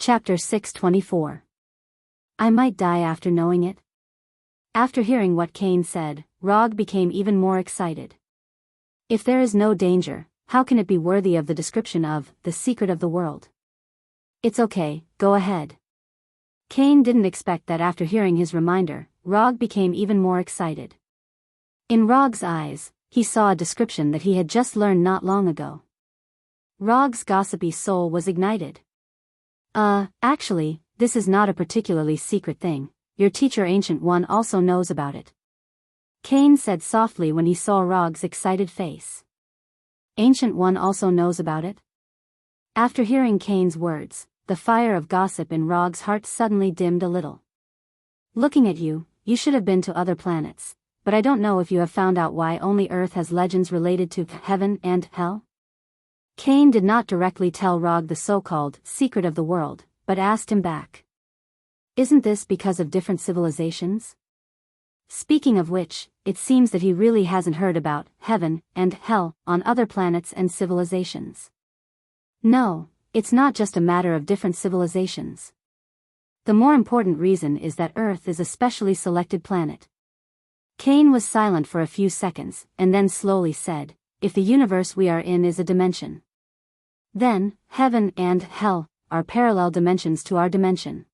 Chapter 624. I might die after knowing it. After hearing what Cain said, Rog became even more excited. If there is no danger, how can it be worthy of the description of the secret of the world? It's okay, go ahead. Cain didn't expect that after hearing his reminder, Rog became even more excited. In Rog's eyes, he saw a description that he had just learned not long ago. Rog's gossipy soul was ignited. Actually, this is not a particularly secret thing. Your teacher Ancient One also knows about it. Cain said softly when he saw Rog's excited face. Ancient One also knows about it? After hearing Cain's words, the fire of gossip in Rog's heart suddenly dimmed a little. Looking at you, you should have been to other planets, but I don't know if you have found out why only Earth has legends related to heaven and hell? Cain did not directly tell Rog the so-called secret of the world, but asked him back. Isn't this because of different civilizations? Speaking of which, it seems that he really hasn't heard about heaven and hell on other planets and civilizations. No, it's not just a matter of different civilizations. The more important reason is that Earth is a specially selected planet. Cain was silent for a few seconds, and then slowly said, if the universe we are in is a dimension, then, heaven and hell are parallel dimensions to our dimension.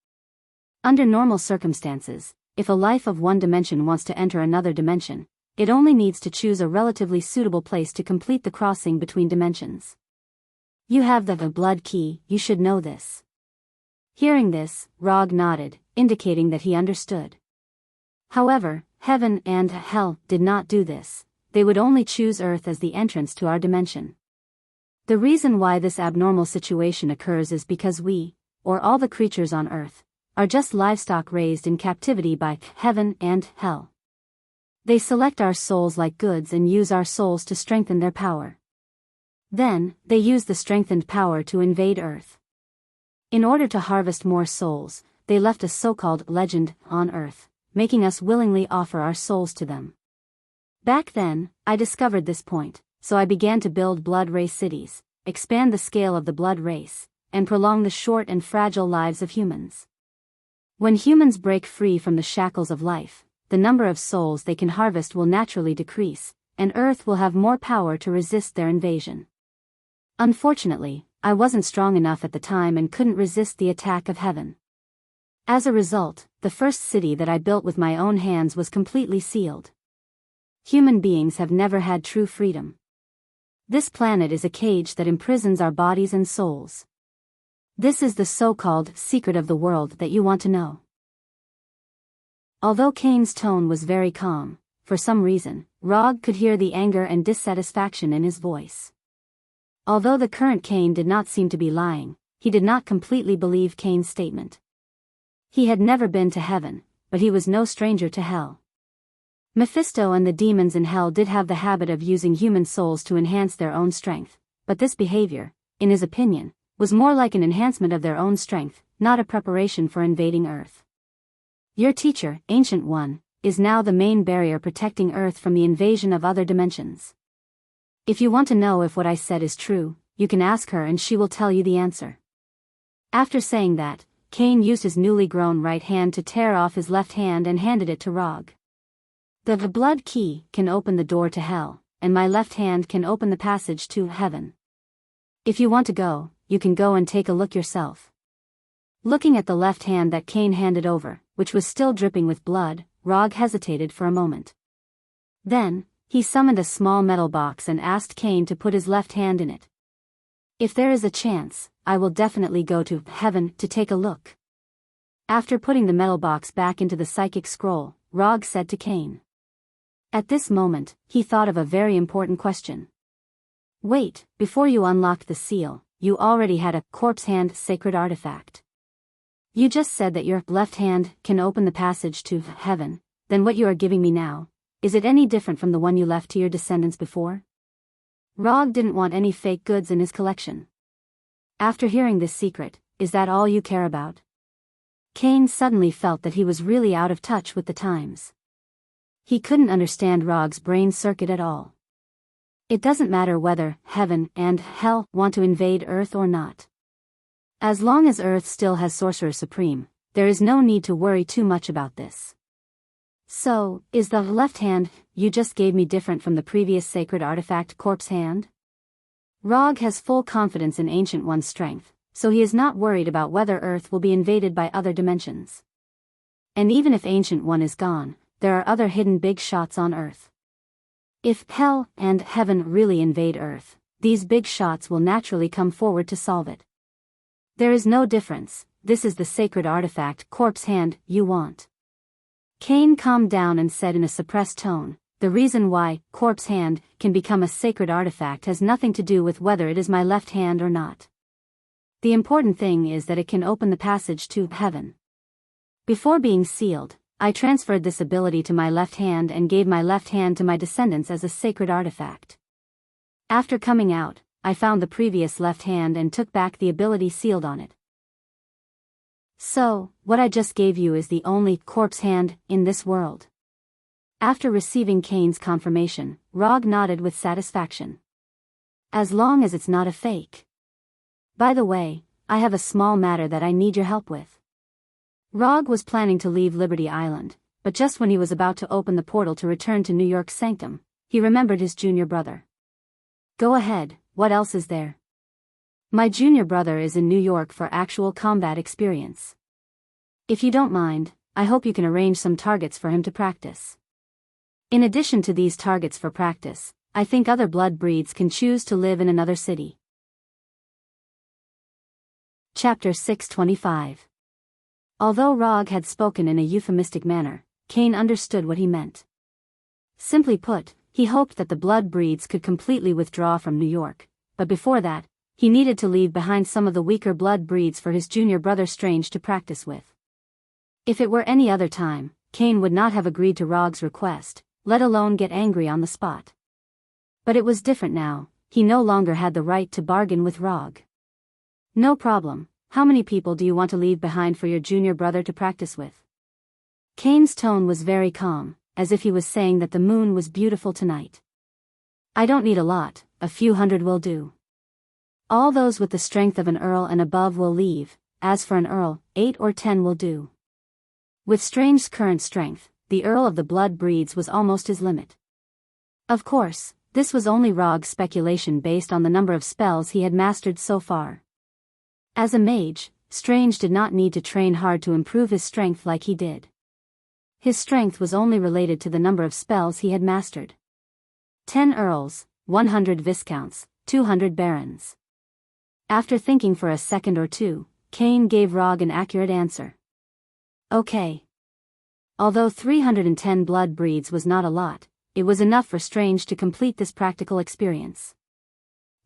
Under normal circumstances, if a life of one dimension wants to enter another dimension, it only needs to choose a relatively suitable place to complete the crossing between dimensions. You have the blood key, you should know this. Hearing this, Rog nodded, indicating that he understood. However, heaven and hell did not do this. They would only choose Earth as the entrance to our dimension. The reason why this abnormal situation occurs is because we, or all the creatures on Earth, are just livestock raised in captivity by heaven and hell. They select our souls like goods and use our souls to strengthen their power. Then, they use the strengthened power to invade Earth. In order to harvest more souls, they left a so-called legend on Earth, making us willingly offer our souls to them. Back then, I discovered this point, so I began to build blood race cities, expand the scale of the blood race, and prolong the short and fragile lives of humans. When humans break free from the shackles of life, the number of souls they can harvest will naturally decrease, and Earth will have more power to resist their invasion. Unfortunately, I wasn't strong enough at the time and couldn't resist the attack of heaven. As a result, the first city that I built with my own hands was completely sealed. Human beings have never had true freedom. This planet is a cage that imprisons our bodies and souls. This is the so-called secret of the world that you want to know. Although Cain's tone was very calm, for some reason, Rog could hear the anger and dissatisfaction in his voice. Although the current Cain did not seem to be lying, he did not completely believe Cain's statement. He had never been to heaven, but he was no stranger to hell. Mephisto and the demons in hell did have the habit of using human souls to enhance their own strength, but this behavior, in his opinion, was more like an enhancement of their own strength, not a preparation for invading Earth. Your teacher, Ancient One, is now the main barrier protecting Earth from the invasion of other dimensions. If you want to know if what I said is true, you can ask her and she will tell you the answer. After saying that, Cain used his newly grown right hand to tear off his left hand and handed it to Rog. The blood key can open the door to hell, and my left hand can open the passage to heaven. If you want to go, you can go and take a look yourself. Looking at the left hand that Cain handed over, which was still dripping with blood, Rog hesitated for a moment. Then, he summoned a small metal box and asked Cain to put his left hand in it. If there is a chance, I will definitely go to heaven to take a look. After putting the metal box back into the psychic scroll, Rog said to Cain. At this moment, he thought of a very important question. Wait, before you unlocked the seal, you already had a corpse hand sacred artifact. You just said that your left hand can open the passage to heaven, then what you are giving me now, is it any different from the one you left to your descendants before? Rog didn't want any fake goods in his collection. After hearing this secret, is that all you care about? Cain suddenly felt that he was really out of touch with the times. He couldn't understand Rog's brain circuit at all. It doesn't matter whether heaven and hell want to invade Earth or not. As long as Earth still has Sorcerer Supreme, there is no need to worry too much about this. So, is the left hand you just gave me different from the previous sacred artifact corpse hand? Rog has full confidence in Ancient One's strength, so he is not worried about whether Earth will be invaded by other dimensions. And even if Ancient One is gone, there are other hidden big shots on Earth. If Hell and Heaven really invade Earth, these big shots will naturally come forward to solve it. There is no difference, this is the sacred artifact corpse hand you want. Cain calmed down and said in a suppressed tone, the reason why corpse hand can become a sacred artifact has nothing to do with whether it is my left hand or not. The important thing is that it can open the passage to heaven. Before being sealed, I transferred this ability to my left hand and gave my left hand to my descendants as a sacred artifact. After coming out, I found the previous left hand and took back the ability sealed on it. So, what I just gave you is the only corpse hand in this world. After receiving Cain's confirmation, Rog nodded with satisfaction. As long as it's not a fake. By the way, I have a small matter that I need your help with. Rog was planning to leave Liberty Island, but just when he was about to open the portal to return to New York's sanctum, he remembered his junior brother. Go ahead, what else is there? My junior brother is in New York for actual combat experience. If you don't mind, I hope you can arrange some targets for him to practice. In addition to these targets for practice, I think other blood breeds can choose to live in another city. Chapter 625. Although Rog had spoken in a euphemistic manner, Cain understood what he meant. Simply put, he hoped that the blood breeds could completely withdraw from New York, but before that, he needed to leave behind some of the weaker blood breeds for his junior brother Strange to practice with. If it were any other time, Cain would not have agreed to Rog's request, let alone get angry on the spot. But it was different now, he no longer had the right to bargain with Rog. No problem, how many people do you want to leave behind for your junior brother to practice with? Cain's tone was very calm, as if he was saying that the moon was beautiful tonight. I don't need a lot, a few hundred will do. All those with the strength of an earl and above will leave, as for an earl, 8 or 10 will do. With Strange's current strength, the Earl of the Blood Breeds was almost his limit. Of course, this was only Rog's speculation based on the number of spells he had mastered so far. As a mage, Strange did not need to train hard to improve his strength like he did. His strength was only related to the number of spells he had mastered. 10 earls, 100 viscounts, 200 barons. After thinking for a second or two, Cain gave Rog an accurate answer. Okay. Although 310 blood breeds was not a lot, it was enough for Strange to complete this practical experience.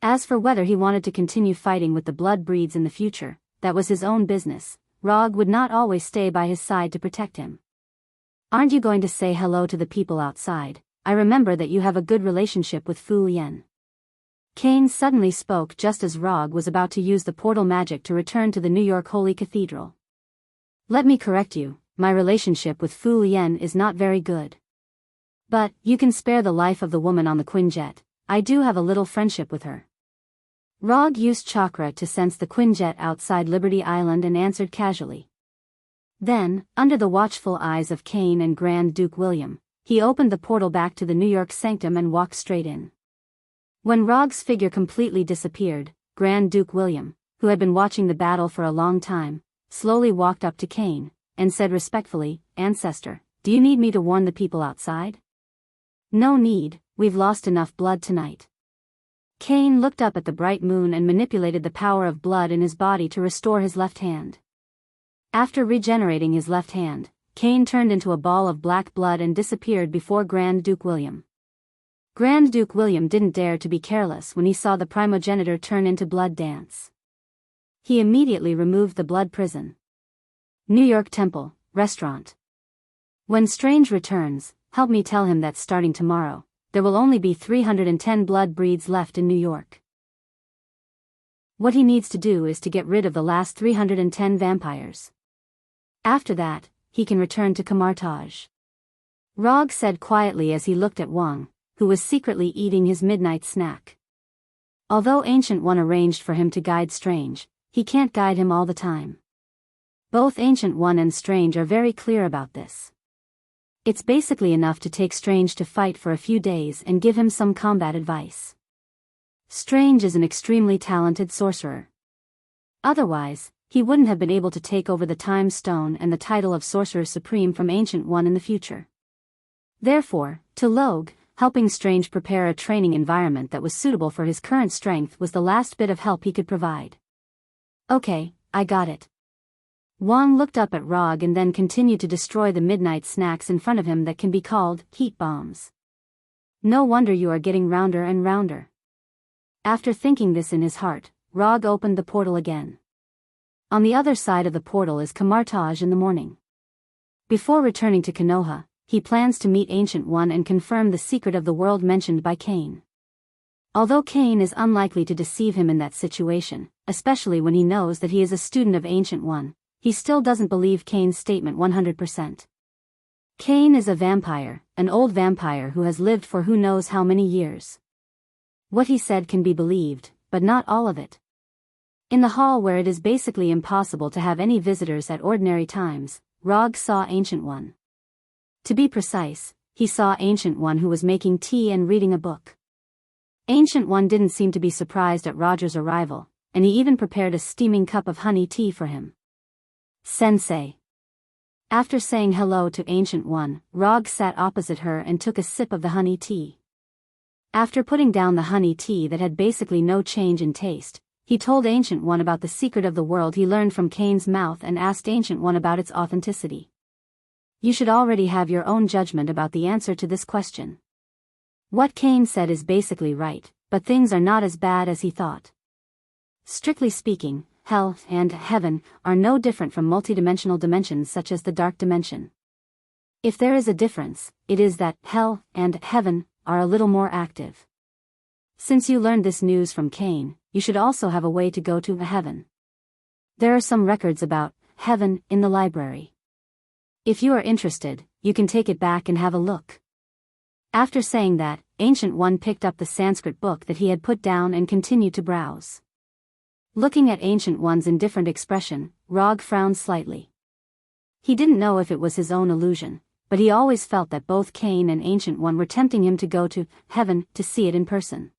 As for whether he wanted to continue fighting with the blood breeds in the future, that was his own business. Rog would not always stay by his side to protect him. Aren't you going to say hello to the people outside? I remember that you have a good relationship with Fu Yen. Cain suddenly spoke just as Rog was about to use the portal magic to return to the New York Holy Cathedral. Let me correct you, my relationship with Fu Yen is not very good. But, you can spare the life of the woman on the Quinjet, I do have a little friendship with her. Rog used chakra to sense the Quinjet outside Liberty Island and answered casually. Then, under the watchful eyes of Cain and Grand Duke William, he opened the portal back to the New York sanctum and walked straight in. When Rog's figure completely disappeared, Grand Duke William, who had been watching the battle for a long time, slowly walked up to Cain, and said respectfully, Ancestor, do you need me to warn the people outside? No need, we've lost enough blood tonight. Cain looked up at the bright moon and manipulated the power of blood in his body to restore his left hand. After regenerating his left hand, Cain turned into a ball of black blood and disappeared before Grand Duke William. Grand Duke William didn't dare to be careless when he saw the primogenitor turn into blood dance. He immediately removed the blood prison. New York Temple, Restaurant. When Strange returns, help me tell him that starting tomorrow, there will only be 310 blood breeds left in New York. What he needs to do is to get rid of the last 310 vampires. After that, he can return to Kamartaj. Rog said quietly as he looked at Wang, who was secretly eating his midnight snack. Although Ancient One arranged for him to guide Strange, he can't guide him all the time. Both Ancient One and Strange are very clear about this. It's basically enough to take Strange to fight for a few days and give him some combat advice. Strange is an extremely talented sorcerer. Otherwise, he wouldn't have been able to take over the Time Stone and the title of Sorcerer Supreme from Ancient One in the future. Therefore, to Logue, helping Strange prepare a training environment that was suitable for his current strength was the last bit of help he could provide. Okay, I got it. Wang looked up at Rog and then continued to destroy the midnight snacks in front of him that can be called heat bombs. No wonder you are getting rounder and rounder. After thinking this in his heart, Rog opened the portal again. On the other side of the portal is Kamartaj in the morning. Before returning to Konoha, he plans to meet Ancient One and confirm the secret of the world mentioned by Cain. Although Cain is unlikely to deceive him in that situation, especially when he knows that he is a student of Ancient One, he still doesn't believe Cain's statement 100%. Cain is a vampire, an old vampire who has lived for who knows how many years. What he said can be believed, but not all of it. In the hall where it is basically impossible to have any visitors at ordinary times, Rog saw Ancient One. To be precise, he saw Ancient One who was making tea and reading a book. Ancient One didn't seem to be surprised at Roger's arrival, and he even prepared a steaming cup of honey tea for him. Sensei. After saying hello to Ancient One, Rog sat opposite her and took a sip of the honey tea. After putting down the honey tea that had basically no change in taste, he told Ancient One about the secret of the world he learned from Cain's mouth and asked Ancient One about its authenticity. You should already have your own judgment about the answer to this question. What Cain said is basically right, but things are not as bad as he thought. Strictly speaking, hell and heaven are no different from multidimensional dimensions such as the dark dimension. If there is a difference, it is that hell and heaven are a little more active. Since you learned this news from Cain, you should also have a way to go to heaven. There are some records about heaven in the library. If you are interested, you can take it back and have a look. After saying that, Ancient One picked up the Sanskrit book that he had put down and continued to browse. Looking at Ancient One's indifferent expression, Rog frowned slightly. He didn't know if it was his own illusion, but he always felt that both Cain and Ancient One were tempting him to go to heaven to see it in person.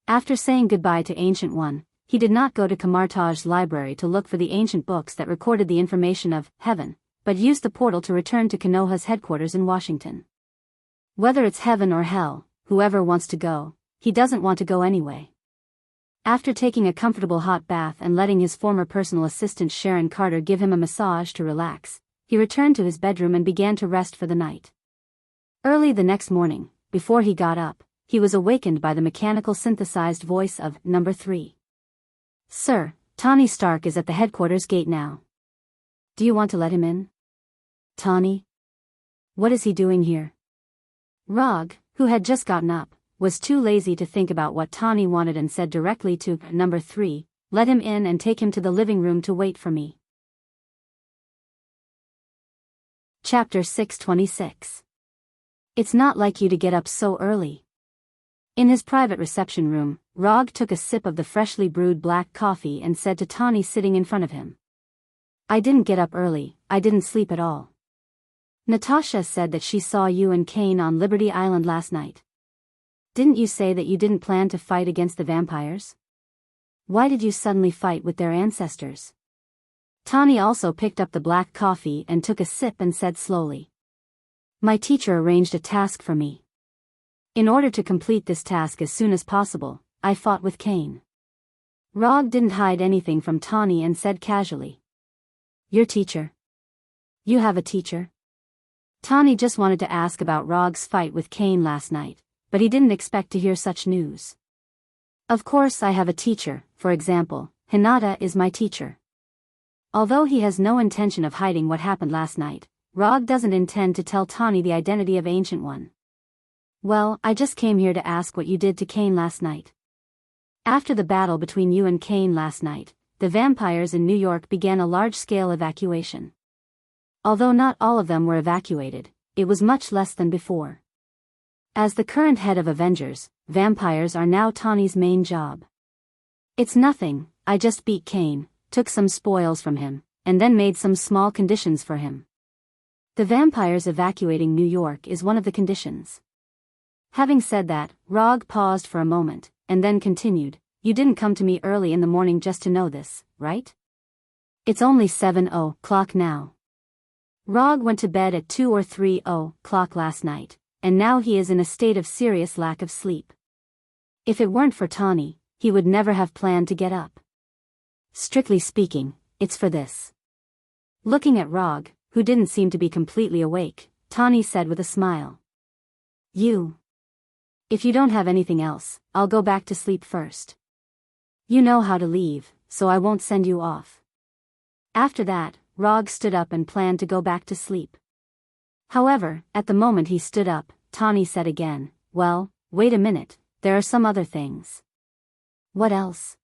After saying goodbye to Ancient One, he did not go to Kamartaj's library to look for the ancient books that recorded the information of heaven, but used the portal to return to Konoha's headquarters in Washington. Whether it's heaven or hell, whoever wants to go, he doesn't want to go anyway. After taking a comfortable hot bath and letting his former personal assistant Sharon Carter give him a massage to relax, he returned to his bedroom and began to rest for the night. Early the next morning, before he got up, he was awakened by the mechanical synthesized voice of Number 3. Sir, Tawny Stark is at the headquarters gate now. Do you want to let him in? Tawny? What is he doing here? Rog, who had just gotten up, was too lazy to think about what Tawny wanted and said directly to Number 3, let him in and take him to the living room to wait for me. Chapter 626. It's not like you to get up so early. In his private reception room, Rog took a sip of the freshly brewed black coffee and said to Tawny sitting in front of him. I didn't get up early, I didn't sleep at all. Natasha said that she saw you and Cain on Liberty Island last night. Didn't you say that you didn't plan to fight against the vampires? Why did you suddenly fight with their ancestors? Tawny also picked up the black coffee and took a sip and said slowly. My teacher arranged a task for me. In order to complete this task as soon as possible, I fought with Cain. Rog didn't hide anything from Tawny and said casually. Your teacher? You have a teacher? Tawny just wanted to ask about Rog's fight with Cain last night, but he didn't expect to hear such news. Of course I have a teacher, for example, Hinata is my teacher. Although he has no intention of hiding what happened last night, Rog doesn't intend to tell Tawny the identity of Ancient One. Well, I just came here to ask what you did to Cain last night. After the battle between you and Cain last night, the vampires in New York began a large-scale evacuation. Although not all of them were evacuated, it was much less than before. As the current head of Avengers, vampires are now Tawny's main job. It's nothing, I just beat Cain, took some spoils from him, and then made some small conditions for him. The vampires evacuating New York is one of the conditions. Having said that, Rog paused for a moment, and then continued, you didn't come to me early in the morning just to know this, right? It's only 7:00 now. Rog went to bed at 2 or 3:00 last night, and now he is in a state of serious lack of sleep. If it weren't for Tawny, he would never have planned to get up. Strictly speaking, it's for this. Looking at Rog, who didn't seem to be completely awake, Tawny said with a smile. If you don't have anything else, I'll go back to sleep first. You know how to leave, so I won't send you off. After that, Rog stood up and planned to go back to sleep. However, at the moment he stood up, Tawny said again, well, wait a minute, there are some other things. What else?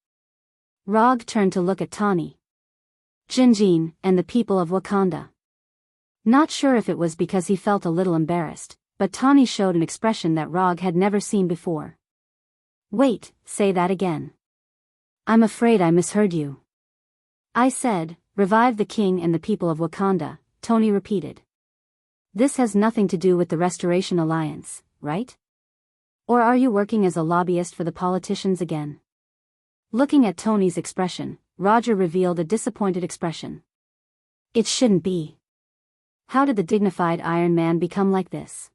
Rog turned to look at Tawny. Jinjin, and the people of Wakanda. Not sure if it was because he felt a little embarrassed, but Tawny showed an expression that Rog had never seen before. Wait, say that again. I'm afraid I misheard you. I said, revive the king and the people of Wakanda, Tony repeated. This has nothing to do with the Restoration Alliance, right? Or are you working as a lobbyist for the politicians again? Looking at Tony's expression, Roger revealed a disappointed expression. It shouldn't be. How did the dignified Iron Man become like this?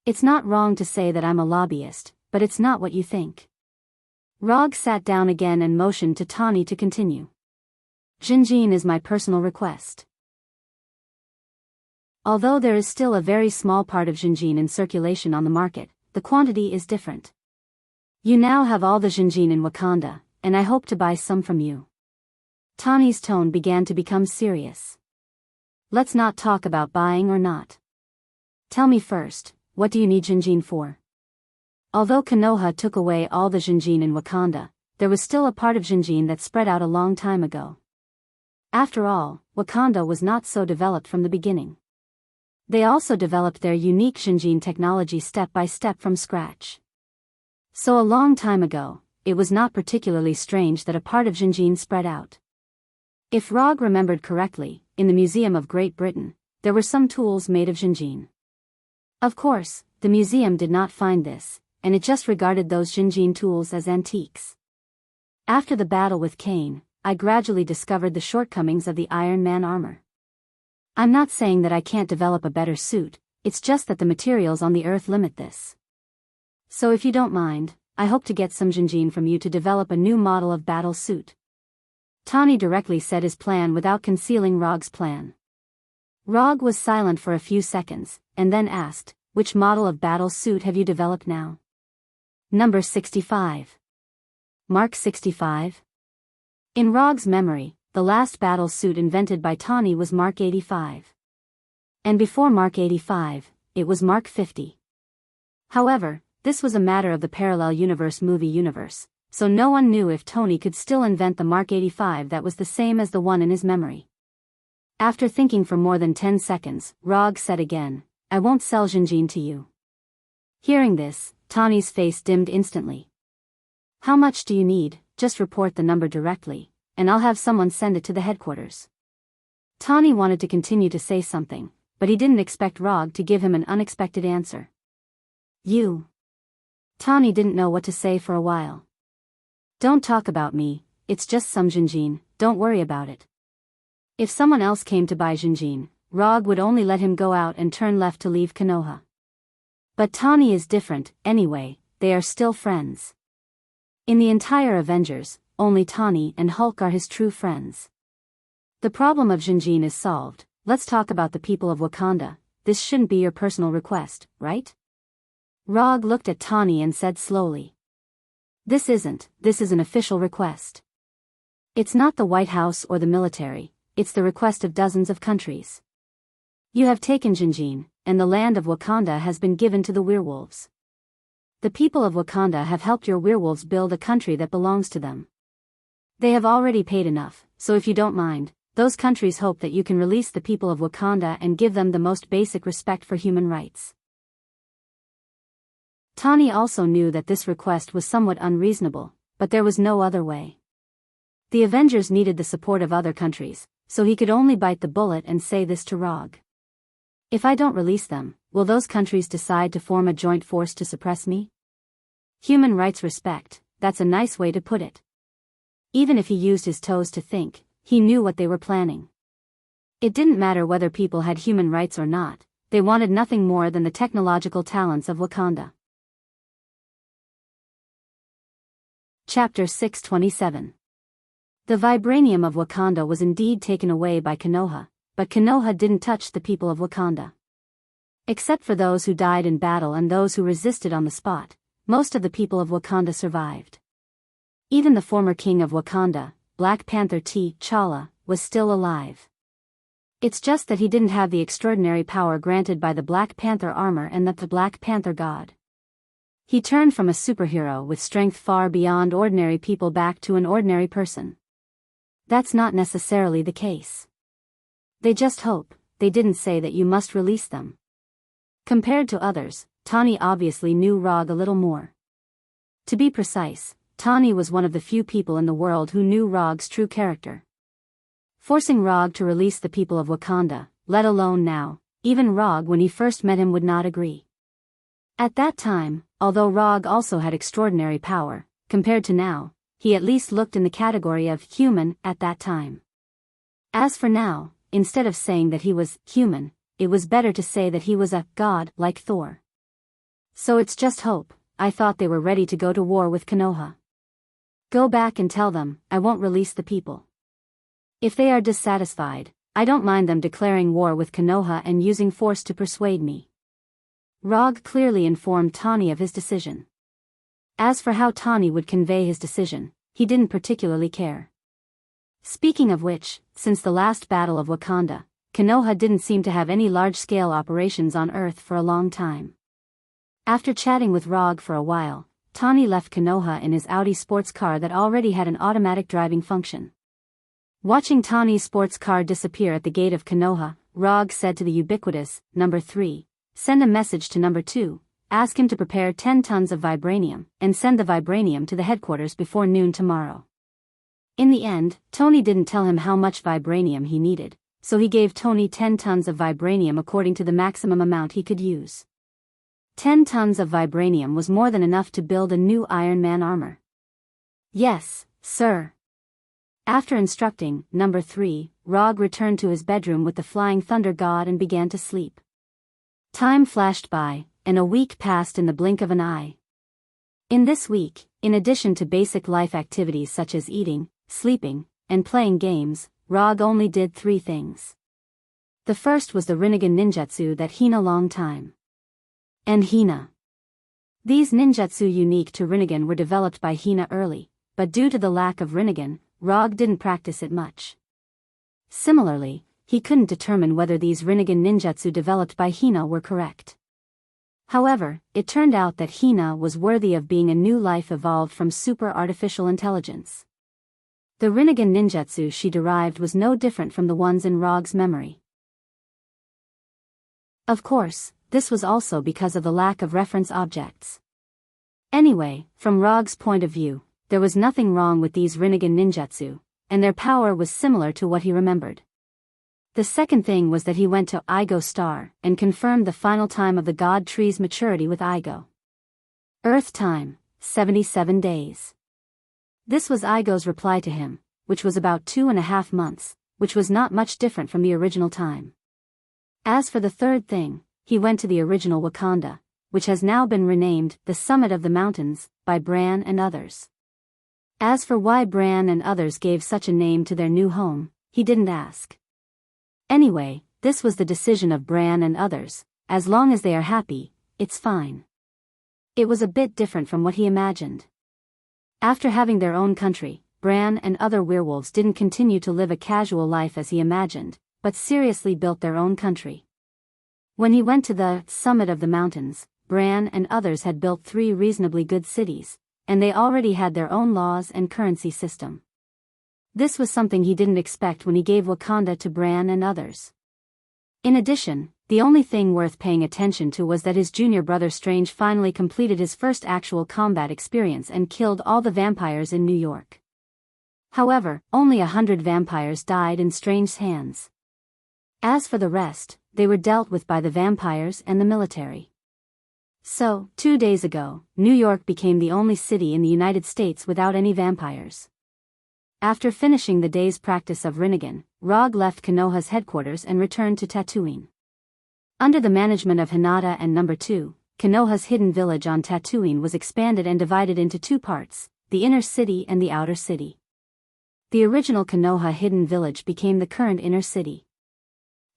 It's not wrong to say that I'm a lobbyist, but it's not what you think. Rog sat down again and motioned to Tawny to continue. Jinjin is my personal request. Although there is still a very small part of Jinjin in circulation on the market, the quantity is different. You now have all the Jinjin in Wakanda, and I hope to buy some from you. Tawny's tone began to become serious. Let's not talk about buying or not. Tell me first, what do you need Jinjin for? Although Konoha took away all the Jinjin in Wakanda, there was still a part of Jinjin that spread out a long time ago. After all, Wakanda was not so developed from the beginning. They also developed their unique Jinjin technology step by step from scratch. So a long time ago, it was not particularly strange that a part of Jinjin spread out. If Rog remembered correctly, in the Museum of Great Britain, there were some tools made of Jinjin. Of course, the museum did not find this, and it just regarded those Jinjin tools as antiques. After the battle with Cain, I gradually discovered the shortcomings of the Iron Man armor. I'm not saying that I can't develop a better suit, it's just that the materials on the Earth limit this. So if you don't mind, I hope to get some Jinjin from you to develop a new model of battle suit. Tawny directly said his plan without concealing Rog's plan. Rog was silent for a few seconds, and then asked, which model of battle suit have you developed now? Number 65. Mark 65? In Rog's memory, the last battle suit invented by Tawny was Mark 85. And before Mark 85, it was Mark 50. However, this was a matter of the parallel universe movie universe, so no one knew if Tony could still invent the Mark 85 that was the same as the one in his memory. After thinking for more than 10 seconds, Rog said again, I won't sell Jinjin to you. Hearing this, Tawny's face dimmed instantly. How much do you need? Just report the number directly, and I'll have someone send it to the headquarters. Tawny wanted to continue to say something, but he didn't expect Rog to give him an unexpected answer. You. Tawny didn't know what to say for a while. Don't talk about me, it's just some Jinjin, don't worry about it. If someone else came to buy Jinjin, Rog would only let him go out and turn left to leave Konoha. But Tawny is different, anyway, they are still friends. In the entire Avengers, only Tawny and Hulk are his true friends. The problem of Jinjin is solved. Let's talk about the people of Wakanda. This shouldn't be your personal request, right? Rog looked at Tawny and said slowly. This is an official request. It's not the White House or the military, it's the request of dozens of countries. You have taken Jinjin, and the land of Wakanda has been given to the werewolves. The people of Wakanda have helped your werewolves build a country that belongs to them. They have already paid enough, so if you don't mind, those countries hope that you can release the people of Wakanda and give them the most basic respect for human rights. Tawny also knew that this request was somewhat unreasonable, but there was no other way. The Avengers needed the support of other countries, so he could only bite the bullet and say this to Rog. If I don't release them, will those countries decide to form a joint force to suppress me? Human rights respect, that's a nice way to put it. Even if he used his toes to think, he knew what they were planning. It didn't matter whether people had human rights or not, they wanted nothing more than the technological talents of Wakanda. Chapter 627. The vibranium of Wakanda was indeed taken away by Konoha, but Konoha didn't touch the people of Wakanda. Except for those who died in battle and those who resisted on the spot, most of the people of Wakanda survived. Even the former king of Wakanda, Black Panther T'Challa, was still alive. It's just that he didn't have the extraordinary power granted by the Black Panther armor and the Black Panther god. He turned from a superhero with strength far beyond ordinary people back to an ordinary person. That's not necessarily the case. They just hope, they didn't say that you must release them. Compared to others, Tawny obviously knew Rog a little more. To be precise, Tawny was one of the few people in the world who knew Rog's true character. Forcing Rog to release the people of Wakanda, let alone now, even Rog when he first met him would not agree. At that time, although Rog also had extraordinary power, compared to now, he at least looked in the category of human at that time. As for now, instead of saying that he was human, it was better to say that he was a god like Thor. So it's just hope. I thought they were ready to go to war with Konoha. Go back and tell them, I won't release the people. If they are dissatisfied, I don't mind them declaring war with Konoha and using force to persuade me. Rog clearly informed Tawny of his decision. As for how Tawny would convey his decision, he didn't particularly care. Speaking of which, since the last battle of Wakanda, Konoha didn't seem to have any large-scale operations on Earth for a long time. After chatting with Rog for a while, Tawny left Konoha in his Audi sports car that already had an automatic driving function. Watching Tawny's sports car disappear at the gate of Konoha, Rog said to the ubiquitous, Number 3, send a message to Number 2, ask him to prepare 10 tons of vibranium, and send the vibranium to the headquarters before noon tomorrow. In the end, Tony didn't tell him how much vibranium he needed, so he gave Tony 10 tons of vibranium according to the maximum amount he could use. 10 tons of vibranium was more than enough to build a new Iron Man armor. Yes, sir. After instructing Number 3, Rog returned to his bedroom with the Flying Thunder God and began to sleep. Time flashed by, and a week passed in the blink of an eye. In this week, in addition to basic life activities such as eating, sleeping, and playing games, Rog only did 3 things. The first was the Rinnegan ninjutsu that Hina long time. And Hina. These ninjutsu unique to Rinnegan were developed by Hina early, but due to the lack of Rinnegan, Rog didn't practice it much. Similarly, he couldn't determine whether these Rinnegan ninjutsu developed by Hina were correct. However, it turned out that Hina was worthy of being a new life evolved from super artificial intelligence. The Rinnegan ninjutsu she derived was no different from the ones in Rog's memory. Of course, this was also because of the lack of reference objects. Anyway, from Rog's point of view, there was nothing wrong with these Rinnegan ninjutsu, and their power was similar to what he remembered. The second thing was that he went to Igo Star and confirmed the final time of the God Tree's maturity with Igo. Earth time, 77 days. This was Igo's reply to him, which was about 2.5 months, which was not much different from the original time. As for the third thing, he went to the original Wakanda, which has now been renamed the Summit of the Mountains, by Bran and others. As for why Bran and others gave such a name to their new home, he didn't ask. Anyway, this was the decision of Bran and others, as long as they are happy, it's fine. It was a bit different from what he imagined. After having their own country, Bran and other werewolves didn't continue to live a casual life as he imagined, but seriously built their own country. When he went to the Summit of the Mountains, Bran and others had built 3 reasonably good cities, and they already had their own laws and currency system. This was something he didn't expect when he gave Wakanda to Bran and others. In addition, The only thing worth paying attention to was that his junior brother Strange finally completed his first actual combat experience and killed all the vampires in New York. However, only 100 vampires died in Strange's hands. As for the rest, they were dealt with by the vampires and the military. So, 2 days ago, New York became the only city in the United States without any vampires. After finishing the day's practice of Rinnegan, Rog left Konoha's headquarters and returned to Tatooine. Under the management of Hinata and No. 2, Konoha's hidden village on Tatooine was expanded and divided into two parts, the inner city and the outer city. The original Konoha hidden village became the current inner city.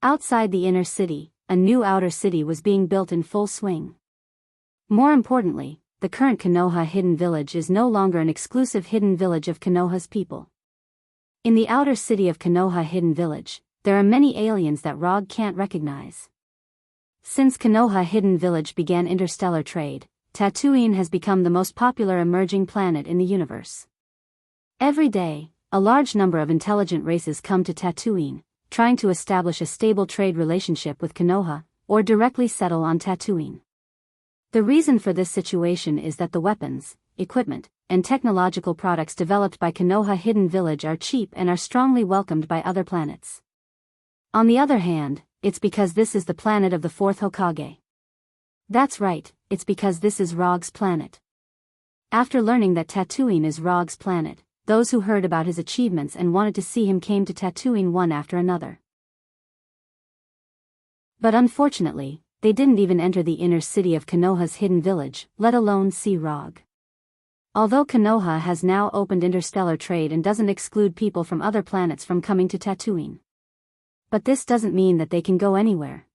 Outside the inner city, a new outer city was being built in full swing. More importantly, the current Konoha hidden village is no longer an exclusive hidden village of Konoha's people. In the outer city of Konoha hidden village, there are many aliens that Rog can't recognize. Since Konoha hidden village began interstellar trade, Tatooine has become the most popular emerging planet in the universe. Every day, a large number of intelligent races come to Tatooine, trying to establish a stable trade relationship with Konoha, or directly settle on Tatooine. The reason for this situation is that the weapons, equipment, and technological products developed by Konoha hidden village are cheap and are strongly welcomed by other planets. On the other hand, it's because this is the planet of the fourth Hokage. That's right, it's because this is Rog's planet. After learning that Tatooine is Rog's planet, those who heard about his achievements and wanted to see him came to Tatooine one after another. But unfortunately, they didn't even enter the inner city of Konoha's hidden village, let alone see Rog. Although Konoha has now opened interstellar trade and doesn't exclude people from other planets from coming to Tatooine. But this doesn't mean that they can go anywhere.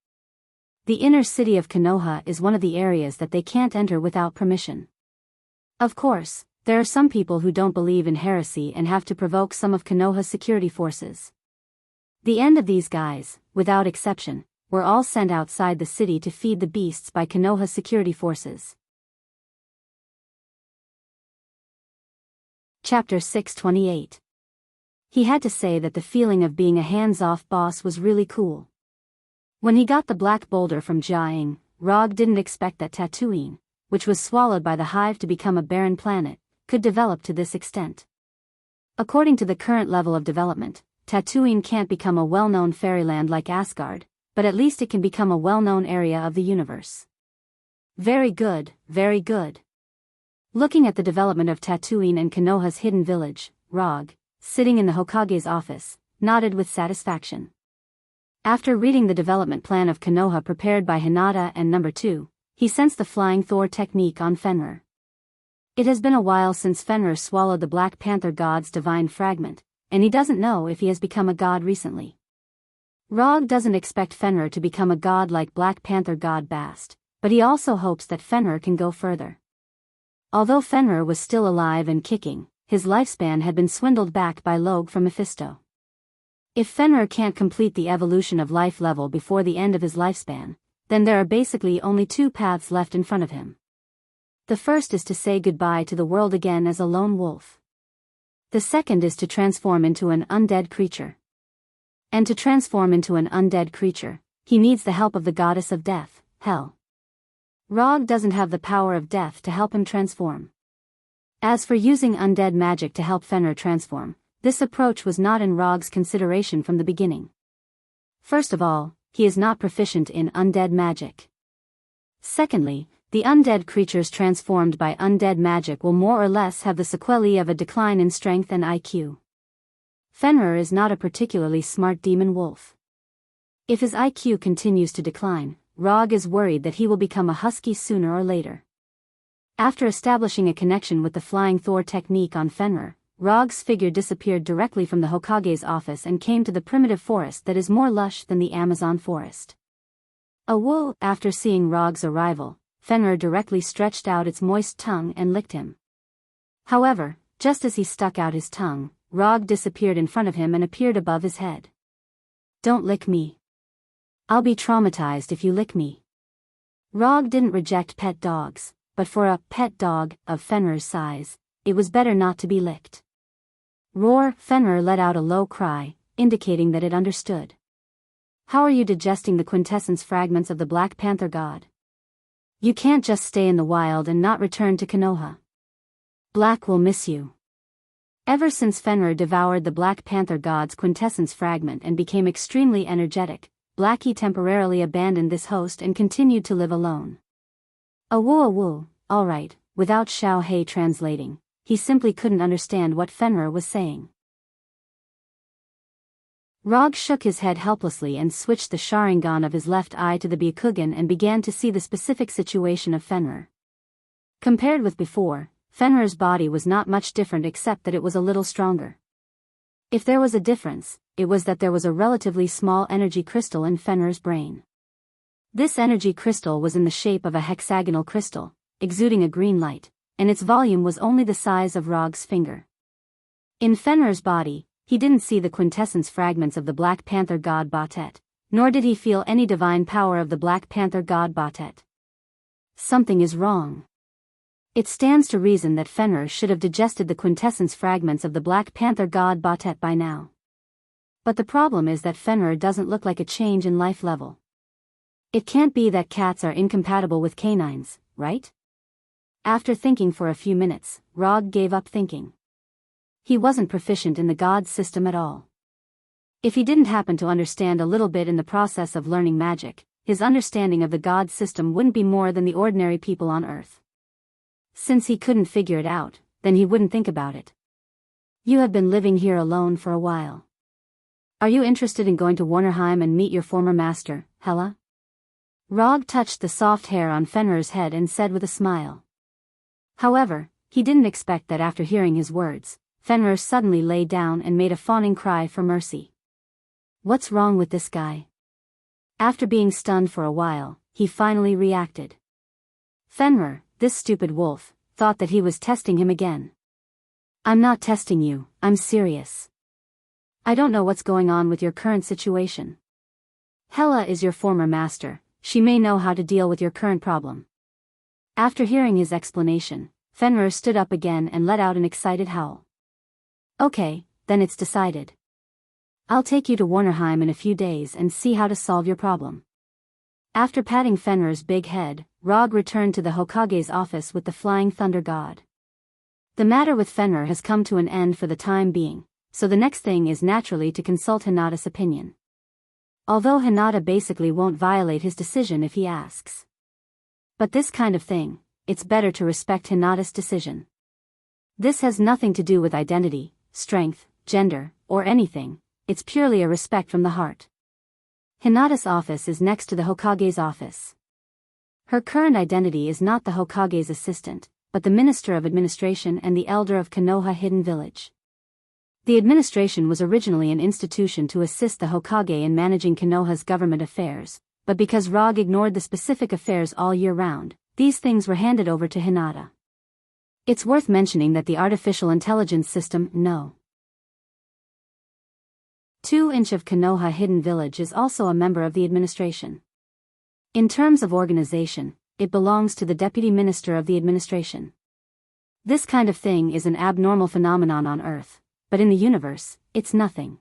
The inner city of Konoha is one of the areas that they can't enter without permission. Of course, there are some people who don't believe in heresy and have to provoke some of Konoha's security forces. The end of these guys, without exception, were all sent outside the city to feed the beasts by Konoha's security forces. Chapter 628. He had to say that the feeling of being a hands-off boss was really cool. When he got the black boulder from Jianghu, Rog didn't expect that Tatooine, which was swallowed by the hive to become a barren planet, could develop to this extent. According to the current level of development, Tatooine can't become a well-known fairyland like Asgard, but at least it can become a well-known area of the universe. Very good, very good. Looking at the development of Tatooine and Konoha's hidden village, Rog, sitting in the Hokage's office, nodded with satisfaction. After reading the development plan of Konoha prepared by Hinata and No. 2, he sensed the Flying Thor technique on Fenrir. It has been a while since Fenrir swallowed the Black Panther god's divine fragment, and he doesn't know if he has become a god recently. Rog doesn't expect Fenrir to become a god like Black Panther god Bast, but he also hopes that Fenrir can go further. Although Fenrir was still alive and kicking, his lifespan had been swindled back by Logue from Mephisto. If Fenrir can't complete the evolution of life level before the end of his lifespan, then there are basically only two paths left in front of him. The first is to say goodbye to the world again as a lone wolf. The second is to transform into an undead creature. And to transform into an undead creature, he needs the help of the goddess of death, Hel. Rog doesn't have the power of death to help him transform. As for using undead magic to help Fenrir transform, this approach was not in Rog's consideration from the beginning. First of all, he is not proficient in undead magic. Secondly, the undead creatures transformed by undead magic will more or less have the sequelae of a decline in strength and IQ. Fenrir is not a particularly smart demon wolf. If his IQ continues to decline, Rog is worried that he will become a husky sooner or later. After establishing a connection with the Flying Thor technique on Fenrir, Rog's figure disappeared directly from the Hokage's office and came to the primitive forest that is more lush than the Amazon forest. After seeing Rog's arrival, Fenrir directly stretched out its moist tongue and licked him. However, just as he stuck out his tongue, Rog disappeared in front of him and appeared above his head. Don't lick me. I'll be traumatized if you lick me. Rog didn't reject pet dogs, but for a pet dog of Fenrir's size, it was better not to be licked. Roar! Fenrir let out a low cry, indicating that it understood. How are you digesting the quintessence fragments of the Black Panther god? You can't just stay in the wild and not return to Konoha. Black will miss you. Ever since Fenrir devoured the Black Panther god's quintessence fragment and became extremely energetic, Blackie temporarily abandoned this host and continued to live alone. Awoo, alright, without Xiao Hei translating, he simply couldn't understand what Fenrir was saying. Rog shook his head helplessly and switched the Sharingan of his left eye to the Byakugan and began to see the specific situation of Fenrir. Compared with before, Fenrir's body was not much different except that it was a little stronger. If there was a difference, it was that there was a relatively small energy crystal in Fenrir's brain. This energy crystal was in the shape of a hexagonal crystal, exuding a green light, and its volume was only the size of Rog's finger. In Fenrir's body, he didn't see the quintessence fragments of the Black Panther god Batet, nor did he feel any divine power of the Black Panther god Batet. Something is wrong. It stands to reason that Fenrir should have digested the quintessence fragments of the Black Panther god Batet by now. But the problem is that Fenrir doesn't look like a change in life level. It can't be that cats are incompatible with canines, right? After thinking for a few minutes, Rog gave up thinking. He wasn't proficient in the god system at all. If he didn't happen to understand a little bit in the process of learning magic, his understanding of the god system wouldn't be more than the ordinary people on Earth. Since he couldn't figure it out, then he wouldn't think about it. You have been living here alone for a while. Are you interested in going to Warnerheim and meet your former master, Hela? Rog touched the soft hair on Fenrir's head and said with a smile. However, he didn't expect that after hearing his words, Fenrir suddenly lay down and made a fawning cry for mercy. What's wrong with this guy? After being stunned for a while, he finally reacted. Fenrir, this stupid wolf, thought that he was testing him again. I'm not testing you, I'm serious. I don't know what's going on with your current situation. Hela is your former master, she may know how to deal with your current problem. After hearing his explanation, Fenrir stood up again and let out an excited howl. Okay, then it's decided. I'll take you to Warnerheim in a few days and see how to solve your problem. After patting Fenrir's big head, Rog returned to the Hokage's office with the Flying Thunder God. The matter with Fenrir has come to an end for the time being, so the next thing is naturally to consult Hinata's opinion. Although Hinata basically won't violate his decision if he asks. But this kind of thing, it's better to respect Hinata's decision. This has nothing to do with identity, strength, gender, or anything, it's purely a respect from the heart. Hinata's office is next to the Hokage's office. Her current identity is not the Hokage's assistant, but the Minister of Administration and the Elder of Konoha Hidden Village. The administration was originally an institution to assist the Hokage in managing Konoha's government affairs, but because Rog ignored the specific affairs all year round, these things were handed over to Hinata. It's worth mentioning that the artificial intelligence system, No. 2-inch of Konoha Hidden Village is also a member of the administration. In terms of organization, it belongs to the Deputy Minister of the Administration. This kind of thing is an abnormal phenomenon on Earth, but in the universe, it's nothing.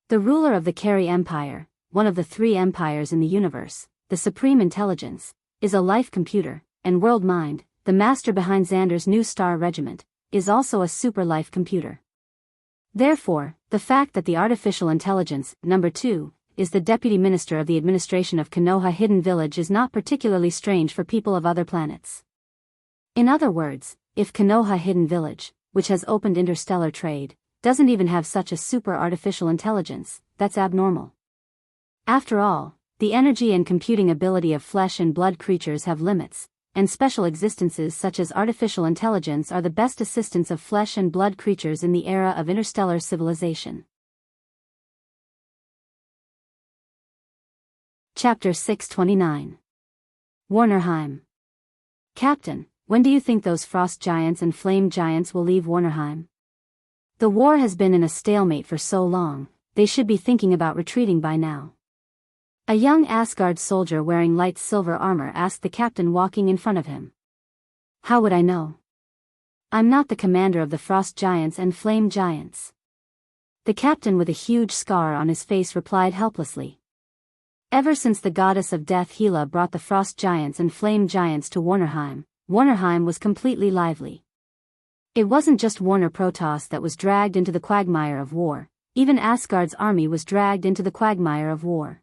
The ruler of the Kari Empire, one of the 3 empires in the universe, the Supreme Intelligence, is a life computer, and World Mind, the master behind Xander's new star regiment, is also a super life computer. Therefore, the fact that the artificial intelligence, number 2, is the deputy minister of the administration of Konoha Hidden Village is not particularly strange for people of other planets. In other words, if Konoha Hidden Village, which has opened interstellar trade, doesn't even have such a super artificial intelligence, that's abnormal. After all, the energy and computing ability of flesh and blood creatures have limits, and special existences such as artificial intelligence are the best assistants of flesh and blood creatures in the era of interstellar civilization. Chapter 629. Warnerheim. Captain, when do you think those frost giants and flame giants will leave Warnerheim? The war has been in a stalemate for so long, they should be thinking about retreating by now. A young Asgard soldier wearing light silver armor asked the captain walking in front of him. How would I know? I'm not the commander of the frost giants and flame giants. The captain with a huge scar on his face replied helplessly. Ever since the goddess of death Hela brought the frost giants and flame giants to Warnerheim, Warnerheim was completely lively. It wasn't just Warner Protoss that was dragged into the quagmire of war, even Asgard's army was dragged into the quagmire of war.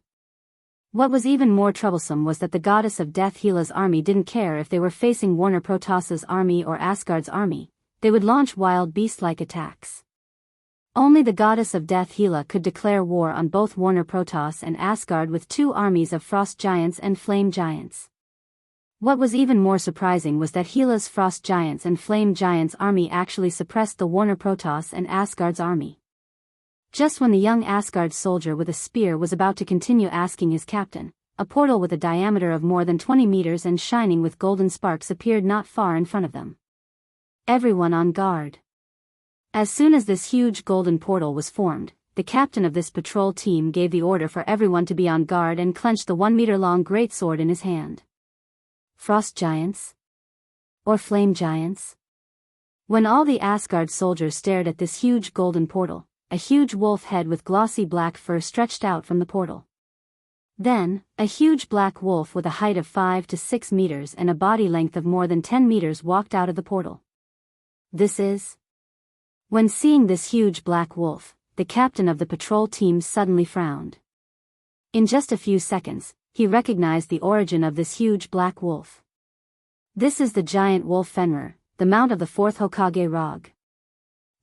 What was even more troublesome was that the goddess of death Hela's army didn't care if they were facing Warner Protoss's army or Asgard's army, they would launch wild beast-like attacks. Only the goddess of death Hela could declare war on both Warner Protoss and Asgard with two armies of frost giants and flame giants. What was even more surprising was that Hela's frost giants and flame giants army actually suppressed the Warner Protoss and Asgard's army. Just when the young Asgard soldier with a spear was about to continue asking his captain, a portal with a diameter of more than 20 meters and shining with golden sparks appeared not far in front of them. Everyone on guard. As soon as this huge golden portal was formed, the captain of this patrol team gave the order for everyone to be on guard and clenched the 1-meter-long greatsword in his hand. Frost giants? Or flame giants? When all the Asgard soldiers stared at this huge golden portal, a huge wolf head with glossy black fur stretched out from the portal. Then, a huge black wolf with a height of 5 to 6 meters and a body length of more than 10 meters walked out of the portal. This is... When seeing this huge black wolf, the captain of the patrol team suddenly frowned. In just a few seconds, he recognized the origin of this huge black wolf. This is the giant wolf Fenrir, the mount of the fourth Hokage Rog.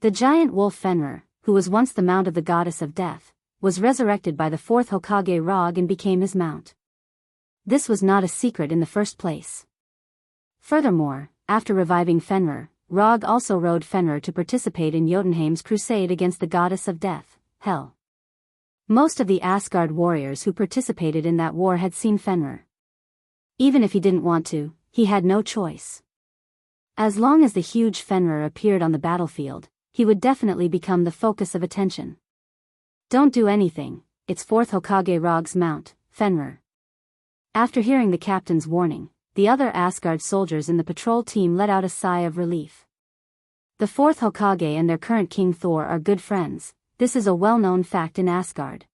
The giant wolf Fenrir, who was once the mount of the goddess of death, was resurrected by the fourth Hokage Rog and became his mount. This was not a secret in the first place. Furthermore, after reviving Fenrir, Rog also rode Fenrir to participate in Jotunheim's crusade against the goddess of death, Hel. Most of the Asgard warriors who participated in that war had seen Fenrir. Even if he didn't want to, he had no choice. As long as the huge Fenrir appeared on the battlefield, he would definitely become the focus of attention. Don't do anything, it's fourth Hokage Rog's mount, Fenrir. After hearing the captain's warning, the other Asgard soldiers in the patrol team let out a sigh of relief. The fourth Hokage and their current king Thor are good friends, this is a well-known fact in Asgard.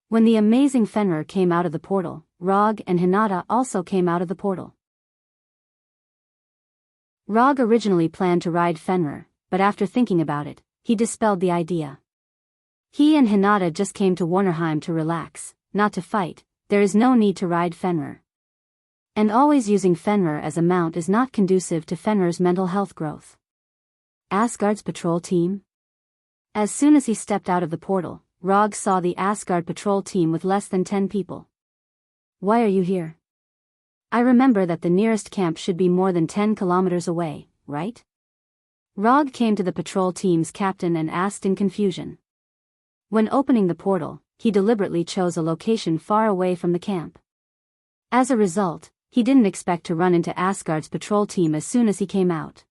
When the amazing Fenrir came out of the portal, Rog and Hinata also came out of the portal. Rog originally planned to ride Fenrir, but after thinking about it, he dispelled the idea. He and Hinata just came to Warnerheim to relax, not to fight, there is no need to ride Fenrir. And always using Fenrir as a mount is not conducive to Fenrir's mental health growth. Asgard's patrol team? As soon as he stepped out of the portal, Rog saw the Asgard patrol team with less than 10 people. Why are you here? I remember that the nearest camp should be more than 10 kilometers away, right? Rog came to the patrol team's captain and asked in confusion. When opening the portal, he deliberately chose a location far away from the camp. As a result, he didn't expect to run into Asgard's patrol team as soon as he came out.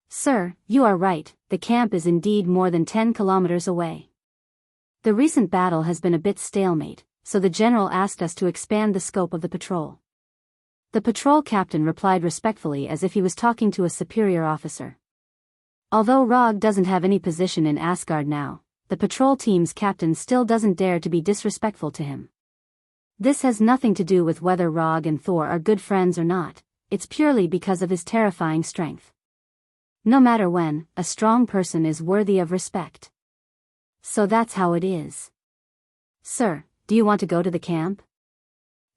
Sir, you are right, the camp is indeed more than 10 kilometers away. The recent battle has been a bit stalemate, so the general asked us to expand the scope of the patrol. The patrol captain replied respectfully as if he was talking to a superior officer. Although Rog doesn't have any position in Asgard now, the patrol team's captain still doesn't dare to be disrespectful to him. This has nothing to do with whether Rog and Thor are good friends or not, it's purely because of his terrifying strength. No matter when, a strong person is worthy of respect. So that's how it is. Sir, do you want to go to the camp?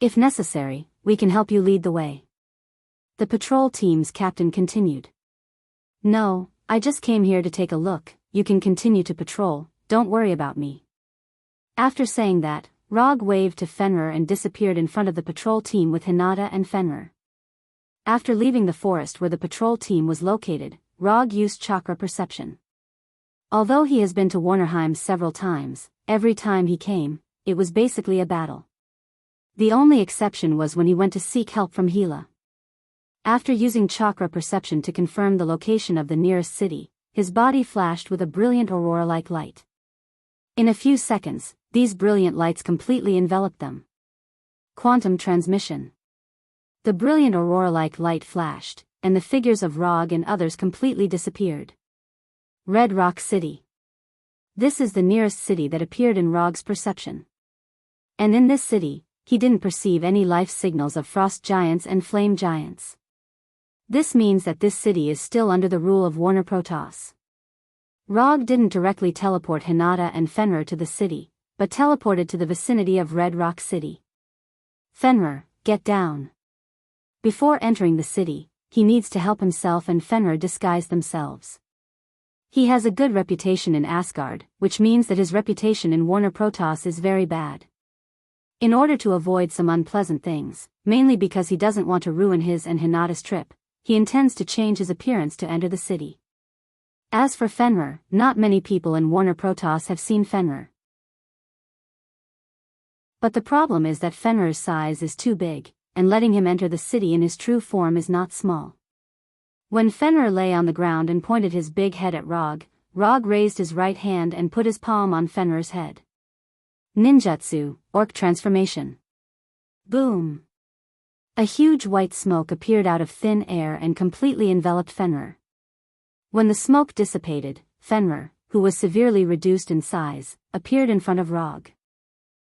If necessary, we can help you lead the way. The patrol team's captain continued. No, I just came here to take a look, you can continue to patrol, don't worry about me. After saying that, Rog waved to Fenrir and disappeared in front of the patrol team with Hinata and Fenrir. After leaving the forest where the patrol team was located, Rog used chakra perception. Although he has been to Warnerheim several times, every time he came, it was basically a battle. The only exception was when he went to seek help from Hela. After using chakra perception to confirm the location of the nearest city, his body flashed with a brilliant aurora-like light. In a few seconds, these brilliant lights completely enveloped them. Quantum transmission. The brilliant aurora-like light flashed, and the figures of Rog and others completely disappeared. Red Rock City. This is the nearest city that appeared in Rog's perception. And in this city, he didn't perceive any life signals of frost giants and flame giants. This means that this city is still under the rule of Warner Protoss. Rog didn't directly teleport Hinata and Fenrir to the city, but teleported to the vicinity of Red Rock City. Fenrir, get down. Before entering the city, he needs to help himself and Fenrir disguise themselves. He has a good reputation in Asgard, which means that his reputation in Warner Protoss is very bad. In order to avoid some unpleasant things, mainly because he doesn't want to ruin his and Hinata's trip, he intends to change his appearance to enter the city. As for Fenrir, not many people in Warner Protoss have seen Fenrir. But the problem is that Fenrir's size is too big, and letting him enter the city in his true form is not small. When Fenrir lay on the ground and pointed his big head at Rog, Rog raised his right hand and put his palm on Fenrir's head. Ninjutsu, Orc Transformation. Boom! A huge white smoke appeared out of thin air and completely enveloped Fenrir. When the smoke dissipated, Fenrir, who was severely reduced in size, appeared in front of Rog.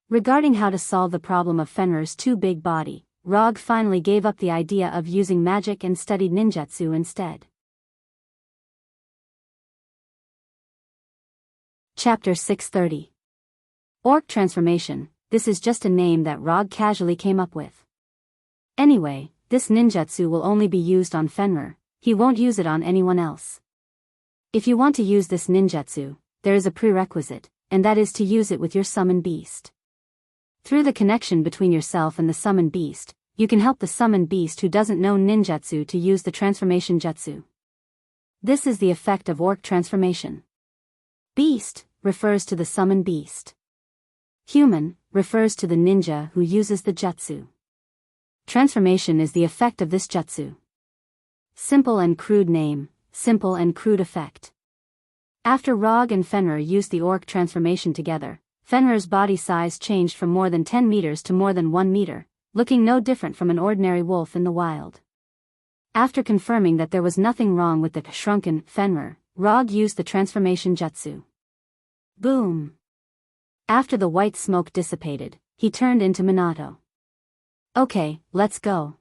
Regarding how to solve the problem of Fenrir's too big body, Rog finally gave up the idea of using magic and studied ninjutsu instead. Chapter 630. Orc Transformation. This is just a name that Rog casually came up with. Anyway, this ninjutsu will only be used on Fenrir, he won't use it on anyone else. If you want to use this ninjutsu, there is a prerequisite, and that is to use it with your summon beast. Through the connection between yourself and the summon beast, you can help the summon beast who doesn't know ninjutsu to use the transformation jutsu. This is the effect of orc transformation. Beast refers to the summon beast. Human refers to the ninja who uses the jutsu. Transformation is the effect of this jutsu. Simple and crude name, simple and crude effect. After Rog and Fenrir used the orc transformation together, Fenrir's body size changed from more than 10 meters to more than 1 meter, looking no different from an ordinary wolf in the wild. After confirming that there was nothing wrong with the shrunken Fenrir, Rog used the transformation jutsu. Boom! After the white smoke dissipated, he turned into Minato. Okay, let's go.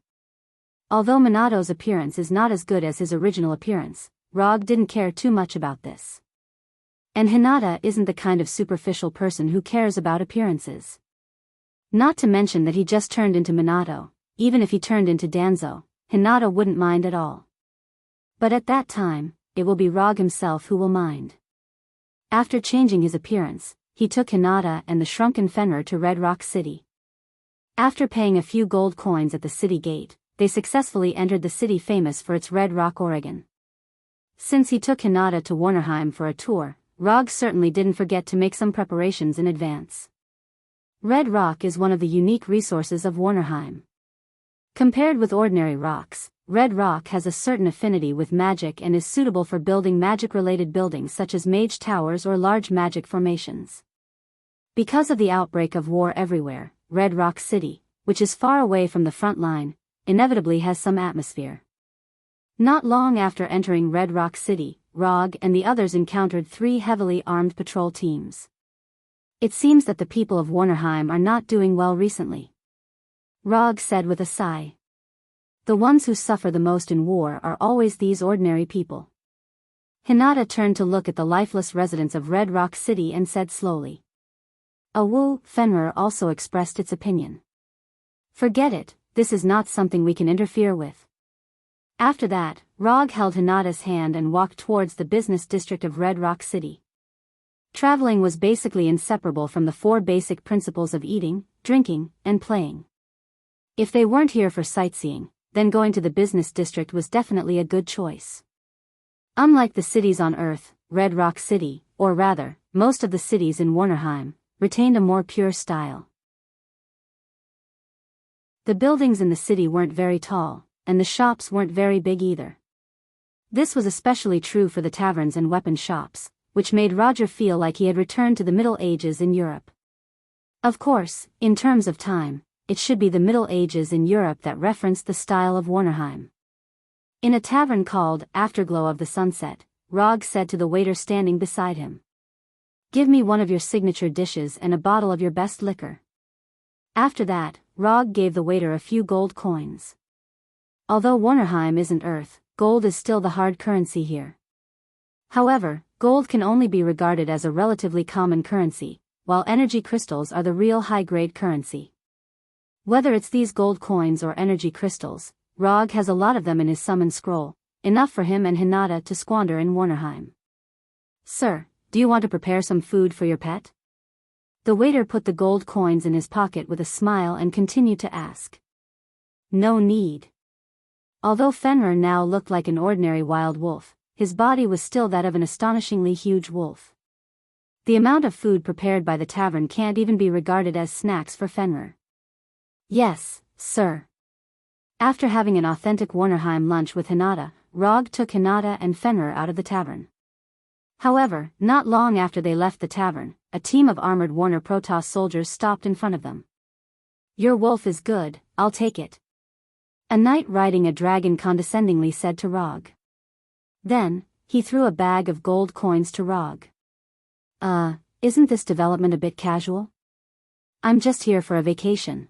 Although Minato's appearance is not as good as his original appearance, Rog didn't care too much about this. And Hinata isn't the kind of superficial person who cares about appearances. Not to mention that he just turned into Minato. Even if he turned into Danzo, Hinata wouldn't mind at all. But at that time, it will be Rog himself who will mind. After changing his appearance, he took Hinata and the shrunken Fenrir to Red Rock City. After paying a few gold coins at the city gate, they successfully entered the city famous for its Red Rock, Oregon. Since he took Hinata to Warnerheim for a tour, Rog certainly didn't forget to make some preparations in advance. Red Rock is one of the unique resources of Warnerheim. Compared with ordinary rocks, Red Rock has a certain affinity with magic and is suitable for building magic-related buildings such as mage towers or large magic formations. Because of the outbreak of war everywhere, Red Rock City, which is far away from the front line, inevitably has some atmosphere. Not long after entering Red Rock City, Rog and the others encountered 3 heavily armed patrol teams. It seems that the people of Warnerheim are not doing well recently. Rog said with a sigh. The ones who suffer the most in war are always these ordinary people. Hinata turned to look at the lifeless residents of Red Rock City and said slowly. Fenrir also expressed its opinion. Forget it, this is not something we can interfere with. After that, Rog held Hinata's hand and walked towards the business district of Red Rock City. Traveling was basically inseparable from the 4 basic principles of eating, drinking, and playing. If they weren't here for sightseeing, then going to the business district was definitely a good choice. Unlike the cities on Earth, Red Rock City, or rather, most of the cities in Warnerheim, retained a more pure style. The buildings in the city weren't very tall, and the shops weren't very big either. This was especially true for the taverns and weapon shops, which made Roger feel like he had returned to the Middle Ages in Europe. Of course, in terms of time, it should be the Middle Ages in Europe that referenced the style of Warnerheim. In a tavern called Afterglow of the Sunset, Rog said to the waiter standing beside him. Give me one of your signature dishes and a bottle of your best liquor. After that, Rog gave the waiter a few gold coins. Although Warnerheim isn't Earth, gold is still the hard currency here. However, gold can only be regarded as a relatively common currency, while energy crystals are the real high-grade currency. Whether it's these gold coins or energy crystals, Rog has a lot of them in his summon scroll, enough for him and Hinata to squander in Warnerheim. Sir, do you want to prepare some food for your pet? The waiter put the gold coins in his pocket with a smile and continued to ask. No need. Although Fenrir now looked like an ordinary wild wolf, his body was still that of an astonishingly huge wolf. The amount of food prepared by the tavern can't even be regarded as snacks for Fenrir. Yes, sir. After having an authentic Warnerheim lunch with Hinata, Rog took Hinata and Fenrir out of the tavern. However, not long after they left the tavern, a team of armored Warner Protoss soldiers stopped in front of them. Your wolf is good, I'll take it. A knight riding a dragon condescendingly said to Rog. Then, he threw a bag of gold coins to Rog. Isn't this development a bit casual? I'm just here for a vacation.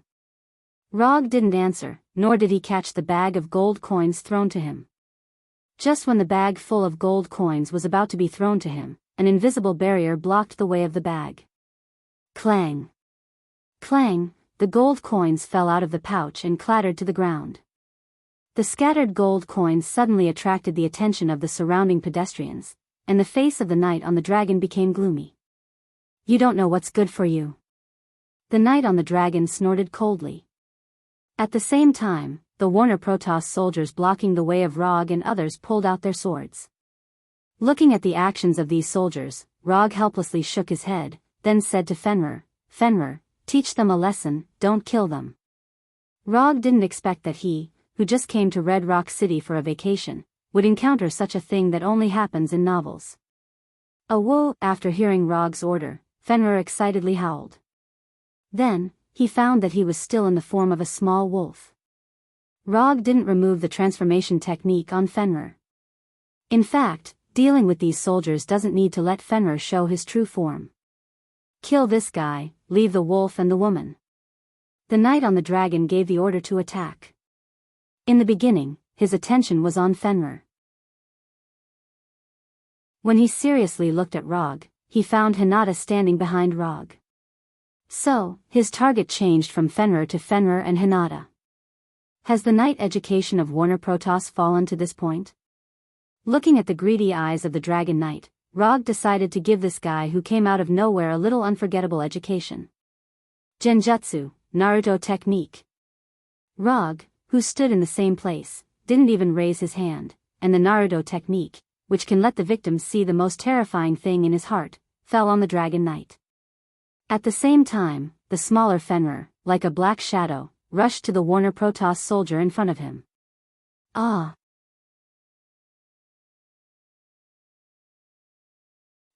Rog didn't answer, nor did he catch the bag of gold coins thrown to him. Just when the bag full of gold coins was about to be thrown to him, an invisible barrier blocked the way of the bag. Clang! Clang! The gold coins fell out of the pouch and clattered to the ground. The scattered gold coins suddenly attracted the attention of the surrounding pedestrians, and the face of the knight on the dragon became gloomy. You don't know what's good for you. The knight on the dragon snorted coldly. At the same time, the Warner Protoss soldiers blocking the way of Rog and others pulled out their swords. Looking at the actions of these soldiers, Rog helplessly shook his head, then said to Fenrir, Fenrir, teach them a lesson, don't kill them. Rog didn't expect that he, who just came to Red Rock City for a vacation, would encounter such a thing that only happens in novels. Whoa! After hearing Rog's order, Fenrir excitedly howled. Then, he found that he was still in the form of a small wolf. Rog didn't remove the transformation technique on Fenrir. In fact, dealing with these soldiers doesn't need to let Fenrir show his true form. Kill this guy, leave the wolf and the woman. The knight on the dragon gave the order to attack. In the beginning, his attention was on Fenrir. When he seriously looked at Rog, he found Hinata standing behind Rog. So, his target changed from Fenrir to Fenrir and Hinata. Has the knight education of Warner Protoss fallen to this point? Looking at the greedy eyes of the dragon knight, Rog decided to give this guy who came out of nowhere a little unforgettable education. Genjutsu, Naruto technique. Rog, who stood in the same place, didn't even raise his hand, and the Naruto technique, which can let the victim see the most terrifying thing in his heart, fell on the dragon knight. At the same time, the smaller Fenrir, like a black shadow, rushed to the Warner Protoss soldier in front of him. Ah!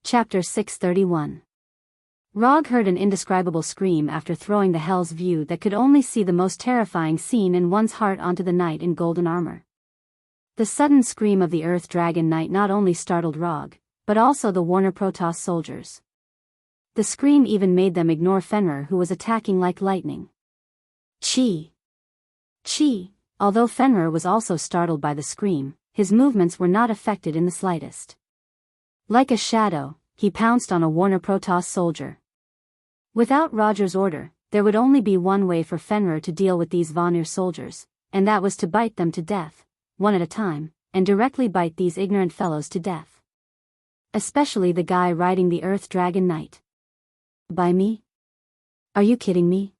Chapter 631. Rog heard an indescribable scream after throwing the Hell's View that could only see the most terrifying scene in one's heart onto the knight in golden armor. The sudden scream of the Earth Dragon Knight not only startled Rog, but also the Warner Protoss soldiers. The scream even made them ignore Fenrir, who was attacking like lightning. Chi! Chi! Although Fenrir was also startled by the scream, his movements were not affected in the slightest. Like a shadow, he pounced on a Warner Protoss soldier. Without Roger's order, there would only be one way for Fenrir to deal with these Vanir soldiers, and that was to bite them to death, one at a time, and directly bite these ignorant fellows to death. Especially the guy riding the Earth Dragon Knight. By me? Are you kidding me?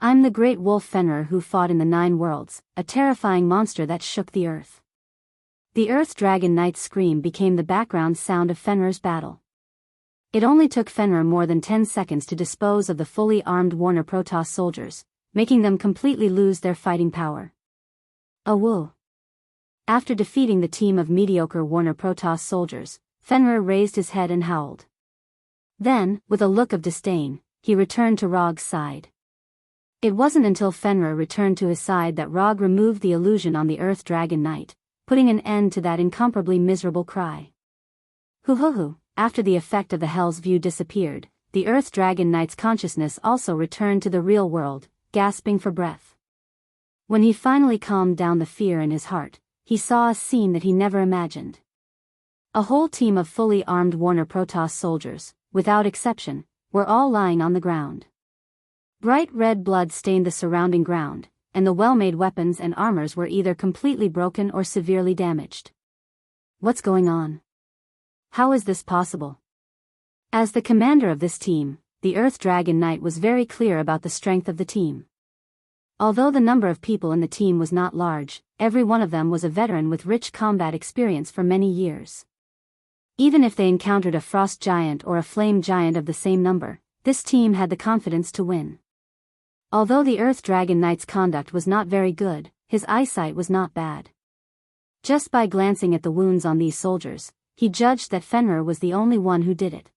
I'm the great wolf Fenrir who fought in the 9 worlds, a terrifying monster that shook the earth. The Earth Dragon Knight's scream became the background sound of Fenrir's battle. It only took Fenrir more than 10 seconds to dispose of the fully armed Warner Protoss soldiers, making them completely lose their fighting power. Woo! After defeating the team of mediocre Warner Protoss soldiers, Fenrir raised his head and howled. Then, with a look of disdain, he returned to Rog's side. It wasn't until Fenrir returned to his side that Rog removed the illusion on the Earth Dragon Knight, putting an end to that incomparably miserable cry. Hoo-hoo-hoo! After the effect of the Hell's View disappeared, the Earth Dragon Knight's consciousness also returned to the real world, gasping for breath. When he finally calmed down the fear in his heart, he saw a scene that he never imagined. A whole team of fully armed Warner Protoss soldiers, without exception, were all lying on the ground. Bright red blood stained the surrounding ground, and the well-made weapons and armors were either completely broken or severely damaged. What's going on? How is this possible? As the commander of this team, the Earth Dragon Knight was very clear about the strength of the team. Although the number of people in the team was not large, every one of them was a veteran with rich combat experience for many years. Even if they encountered a frost giant or a flame giant of the same number, this team had the confidence to win. Although the Earth Dragon Knight's conduct was not very good, his eyesight was not bad. Just by glancing at the wounds on these soldiers, he judged that Fenrir was the only one who did it.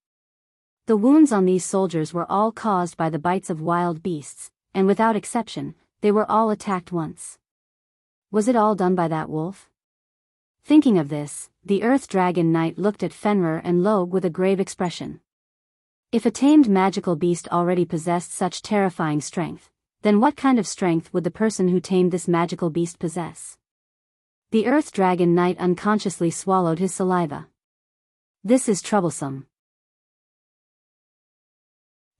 The wounds on these soldiers were all caused by the bites of wild beasts, and without exception, they were all attacked once. Was it all done by that wolf? Thinking of this, the Earth Dragon Knight looked at Fenrir and Logue with a grave expression. If a tamed magical beast already possessed such terrifying strength, then what kind of strength would the person who tamed this magical beast possess? The Earth Dragon Knight unconsciously swallowed his saliva. This is troublesome.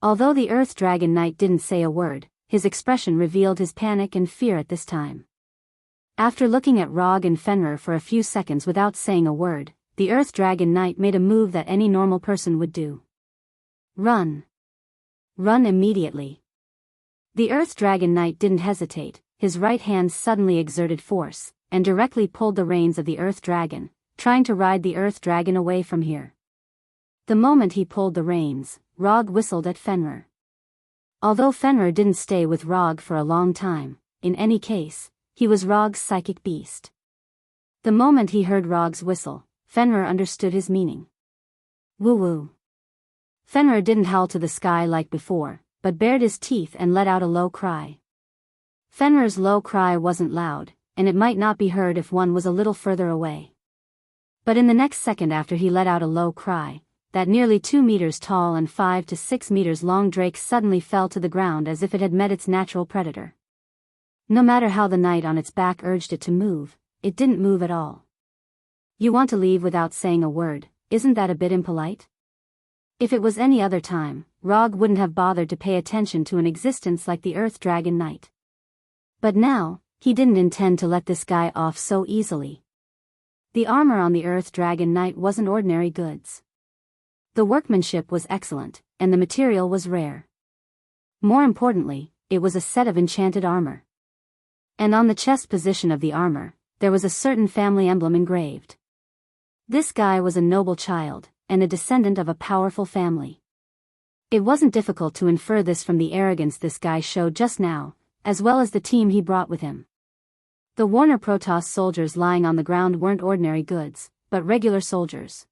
Although the Earth Dragon Knight didn't say a word, his expression revealed his panic and fear at this time. After looking at Rog and Fenrir for a few seconds without saying a word, the Earth Dragon Knight made a move that any normal person would do. Run. Run immediately. The Earth Dragon Knight didn't hesitate, his right hand suddenly exerted force, and directly pulled the reins of the Earth Dragon, trying to ride the Earth Dragon away from here. The moment he pulled the reins, Rog whistled at Fenrir. Although Fenrir didn't stay with Rog for a long time, in any case, he was Rog's psychic beast. The moment he heard Rog's whistle, Fenrir understood his meaning. Woo-woo. Fenrir didn't howl to the sky like before, but bared his teeth and let out a low cry. Fenrir's low cry wasn't loud, and it might not be heard if one was a little further away. But in the next second after he let out a low cry, that nearly 2 meters tall and 5 to 6 meters long drake suddenly fell to the ground as if it had met its natural predator. No matter how the knight on its back urged it to move, it didn't move at all. You want to leave without saying a word, isn't that a bit impolite? If it was any other time, Rog wouldn't have bothered to pay attention to an existence like the Earth Dragon Knight. But now, he didn't intend to let this guy off so easily. The armor on the Earth Dragon Knight wasn't ordinary goods. The workmanship was excellent, and the material was rare. More importantly, it was a set of enchanted armor. And on the chest position of the armor, there was a certain family emblem engraved. This guy was a noble child, and a descendant of a powerful family. It wasn't difficult to infer this from the arrogance this guy showed just now, as well as the team he brought with him. The Warner Protoss soldiers lying on the ground weren't ordinary goods, but regular soldiers.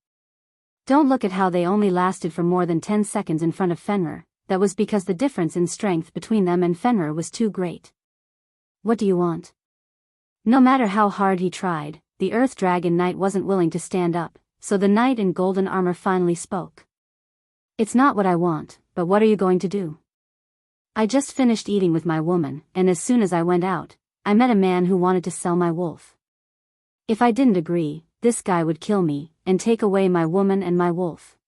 Don't look at how they only lasted for more than 10 seconds in front of Fenrir. That was because the difference in strength between them and Fenrir was too great. What do you want? No matter how hard he tried, the Earth Dragon Knight wasn't willing to stand up, so the knight in golden armor finally spoke. It's not what I want, but what are you going to do? I just finished eating with my woman, and as soon as I went out, I met a man who wanted to sell my wolf. If I didn't agree, this guy would kill me, and take away my woman and my wolf.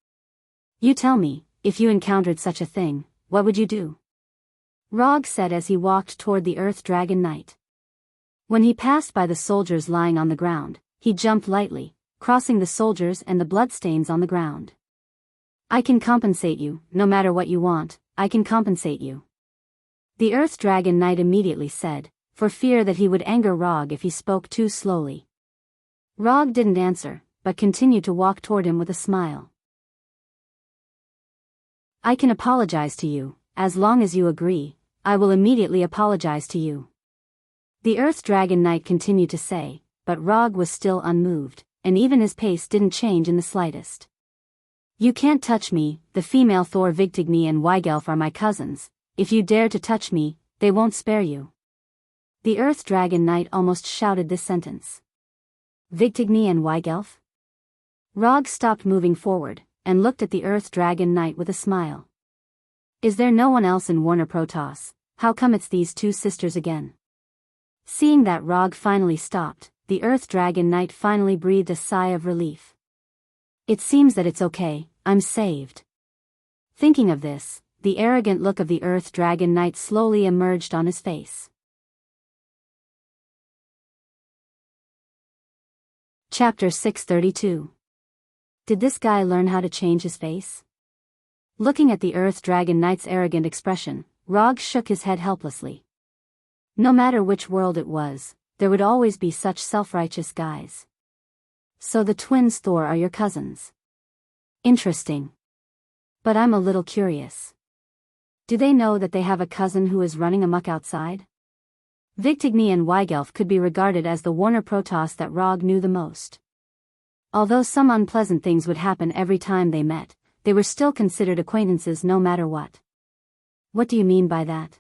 You tell me, if you encountered such a thing, what would you do? Rog said as he walked toward the Earth Dragon Knight. When he passed by the soldiers lying on the ground, he jumped lightly, crossing the soldiers and the bloodstains on the ground. I can compensate you, no matter what you want, I can compensate you. The Earth Dragon Knight immediately said, for fear that he would anger Rog if he spoke too slowly. Rog didn't answer, but continued to walk toward him with a smile. I can apologize to you, as long as you agree, I will immediately apologize to you. The Earth Dragon Knight continued to say, but Rog was still unmoved, and even his pace didn't change in the slightest. You can't touch me, the female Thor Vigtigny and Weigelf are my cousins, if you dare to touch me, they won't spare you. The Earth Dragon Knight almost shouted this sentence. Vigtigny and Weigelf? Rog stopped moving forward, and looked at the Earth Dragon Knight with a smile. Is there no one else in Warner Protoss? How come it's these two sisters again? Seeing that Rog finally stopped, the Earth Dragon Knight finally breathed a sigh of relief. It seems that it's okay, I'm saved. Thinking of this, the arrogant look of the Earth Dragon Knight slowly emerged on his face. Chapter 632. Did this guy learn how to change his face? Looking at the Earth Dragon Knight's arrogant expression, Rog shook his head helplessly. No matter which world it was, there would always be such self-righteous guys. So the twins Thor are your cousins. Interesting. But I'm a little curious. Do they know that they have a cousin who is running amok outside? Victigny and Weigelf could be regarded as the Warner Protoss that Rog knew the most. Although some unpleasant things would happen every time they met, they were still considered acquaintances no matter what. What do you mean by that?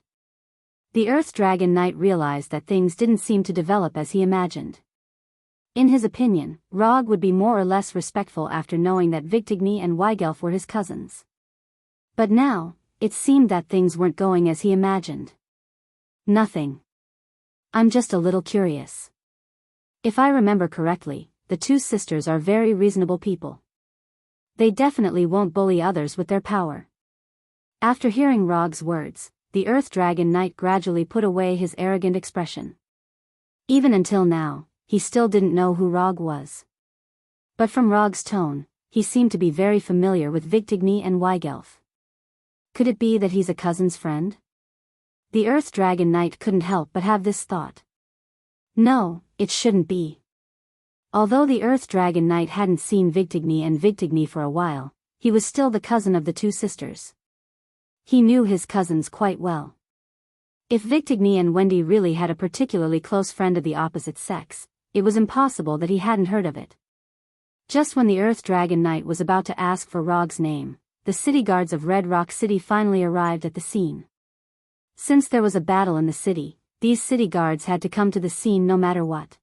The Earth Dragon Knight realized that things didn't seem to develop as he imagined. In his opinion, Rog would be more or less respectful after knowing that Victigny and Weigelf were his cousins. But now, it seemed that things weren't going as he imagined. Nothing. I'm just a little curious. If I remember correctly, the two sisters are very reasonable people. They definitely won't bully others with their power. After hearing Rog's words, the Earth Dragon Knight gradually put away his arrogant expression. Even until now, he still didn't know who Rog was. But from Rog's tone, he seemed to be very familiar with Victigny and Weigelf. Could it be that he's a cousin's friend? The Earth Dragon Knight couldn't help but have this thought. No, it shouldn't be. Although the Earth Dragon Knight hadn't seen Victigny for a while, he was still the cousin of the two sisters. He knew his cousins quite well. If Victigny and Wendy really had a particularly close friend of the opposite sex, it was impossible that he hadn't heard of it. Just when the Earth Dragon Knight was about to ask for Rog's name, the city guards of Red Rock City finally arrived at the scene. Since there was a battle in the city, these city guards had to come to the scene no matter what.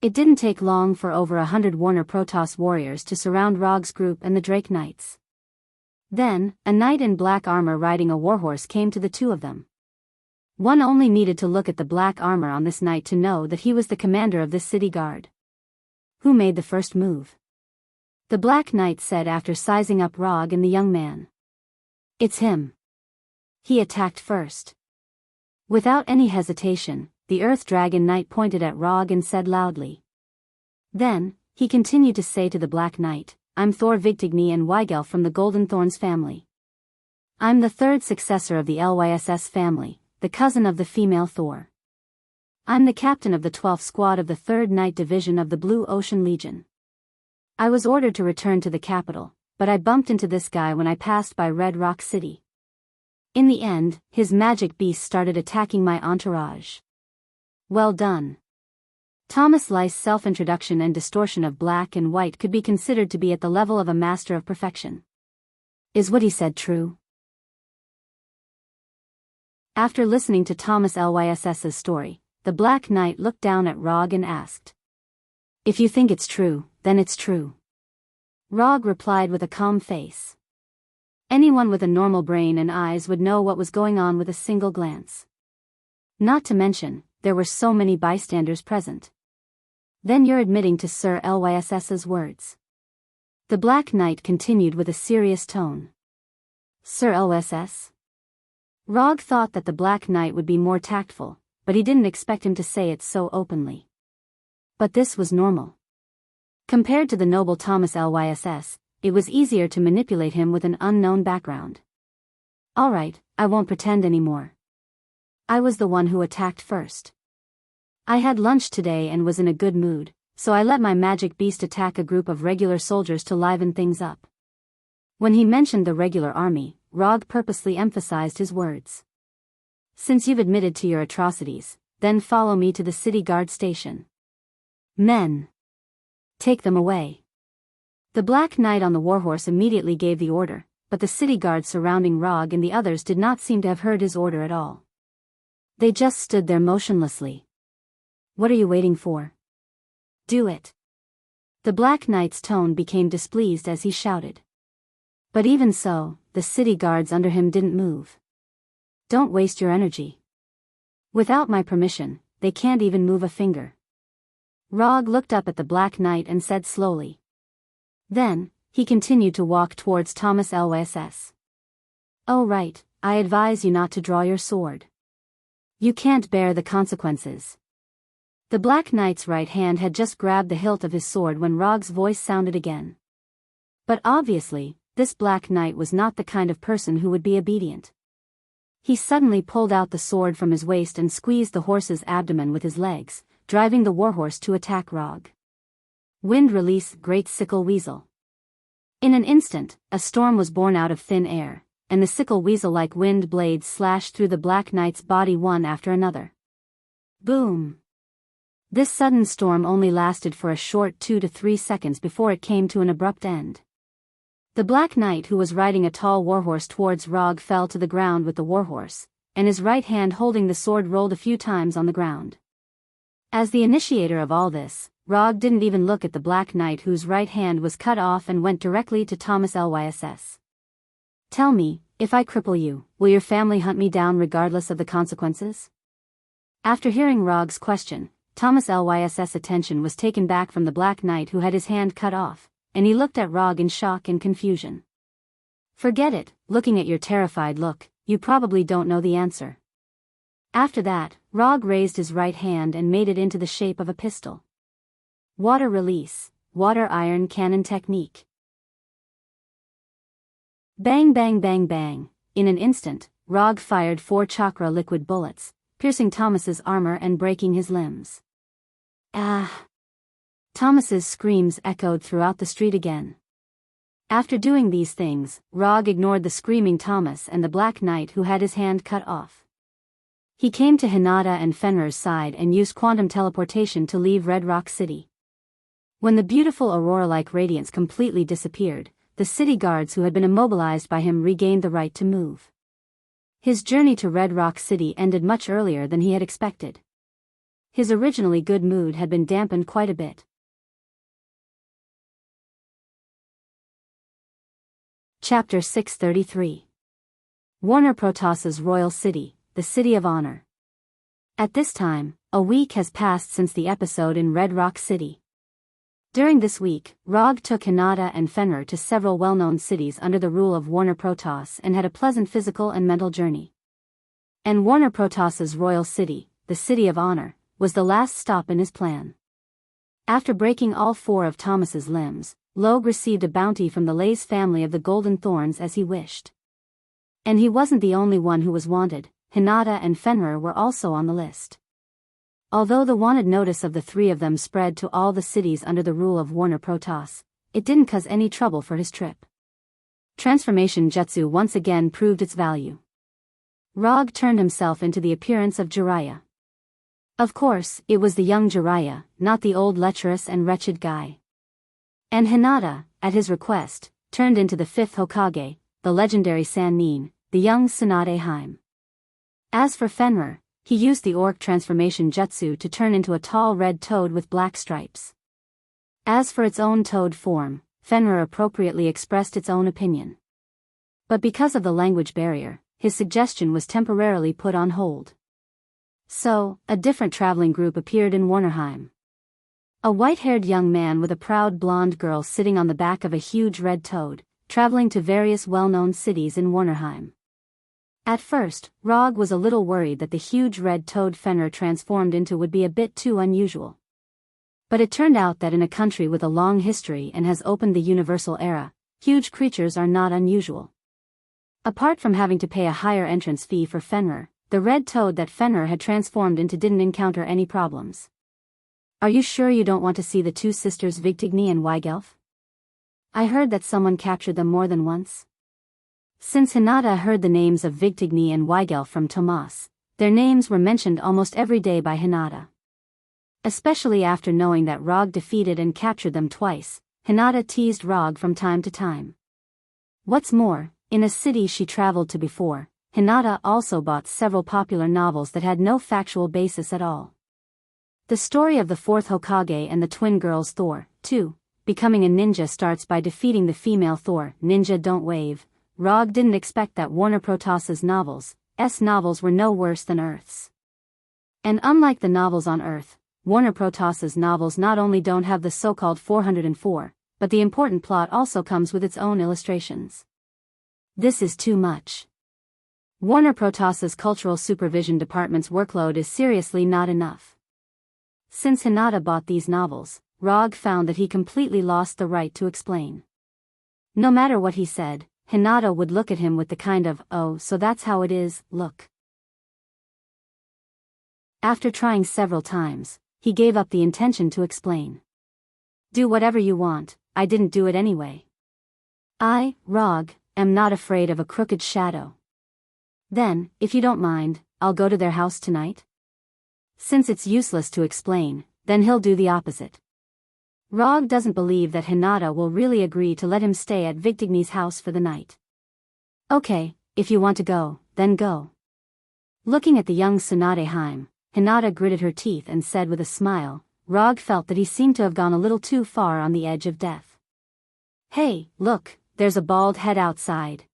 It didn't take long for over 100 Warner Protoss warriors to surround Rog's group and the Drake Knights. Then, a knight in black armor riding a warhorse came to the two of them. One only needed to look at the black armor on this knight to know that he was the commander of this city guard. Who made the first move? The Black Knight said after sizing up Rog and the young man. It's him. He attacked first. Without any hesitation, the Earth Dragon Knight pointed at Rog and said loudly. Then, he continued to say to the Black Knight, I'm Thor Victigny and Weigelf from the Golden Thorns family. I'm the third successor of the LYSS family, the cousin of the female Thor. I'm the captain of the 12th Squad of the 3rd Night Division of the Blue Ocean Legion. I was ordered to return to the capital, but I bumped into this guy when I passed by Red Rock City. In the end, his magic beast started attacking my entourage. Well done. Thomas Lyce's self-introduction and distortion of black and white could be considered to be at the level of a master of perfection. Is what he said true? After listening to Thomas Lyss's story, the Black Knight looked down at Rog and asked. If you think it's true, then it's true. Rog replied with a calm face. Anyone with a normal brain and eyes would know what was going on with a single glance. Not to mention, there were so many bystanders present. Then you're admitting to Sir Lyss's words. The Black Knight continued with a serious tone. Sir Lyss? Rog thought that the Black Knight would be more tactful, but he didn't expect him to say it so openly. But this was normal. Compared to the noble Thomas Lyss, it was easier to manipulate him with an unknown background. Alright, I won't pretend anymore. I was the one who attacked first. I had lunch today and was in a good mood, so I let my magic beast attack a group of regular soldiers to liven things up. When he mentioned the regular army, Rog purposely emphasized his words. Since you've admitted to your atrocities, then follow me to the city guard station. Men! Take them away. The Black Knight on the warhorse immediately gave the order, but the city guards surrounding Rog and the others did not seem to have heard his order at all. They just stood there motionlessly. What are you waiting for? Do it. The Black Knight's tone became displeased as he shouted. But even so, the city guards under him didn't move. Don't waste your energy. Without my permission, they can't even move a finger. Rog looked up at the Black Knight and said slowly. Then, he continued to walk towards Thomas Lyss. Oh right, I advise you not to draw your sword. You can't bear the consequences. The Black Knight's right hand had just grabbed the hilt of his sword when Rog's voice sounded again. But obviously, this Black Knight was not the kind of person who would be obedient. He suddenly pulled out the sword from his waist and squeezed the horse's abdomen with his legs, driving the warhorse to attack Rog. Wind release, great sickle weasel. In an instant, a storm was born out of thin air, and the sickle weasel-like wind blades slashed through the Black Knight's body one after another. Boom! This sudden storm only lasted for a short 2 to 3 seconds before it came to an abrupt end. The Black Knight, who was riding a tall warhorse towards Rog, fell to the ground with the warhorse, and his right hand holding the sword rolled a few times on the ground. As the initiator of all this, Rog didn't even look at the Black Knight, whose right hand was cut off, and went directly to Thomas Lyss. Tell me, if I cripple you, will your family hunt me down regardless of the consequences? After hearing Rog's question, Thomas Lyss' attention was taken back from the Black Knight who had his hand cut off, and he looked at Rog in shock and confusion. Forget it, looking at your terrified look, you probably don't know the answer. After that, Rog raised his right hand and made it into the shape of a pistol. Water release, water iron cannon technique. Bang bang bang bang. In an instant, Rog fired 4 chakra liquid bullets, piercing Thomas's armor and breaking his limbs. Ah! Thomas's screams echoed throughout the street again. After doing these things, Rog ignored the screaming Thomas and the Black Knight who had his hand cut off. He came to Hinata and Fenrir's side and used quantum teleportation to leave Red Rock City. When the beautiful aurora-like radiance completely disappeared, the city guards who had been immobilized by him regained the right to move. His journey to Red Rock City ended much earlier than he had expected. His originally good mood had been dampened quite a bit. Chapter 633. Warner Protoss's Royal City, the City of Honor. At this time, a week has passed since the episode in Red Rock City. During this week, Rog took Hinata and Fenrir to several well-known cities under the rule of Warner Protoss and had a pleasant physical and mental journey. And Warner Protoss's Royal City, the City of Honor, was the last stop in his plan. After breaking all 4 of Thomas's limbs, Logue received a bounty from the Lays family of the Golden Thorns as he wished. And he wasn't the only one who was wanted. Hinata and Fenrir were also on the list. Although the wanted notice of the 3 of them spread to all the cities under the rule of Warner Protoss, it didn't cause any trouble for his trip. Transformation jutsu once again proved its value. Rog turned himself into the appearance of Jiraiya. Of course, it was the young Jiraiya, not the old lecherous and wretched guy. And Hinata, at his request, turned into the 5th Hokage, the legendary Sannin, the young Tsunade Haim. As for Fenrir, he used the orc transformation jutsu to turn into a tall red toad with black stripes. As for its own toad form, Fenrir appropriately expressed its own opinion. But because of the language barrier, his suggestion was temporarily put on hold. So, a different traveling group appeared in Warnerheim. A white-haired young man with a proud blonde girl sitting on the back of a huge red toad, traveling to various well-known cities in Warnerheim. At first, Rog was a little worried that the huge red toad Fenrir transformed into would be a bit too unusual. But it turned out that in a country with a long history and has opened the universal era, huge creatures are not unusual. Apart from having to pay a higher entrance fee for Fenrir, the red toad that Fenrir had transformed into didn't encounter any problems. Are you sure you don't want to see the 2 sisters Vigtigny and Weigelf? I heard that someone captured them more than once. Since Hinata heard the names of Vigtigny and Weigelf from Tomas, their names were mentioned almost every day by Hinata. Especially after knowing that Rog defeated and captured them twice, Hinata teased Rog from time to time. What's more, in a city she traveled to before, Hinata also bought several popular novels that had no factual basis at all. The story of the 4th Hokage and the twin girls Thor, too, becoming a ninja starts by defeating the female Thor. Ninja don't wave. Rog didn't expect that Warner Protoss's novels were no worse than Earth's. And unlike the novels on Earth, Warner Protoss's novels not only don't have the so-called 404, but the important plot also comes with its own illustrations. This is too much. Warner Protoss's Cultural Supervision Department's workload is seriously not enough. Since Hinata bought these novels, Rog found that he completely lost the right to explain. No matter what he said, Hinata would look at him with the kind of, "Oh, so that's how it is," look. After trying several times, he gave up the intention to explain. "Do whatever you want, I didn't do it anyway. I, Rog, am not afraid of a crooked shadow. Then, if you don't mind, I'll go to their house tonight?" Since it's useless to explain, then he'll do the opposite. Rog doesn't believe that Hinata will really agree to let him stay at Vigtigny's house for the night. "Okay, if you want to go, then go." Looking at the young Tsunade Heim, Hinata gritted her teeth and said with a smile. Rog felt that he seemed to have gone a little too far on the edge of death. "Hey, look, there's a bald head outside."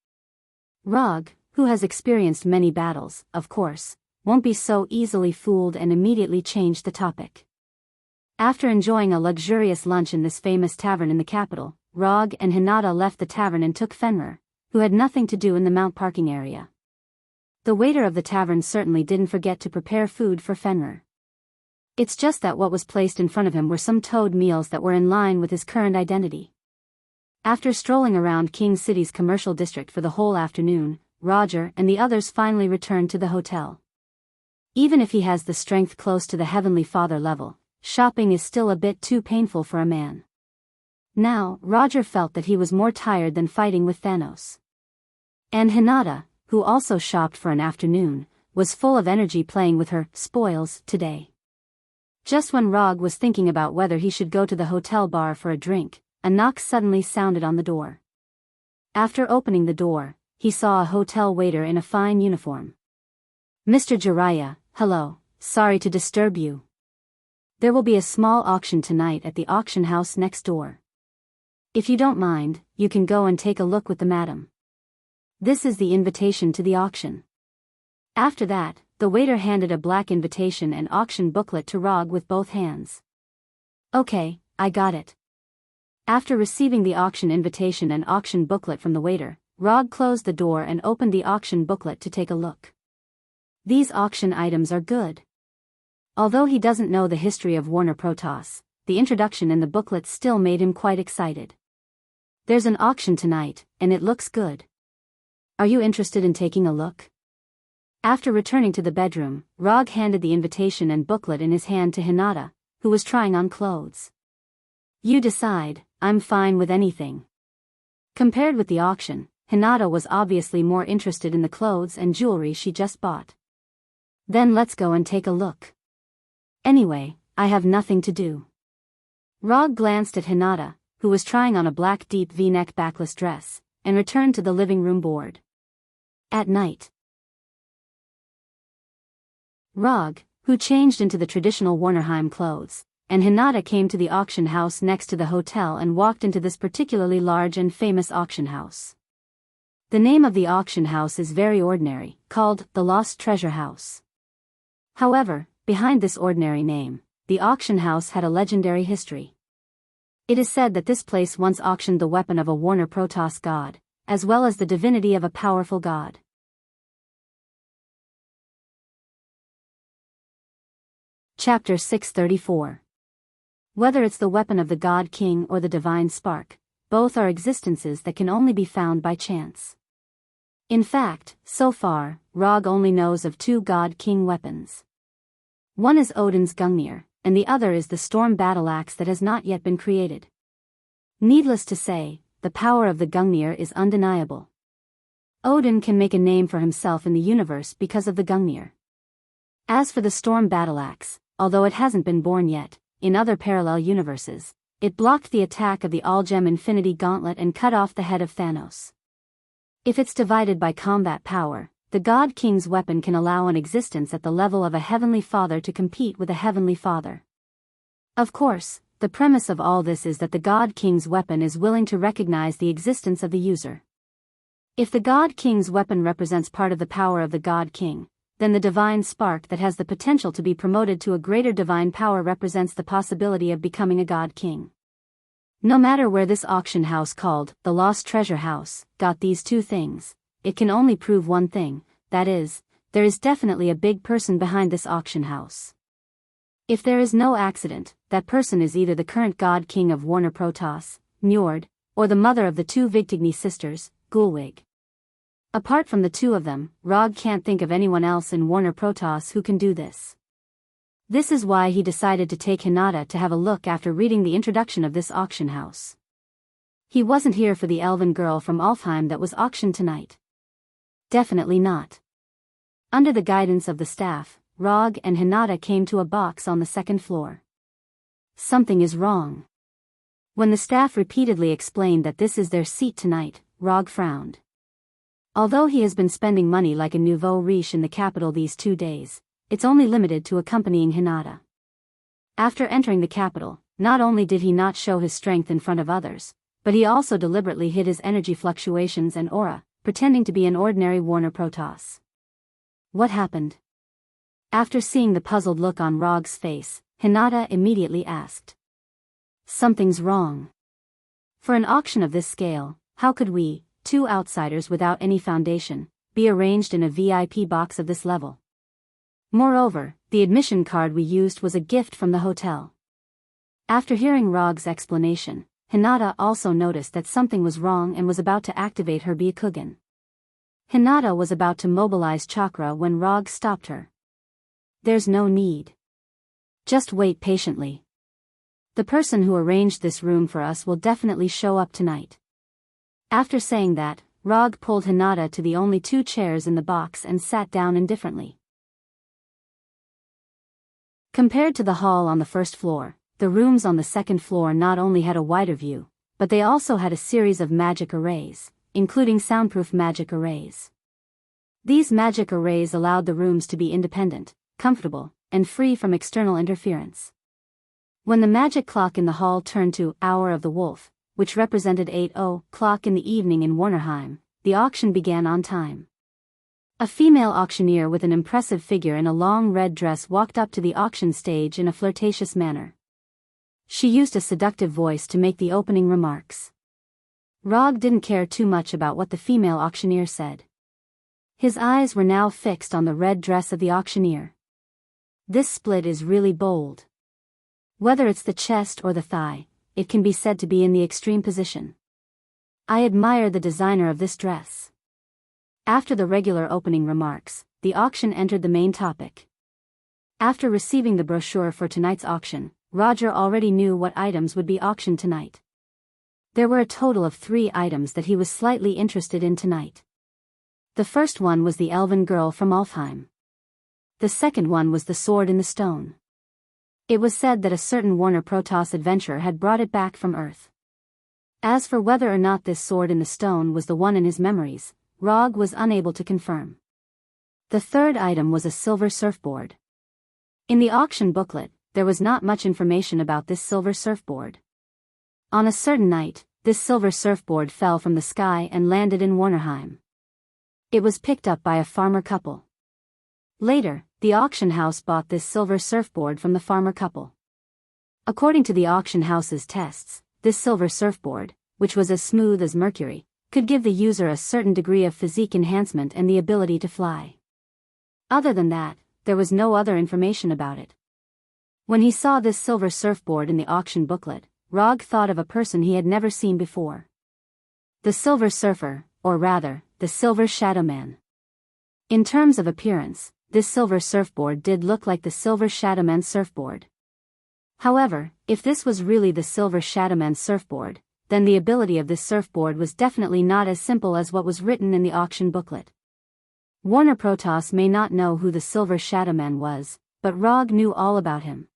Rog, who has experienced many battles, of course, won't be so easily fooled and immediately changed the topic. After enjoying a luxurious lunch in this famous tavern in the capital, Rog and Hinata left the tavern and took Fenrir, who had nothing to do in the mount parking area. The waiter of the tavern certainly didn't forget to prepare food for Fenrir. It's just that what was placed in front of him were some toad meals that were in line with his current identity. After strolling around King City's commercial district for the whole afternoon, Roger and the others finally returned to the hotel. Even if he has the strength close to the Heavenly Father level, shopping is still a bit too painful for a man. Now, Roger felt that he was more tired than fighting with Thanos. And Hinata, who also shopped for an afternoon, was full of energy playing with her spoils today. Just when Rog was thinking about whether he should go to the hotel bar for a drink, a knock suddenly sounded on the door. After opening the door, he saw a hotel waiter in a fine uniform. "Mr. Jiraiya, hello, sorry to disturb you. There will be a small auction tonight at the auction house next door. If you don't mind, you can go and take a look with the madam. This is the invitation to the auction." After that, the waiter handed a black invitation and auction booklet to Rog with both hands. "Okay, I got it." After receiving the auction invitation and auction booklet from the waiter, Rog closed the door and opened the auction booklet to take a look. These auction items are good. Although he doesn't know the history of Warner Protoss, the introduction in the booklet still made him quite excited. "There's an auction tonight, and it looks good. Are you interested in taking a look?" After returning to the bedroom, Rog handed the invitation and booklet in his hand to Hinata, who was trying on clothes. "You decide, I'm fine with anything." Compared with the auction, Hinata was obviously more interested in the clothes and jewelry she just bought. "Then let's go and take a look. Anyway, I have nothing to do." Rog glanced at Hinata, who was trying on a black deep V-neck backless dress, and returned to the living room board. At night, Rog, who changed into the traditional Warnerheim clothes, and Hinata came to the auction house next to the hotel and walked into this particularly large and famous auction house. The name of the auction house is very ordinary, called the Lost Treasure House. However, behind this ordinary name, the auction house had a legendary history. It is said that this place once auctioned the weapon of a Warner Protoss god, as well as the divinity of a powerful god. Chapter 634. Whether it's the weapon of the God King or the divine spark, both are existences that can only be found by chance. In fact, so far, Rog only knows of two God King weapons. One is Odin's Gungnir, and the other is the storm battle axe that has not yet been created. Needless to say, the power of the Gungnir is undeniable. Odin can make a name for himself in the universe because of the Gungnir. As for the storm battle axe, although it hasn't been born yet, in other parallel universes, it blocked the attack of the All-Gem Infinity Gauntlet and cut off the head of Thanos. If it's divided by combat power, the God King's weapon can allow an existence at the level of a Heavenly Father to compete with a Heavenly Father. Of course, the premise of all this is that the God King's weapon is willing to recognize the existence of the user. If the God King's weapon represents part of the power of the God King, then the divine spark that has the potential to be promoted to a greater divine power represents the possibility of becoming a God King. No matter where this auction house called the Lost Treasure House got these two things, it can only prove one thing, that is, there is definitely a big person behind this auction house. If there is no accident, that person is either the current God King of Warner Protoss, Njord, or the mother of the two Vigtigny sisters, Gulwig. Apart from the two of them, Rog can't think of anyone else in Warner Protoss who can do this. This is why he decided to take Hinata to have a look after reading the introduction of this auction house. He wasn't here for the elven girl from Alfheim that was auctioned tonight. Definitely not. Under the guidance of the staff, Rog and Hinata came to a box on the second floor. Something is wrong. When the staff repeatedly explained that this is their seat tonight, Rog frowned. Although he has been spending money like a nouveau riche in the capital these 2 days, it's only limited to accompanying Hinata. After entering the capital, not only did he not show his strength in front of others, but he also deliberately hid his energy fluctuations and aura, pretending to be an ordinary Warner Protoss. What happened? After seeing the puzzled look on Rog's face, Hinata immediately asked. Something's wrong. For an auction of this scale, how could we, two outsiders without any foundation, be arranged in a VIP box of this level? Moreover, the admission card we used was a gift from the hotel. After hearing Rog's explanation, Hinata also noticed that something was wrong and was about to activate her Byakugan. Hinata was about to mobilize chakra when Rog stopped her. There's no need. Just wait patiently. The person who arranged this room for us will definitely show up tonight. After saying that, Rog pulled Hinata to the only 2 chairs in the box and sat down indifferently. Compared to the hall on the first floor, the rooms on the second floor not only had a wider view, but they also had a series of magic arrays, including soundproof magic arrays. These magic arrays allowed the rooms to be independent, comfortable, and free from external interference. When the magic clock in the hall turned to Hour of the Wolf, which represented 8:00 in the evening in Warnerheim, the auction began on time. A female auctioneer with an impressive figure in a long red dress walked up to the auction stage in a flirtatious manner. She used a seductive voice to make the opening remarks. Rog didn't care too much about what the female auctioneer said. His eyes were now fixed on the red dress of the auctioneer. This split is really bold. Whether it's the chest or the thigh, it can be said to be in the extreme position. I admire the designer of this dress. After the regular opening remarks, the auction entered the main topic. After receiving the brochure for tonight's auction, Roger already knew what items would be auctioned tonight. There were a total of 3 items that he was slightly interested in tonight. The first one was the elven girl from Alfheim. The second one was the sword in the stone. It was said that a certain Warner Protoss adventurer had brought it back from Earth. As for whether or not this sword in the stone was the one in his memories, Rog was unable to confirm. The third item was a silver surfboard. In the auction booklet, there was not much information about this silver surfboard. On a certain night, this silver surfboard fell from the sky and landed in Warnerheim. It was picked up by a farmer couple. Later, the auction house bought this silver surfboard from the farmer couple. According to the auction house's tests, this silver surfboard, which was as smooth as mercury, could give the user a certain degree of physique enhancement and the ability to fly. Other than that, there was no other information about it. When he saw this silver surfboard in the auction booklet, Rog thought of a person he had never seen before. The Silver Surfer, or rather, the Silver Shadow Man. In terms of appearance, this silver surfboard did look like the Silver Shadow Man surfboard. However, if this was really the Silver Shadow Man surfboard, then the ability of this surfboard was definitely not as simple as what was written in the auction booklet. Warner Protoss may not know who the Silver Shadow Man was, but Rog knew all about him.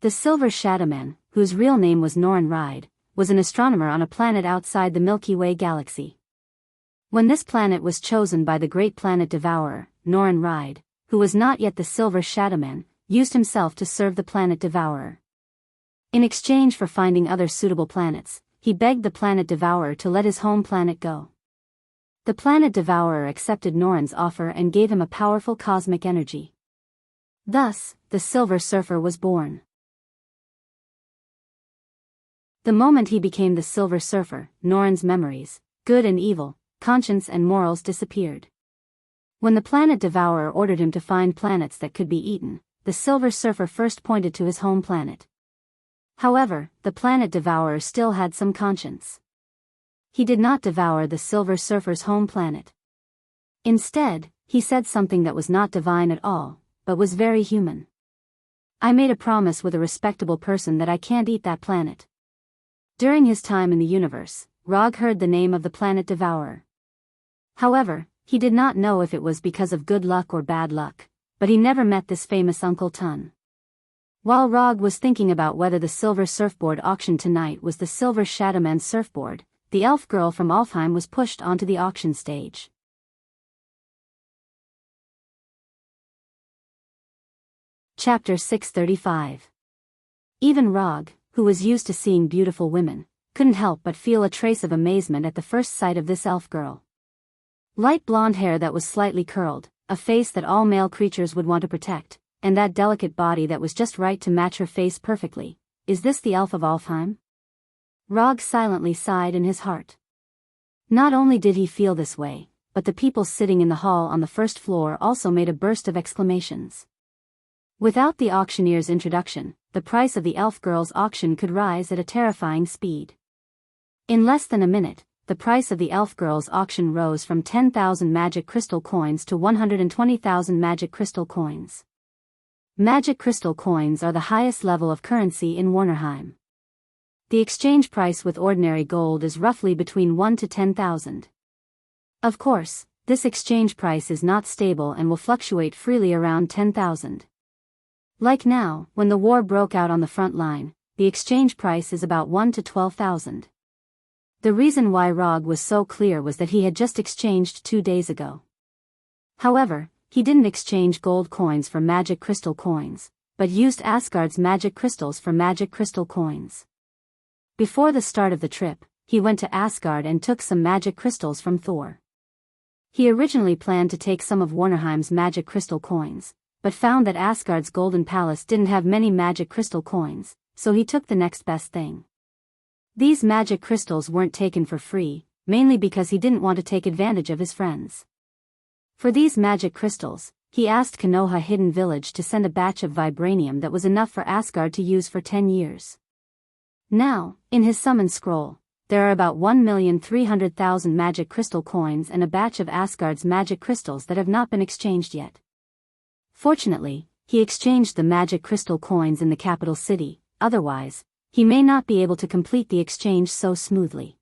The Silver Shadow Man, whose real name was Norin Ride, was an astronomer on a planet outside the Milky Way galaxy. When this planet was chosen by the Great Planet Devourer, Norin Ride, who was not yet the Silver Shadow Man, used himself to serve the planet Devourer. In exchange for finding other suitable planets, he begged the planet devourer to let his home planet go. The planet devourer accepted Norin's offer and gave him a powerful cosmic energy. Thus, the Silver Surfer was born. The moment he became the Silver Surfer, Norin's memories, good and evil, conscience and morals disappeared. When the planet devourer ordered him to find planets that could be eaten, the Silver Surfer first pointed to his home planet. However, the planet devourer still had some conscience. He did not devour the Silver Surfer's home planet. Instead, he said something that was not divine at all, but was very human. I made a promise with a respectable person that I can't eat that planet. During his time in the universe, Rog heard the name of the planet devourer. However, he did not know if it was because of good luck or bad luck, but he never met this famous Uncle Tun. While Rog was thinking about whether the silver surfboard auctioned tonight was the Silver Shadowman's surfboard, the elf girl from Alfheim was pushed onto the auction stage. Chapter 635. Even Rog, who was used to seeing beautiful women, couldn't help but feel a trace of amazement at the first sight of this elf girl. Light blonde hair that was slightly curled, a face that all male creatures would want to protect, and that delicate body that was just right to match her face perfectly. Is this the elf of Alfheim? Rog silently sighed in his heart. Not only did he feel this way, but the people sitting in the hall on the first floor also made a burst of exclamations. Without the auctioneer's introduction, the price of the elf girl's auction could rise at a terrifying speed. In less than a minute, the price of the elf girl's auction rose from 10,000 magic crystal coins to 120,000 magic crystal coins. Magic crystal coins are the highest level of currency in Warnerheim. The exchange price with ordinary gold is roughly between 1 to 10,000. Of course, this exchange price is not stable and will fluctuate freely around 10,000. Like now, when the war broke out on the front line, the exchange price is about 1 to 12,000. The reason why Rog was so clear was that he had just exchanged 2 days ago. However, he didn't exchange gold coins for magic crystal coins, but used Asgard's magic crystals for magic crystal coins. Before the start of the trip, he went to Asgard and took some magic crystals from Thor. He originally planned to take some of Warnerheim's magic crystal coins, but found that Asgard's golden palace didn't have many magic crystal coins, so he took the next best thing. These magic crystals weren't taken for free, mainly because he didn't want to take advantage of his friends. For these magic crystals, he asked Konoha Hidden Village to send a batch of vibranium that was enough for Asgard to use for 10 years. Now, in his summon scroll, there are about 1,300,000 magic crystal coins and a batch of Asgard's magic crystals that have not been exchanged yet. Fortunately, he exchanged the magic crystal coins in the capital city, otherwise, he may not be able to complete the exchange so smoothly.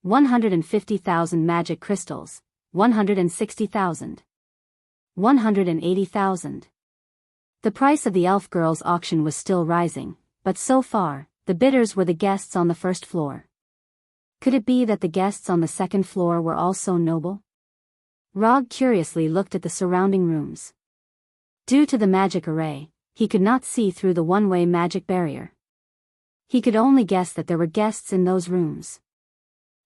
150,000 magic crystals, 160,000. 180,000. The price of the elf girl's auction was still rising, but so far, the bidders were the guests on the first floor. Could it be that the guests on the second floor were all so noble? Rog curiously looked at the surrounding rooms. Due to the magic array, he could not see through the one-way magic barrier. He could only guess that there were guests in those rooms.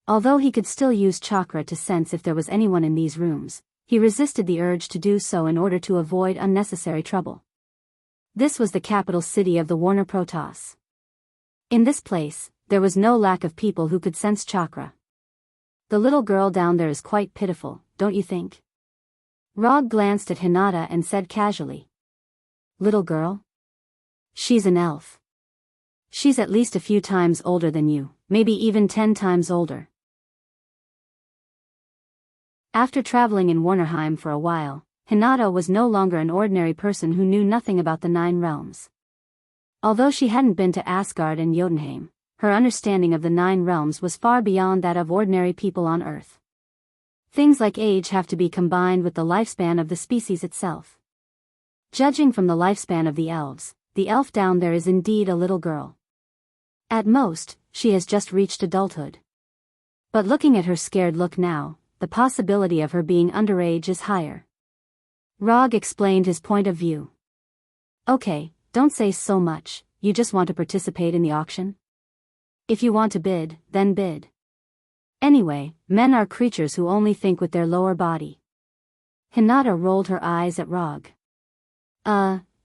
Although he could still use chakra to sense if there was anyone in these rooms, he resisted the urge to do so in order to avoid unnecessary trouble. This was the capital city of the Warner Protoss. In this place, there was no lack of people who could sense chakra. The little girl down there is quite pitiful, don't you think? Rog glanced at Hinata and said casually. Little girl? She's an elf. She's at least a few times older than you, maybe even 10 times older. After traveling in Warnerheim for a while, Hinata was no longer an ordinary person who knew nothing about the 9 realms. Although she hadn't been to Asgard and Jotunheim, her understanding of the 9 realms was far beyond that of ordinary people on Earth. Things like age have to be combined with the lifespan of the species itself. Judging from the lifespan of the elves, the elf down there is indeed a little girl. At most, she has just reached adulthood. But looking at her scared look now, the possibility of her being underage is higher. Rog explained his point of view. Okay, don't say so much, you just want to participate in the auction? If you want to bid, then bid. Anyway, men are creatures who only think with their lower body. Hinata rolled her eyes at Rog.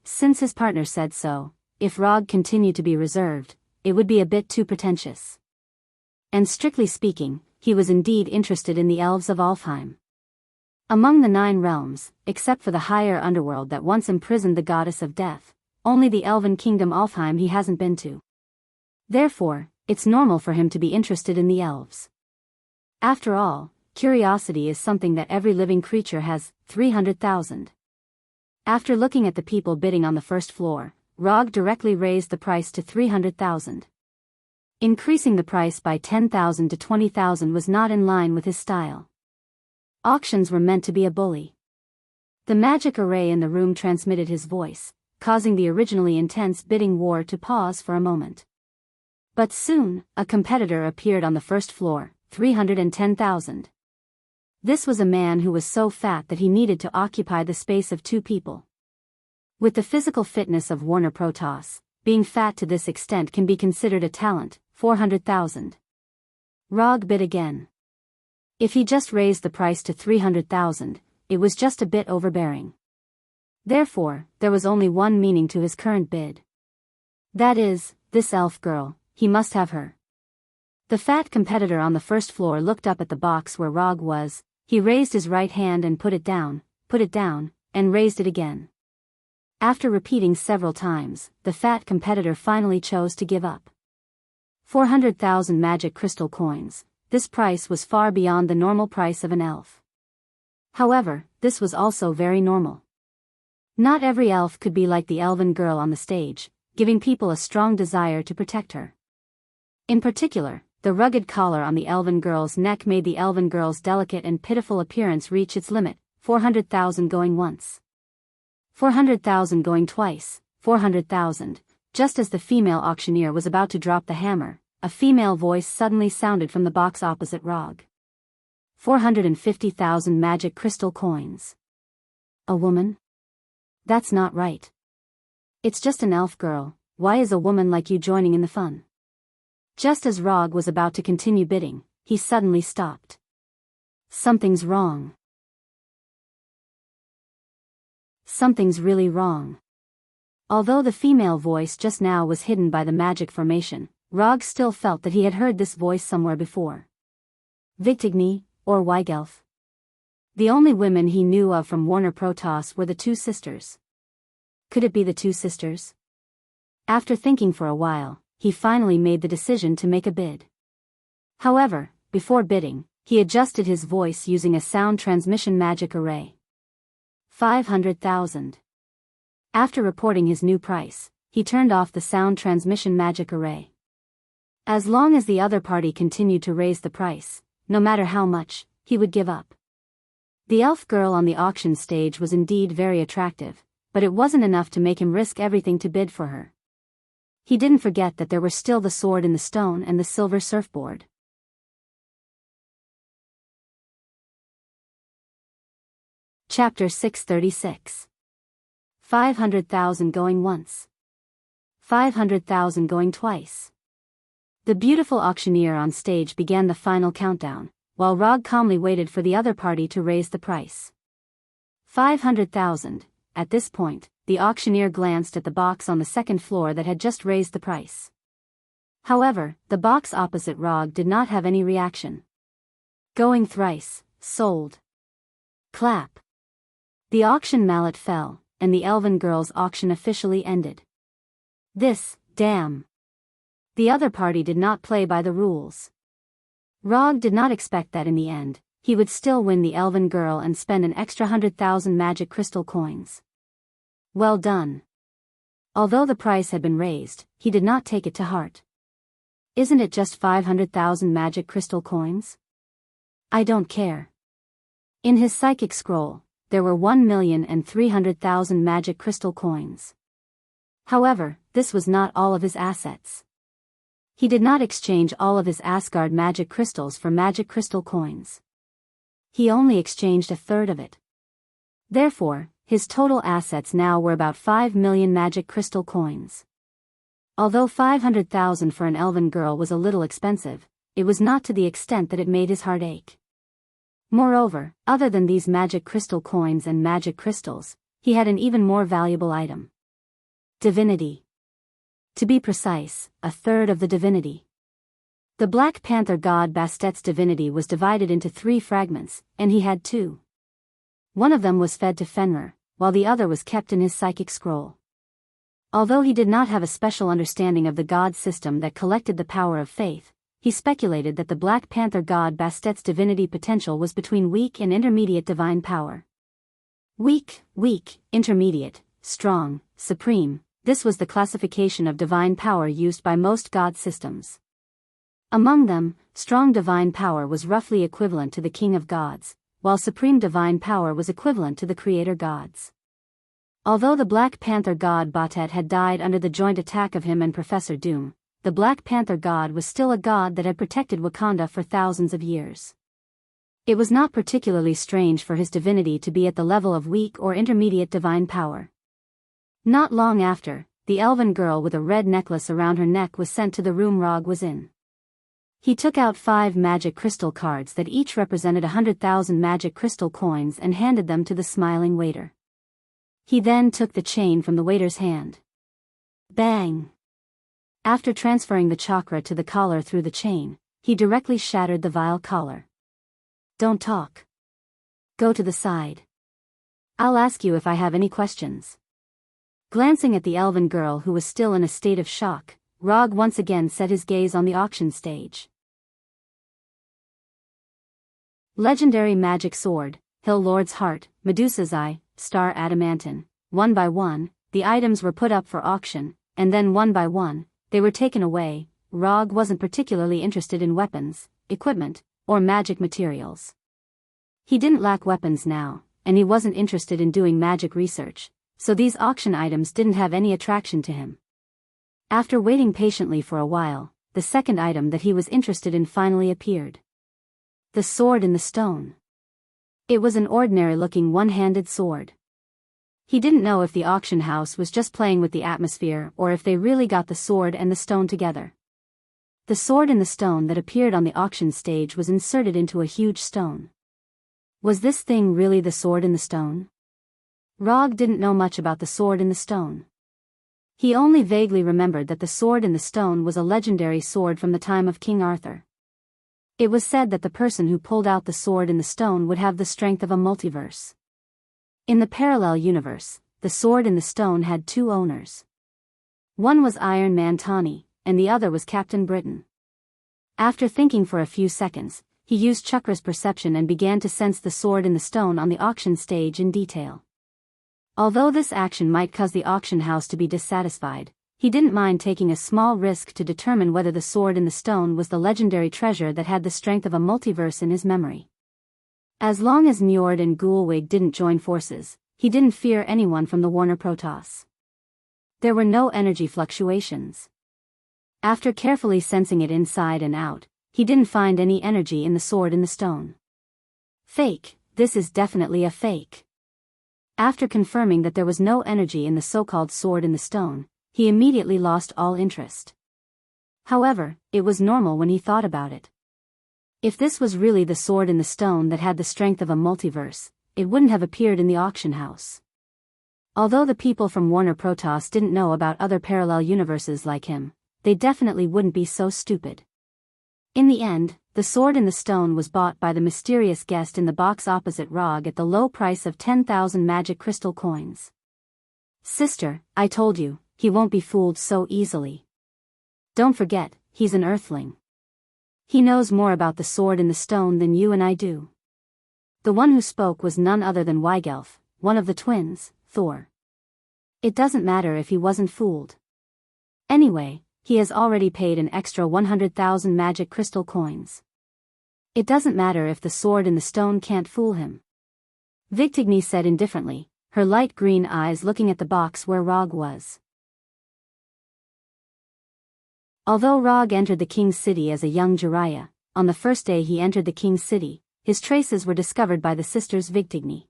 Since his partner said so, if Rog continued to be reserved, it would be a bit too pretentious. And strictly speaking, he was indeed interested in the elves of Alfheim. Among the 9 realms, except for the higher underworld that once imprisoned the goddess of death, only the elven kingdom Alfheim he hasn't been to. Therefore, it's normal for him to be interested in the elves. After all, curiosity is something that every living creature has. 300,000. After looking at the people bidding on the first floor, Rog directly raised the price to 300,000. Increasing the price by 10,000 to 20,000 was not in line with his style. Auctions were meant to be a bully. The magic array in the room transmitted his voice, causing the originally intense bidding war to pause for a moment. But soon, a competitor appeared on the first floor, 310,000. This was a man who was so fat that he needed to occupy the space of 2 people. With the physical fitness of Warner Protoss, being fat to this extent can be considered a talent. 400,000. Rog bid again. If he just raised the price to 300,000, it was just a bit overbearing. Therefore, there was only one meaning to his current bid. That is, this elf girl, he must have her. The fat competitor on the first floor looked up at the box where Rog was, he raised his right hand and put it down, and raised it again. After repeating several times, the fat competitor finally chose to give up. 400,000 magic crystal coins. This price was far beyond the normal price of an elf. However, this was also very normal. Not every elf could be like the elven girl on the stage, giving people a strong desire to protect her. In particular, the rugged collar on the elven girl's neck made the elven girl's delicate and pitiful appearance reach its limit. 400,000 going once. 400,000 going twice. 400,000. Just as the female auctioneer was about to drop the hammer, a female voice suddenly sounded from the box opposite Rog. 450,000 magic crystal coins. A woman? That's not right. It's just an elf girl. Why is a woman like you joining in the fun? Just as Rog was about to continue bidding, he suddenly stopped. Something's wrong. Something's really wrong. Although the female voice just now was hidden by the magic formation, Rog still felt that he had heard this voice somewhere before. Victigny, or Weigelf. The only women he knew of from Warner Protoss were the 2 sisters. Could it be the 2 sisters? After thinking for a while, he finally made the decision to make a bid. However, before bidding, he adjusted his voice using a sound transmission magic array. 500,000. After reporting his new price, he turned off the sound transmission magic array. As long as the other party continued to raise the price, no matter how much, he would give up. The elf girl on the auction stage was indeed very attractive, but it wasn't enough to make him risk everything to bid for her. He didn't forget that there were still the sword in the stone and the silver surfboard. Chapter 636. 500,000 going once. 500,000 going twice. The beautiful auctioneer on stage began the final countdown, while Rog calmly waited for the other party to raise the price. 500,000. At this point, the auctioneer glanced at the box on the second floor that had just raised the price. However, the box opposite Rog did not have any reaction. Going thrice, sold. Clap. The auction mallet fell, and the elven girl's auction officially ended. This, damn. The other party did not play by the rules. Rog did not expect that in the end, he would still win the elven girl and spend an extra 100,000 magic crystal coins. Well done. Although the price had been raised, he did not take it to heart. Isn't it just 500,000 magic crystal coins? I don't care. In his psychic scroll, there were 1,300,000 magic crystal coins. However, this was not all of his assets. He did not exchange all of his Asgard magic crystals for magic crystal coins. He only exchanged a third of it. Therefore, his total assets now were about 5 million magic crystal coins. Although 500,000 for an elven girl was a little expensive, it was not to the extent that it made his heart ache. Moreover, other than these magic crystal coins and magic crystals, he had an even more valuable item. Divinity. To be precise, a third of the divinity. The Black Panther god Bastet's divinity was divided into 3 fragments, and he had 2. One of them was fed to Fenrir, while the other was kept in his psychic scroll. Although he did not have a special understanding of the god system that collected the power of faith, he speculated that the Black Panther god Bastet's divinity potential was between weak and intermediate divine power. Weak, intermediate, strong, supreme, this was the classification of divine power used by most god systems. Among them, strong divine power was roughly equivalent to the king of gods, while supreme divine power was equivalent to the creator gods. Although the Black Panther god Bastet had died under the joint attack of him and Professor Doom, the Black Panther god was still a god that had protected Wakanda for thousands of years. It was not particularly strange for his divinity to be at the level of weak or intermediate divine power. Not long after, the elven girl with a red necklace around her neck was sent to the room Rog was in. He took out 5 magic crystal cards that each represented 100,000 magic crystal coins and handed them to the smiling waiter. He then took the chain from the waiter's hand. Bang! After transferring the chakra to the collar through the chain, he directly shattered the vile collar. Don't talk. Go to the side. I'll ask you if I have any questions. Glancing at the elven girl who was still in a state of shock, Rog once again set his gaze on the auction stage. Legendary Magic Sword, Hill Lord's Heart, Medusa's Eye, Star Adamantine. One by one, the items were put up for auction, and then one by one, they were taken away. Rog wasn't particularly interested in weapons, equipment, or magic materials. He didn't lack weapons now, and he wasn't interested in doing magic research, so these auction items didn't have any attraction to him. After waiting patiently for a while, the second item that he was interested in finally appeared. The sword in the stone. It was an ordinary-looking one-handed sword. He didn't know if the auction house was just playing with the atmosphere or if they really got the sword and the stone together. The sword in the stone that appeared on the auction stage was inserted into a huge stone. Was this thing really the sword in the stone? Rog didn't know much about the sword in the stone. He only vaguely remembered that the sword in the stone was a legendary sword from the time of King Arthur. It was said that the person who pulled out the sword in the stone would have the strength of a multiverse. In the parallel universe, the sword in the stone had 2 owners. One was Iron Man Tawny, and the other was Captain Britain. After thinking for a few seconds, he used Chakra's perception and began to sense the sword in the stone on the auction stage in detail. Although this action might cause the auction house to be dissatisfied, he didn't mind taking a small risk to determine whether the sword in the stone was the legendary treasure that had the strength of a multiverse in his memory. As long as Njord and Gulwig didn't join forces, he didn't fear anyone from the Warner Protoss. There were no energy fluctuations. After carefully sensing it inside and out, he didn't find any energy in the sword in the stone. Fake, this is definitely a fake. After confirming that there was no energy in the so-called sword in the stone, he immediately lost all interest. However, it was normal when he thought about it. If this was really the sword in the stone that had the strength of a multiverse, it wouldn't have appeared in the auction house. Although the people from Warner Protoss didn't know about other parallel universes like him, they definitely wouldn't be so stupid. In the end, the sword in the stone was bought by the mysterious guest in the box opposite Rog at the low price of 10,000 magic crystal coins. Sister, I told you, he won't be fooled so easily. Don't forget, he's an Earthling. He knows more about the sword in the stone than you and I do. The one who spoke was none other than Weigelf, one of the twins, Thor. It doesn't matter if he wasn't fooled. Anyway, he has already paid an extra 100,000 magic crystal coins. It doesn't matter if the sword in the stone can't fool him. Victigny said indifferently, her light green eyes looking at the box where Rog was. Although Rog entered the King's City as a young Jiraiya, on the first day he entered the King's City, his traces were discovered by the sisters Victigny.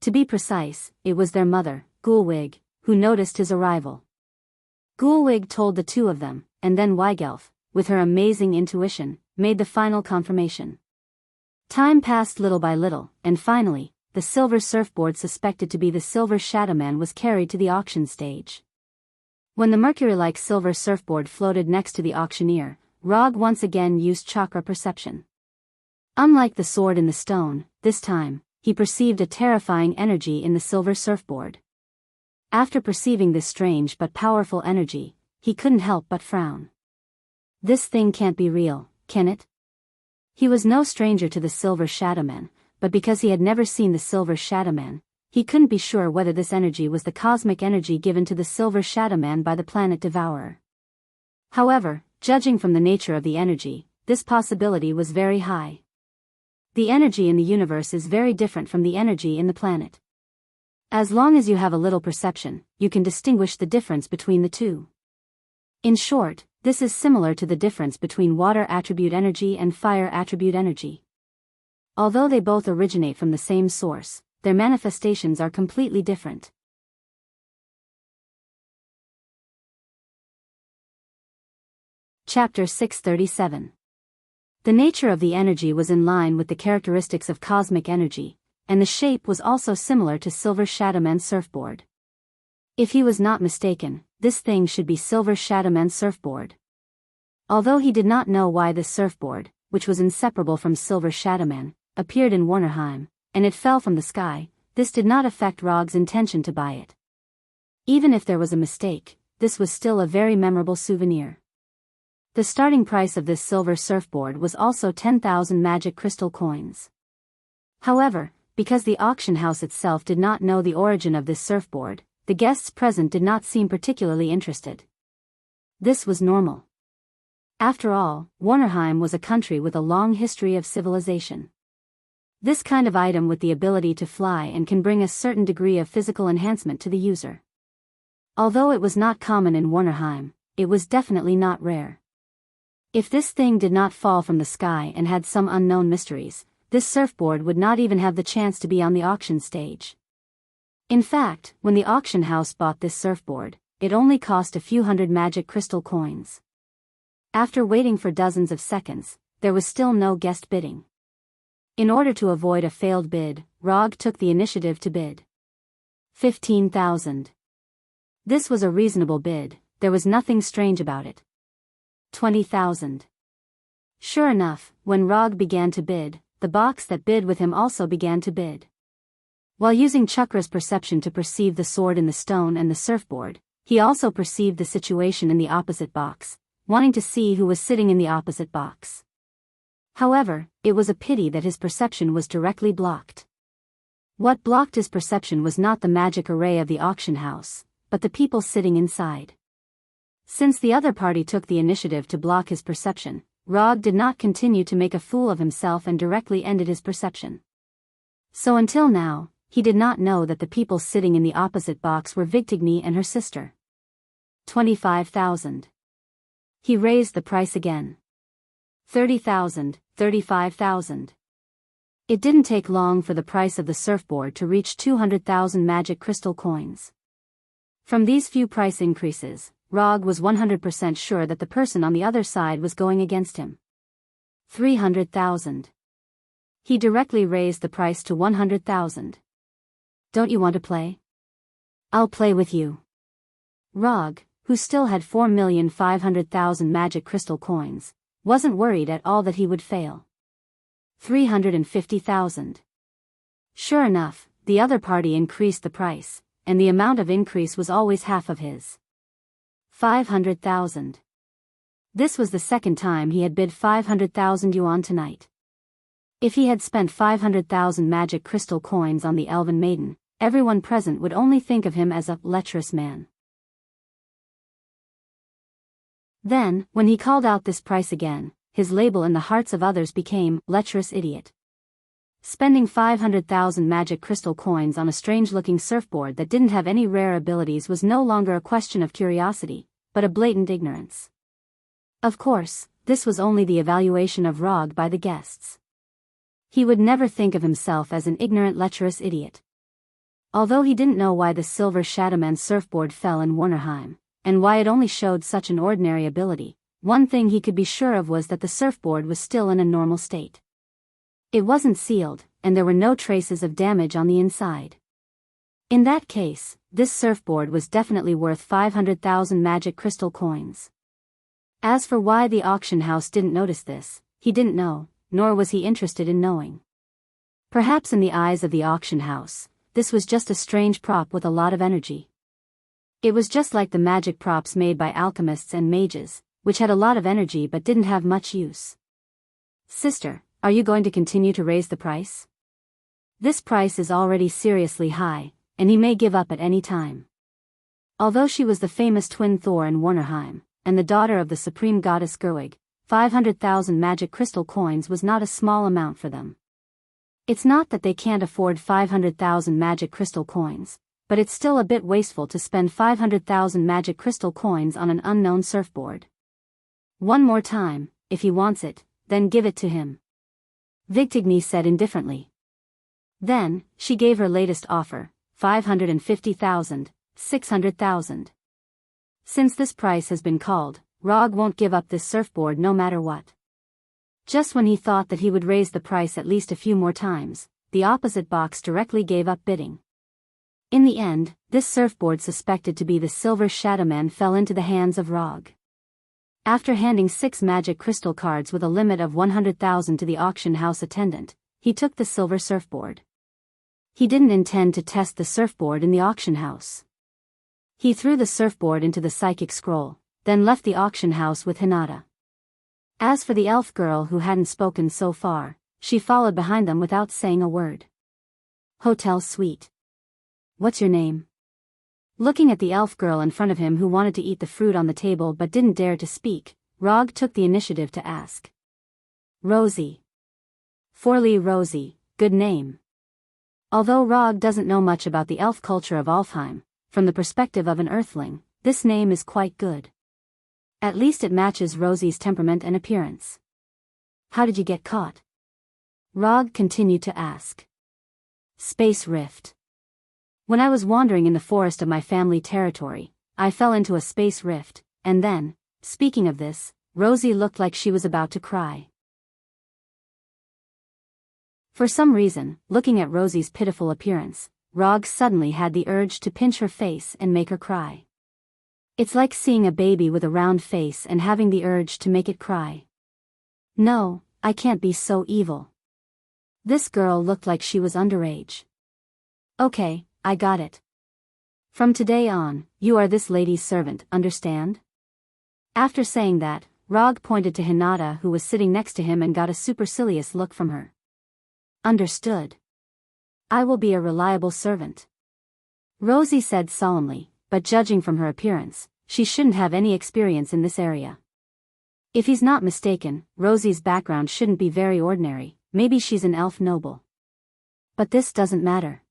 To be precise, it was their mother, Gulwig, who noticed his arrival. Gulwig told the two of them, and then Weigelf, with her amazing intuition, made the final confirmation. Time passed little by little, and finally, the silver surfboard suspected to be the Silver Shadowman was carried to the auction stage. When the mercury-like silver surfboard floated next to the auctioneer, Rog once again used chakra perception. Unlike the sword in the stone, this time, he perceived a terrifying energy in the silver surfboard. After perceiving this strange but powerful energy, he couldn't help but frown. This thing can't be real, can it? He was no stranger to the Silver Shadowman, but because he had never seen the Silver Shadowman, he couldn't be sure whether this energy was the cosmic energy given to the Silver Shadowman by the planet Devourer. However, judging from the nature of the energy, this possibility was very high. The energy in the universe is very different from the energy in the planet. As long as you have a little perception, you can distinguish the difference between the two. In short, this is similar to the difference between water attribute energy and fire attribute energy. Although they both originate from the same source, their manifestations are completely different. Chapter 637. The nature of the energy was in line with the characteristics of cosmic energy, and the shape was also similar to Silver Shadowman's surfboard. If he was not mistaken, this thing should be Silver Shadowman's surfboard. Although he did not know why this surfboard, which was inseparable from Silver Shadowman, appeared in Warnerheim, and it fell from the sky, this did not affect Rog's intention to buy it. Even if there was a mistake, this was still a very memorable souvenir. The starting price of this silver surfboard was also 10,000 magic crystal coins. However, because the auction house itself did not know the origin of this surfboard, the guests present did not seem particularly interested. This was normal. After all, Warnerheim was a country with a long history of civilization. This kind of item with the ability to fly and can bring a certain degree of physical enhancement to the user. Although it was not common in Warnerheim, it was definitely not rare. If this thing did not fall from the sky and had some unknown mysteries, this surfboard would not even have the chance to be on the auction stage. In fact, when the auction house bought this surfboard, it only cost a few hundred magic crystal coins. After waiting for dozens of seconds, there was still no guest bidding. In order to avoid a failed bid, Rog took the initiative to bid. 15,000. This was a reasonable bid, there was nothing strange about it. 20,000. Sure enough, when Rog began to bid, the box that bid with him also began to bid. While using Chakra's perception to perceive the sword in the stone and the surfboard, he also perceived the situation in the opposite box, wanting to see who was sitting in the opposite box. However, it was a pity that his perception was directly blocked. What blocked his perception was not the magic array of the auction house, but the people sitting inside. Since the other party took the initiative to block his perception, Rog did not continue to make a fool of himself and directly ended his perception. So until now, he did not know that the people sitting in the opposite box were Vigtigny and her sister. 25,000. He raised the price again. 30,000, 35,000. It didn't take long for the price of the surfboard to reach 200,000 magic crystal coins. From these few price increases, Rog was 100% sure that the person on the other side was going against him. 300,000. He directly raised the price to 100,000. Don't you want to play? I'll play with you. Rog, who still had 4,500,000 magic crystal coins, wasn't worried at all that he would fail. 350,000. Sure enough, the other party increased the price, and the amount of increase was always half of his. 500,000. This was the second time he had bid 500,000 yuan tonight. If he had spent 500,000 magic crystal coins on the elven maiden, everyone present would only think of him as a lecherous man. Then, when he called out this price again, his label in the hearts of others became lecherous idiot. Spending 500,000 magic crystal coins on a strange-looking surfboard that didn't have any rare abilities was no longer a question of curiosity, but a blatant ignorance. Of course, this was only the evaluation of Rog by the guests. He would never think of himself as an ignorant lecherous idiot. Although he didn't know why the Silver Shadowman surfboard fell in Warnerheim, and why it only showed such an ordinary ability. One thing he could be sure of was that the surfboard was still in a normal state. It wasn't sealed, and there were no traces of damage on the inside. In that case, this surfboard was definitely worth 500,000 magic crystal coins. As for why the auction house didn't notice this, he didn't know, nor was he interested in knowing. Perhaps in the eyes of the auction house, this was just a strange prop with a lot of energy. It was just like the magic props made by alchemists and mages, which had a lot of energy but didn't have much use. Sister, are you going to continue to raise the price? This price is already seriously high, and he may give up at any time. Although she was the famous twin Thor and Warnerheim, and the daughter of the supreme goddess Gerwig, 500,000 magic crystal coins was not a small amount for them. It's not that they can't afford 500,000 magic crystal coins, but it's still a bit wasteful to spend 500,000 magic crystal coins on an unknown surfboard. One more time, if he wants it, then give it to him, Victigny said indifferently. Then, she gave her latest offer, 550,000, 600,000. Since this price has been called, Rog won't give up this surfboard no matter what. Just when he thought that he would raise the price at least a few more times, the opposite box directly gave up bidding. In the end, this surfboard suspected to be the Silver Shadowman fell into the hands of Rog. After handing 6 magic crystal cards with a limit of 100,000 to the auction house attendant, he took the silver surfboard. He didn't intend to test the surfboard in the auction house. He threw the surfboard into the psychic scroll, then left the auction house with Hinata. As for the elf girl who hadn't spoken so far, she followed behind them without saying a word. Hotel suite. What's your name? Looking at the elf girl in front of him who wanted to eat the fruit on the table but didn't dare to speak, Rog took the initiative to ask. Rosie. Forley Rosie, good name. Although Rog doesn't know much about the elf culture of Alfheim, from the perspective of an earthling, this name is quite good. At least it matches Rosie's temperament and appearance. How did you get caught? Rog continued to ask. Space rift. When I was wandering in the forest of my family territory, I fell into a space rift, and then, speaking of this, Rosie looked like she was about to cry. For some reason, looking at Rosie's pitiful appearance, Rog suddenly had the urge to pinch her face and make her cry. It's like seeing a baby with a round face and having the urge to make it cry. No, I can't be so evil. This girl looked like she was underage. Okay, I got it. From today on, you are this lady's servant, understand? After saying that, Rog pointed to Hinata who was sitting next to him and got a supercilious look from her. Understood. I will be a reliable servant. Rosie said solemnly, but judging from her appearance, she shouldn't have any experience in this area. If he's not mistaken, Rosie's background shouldn't be very ordinary, maybe she's an elf noble. But this doesn't matter.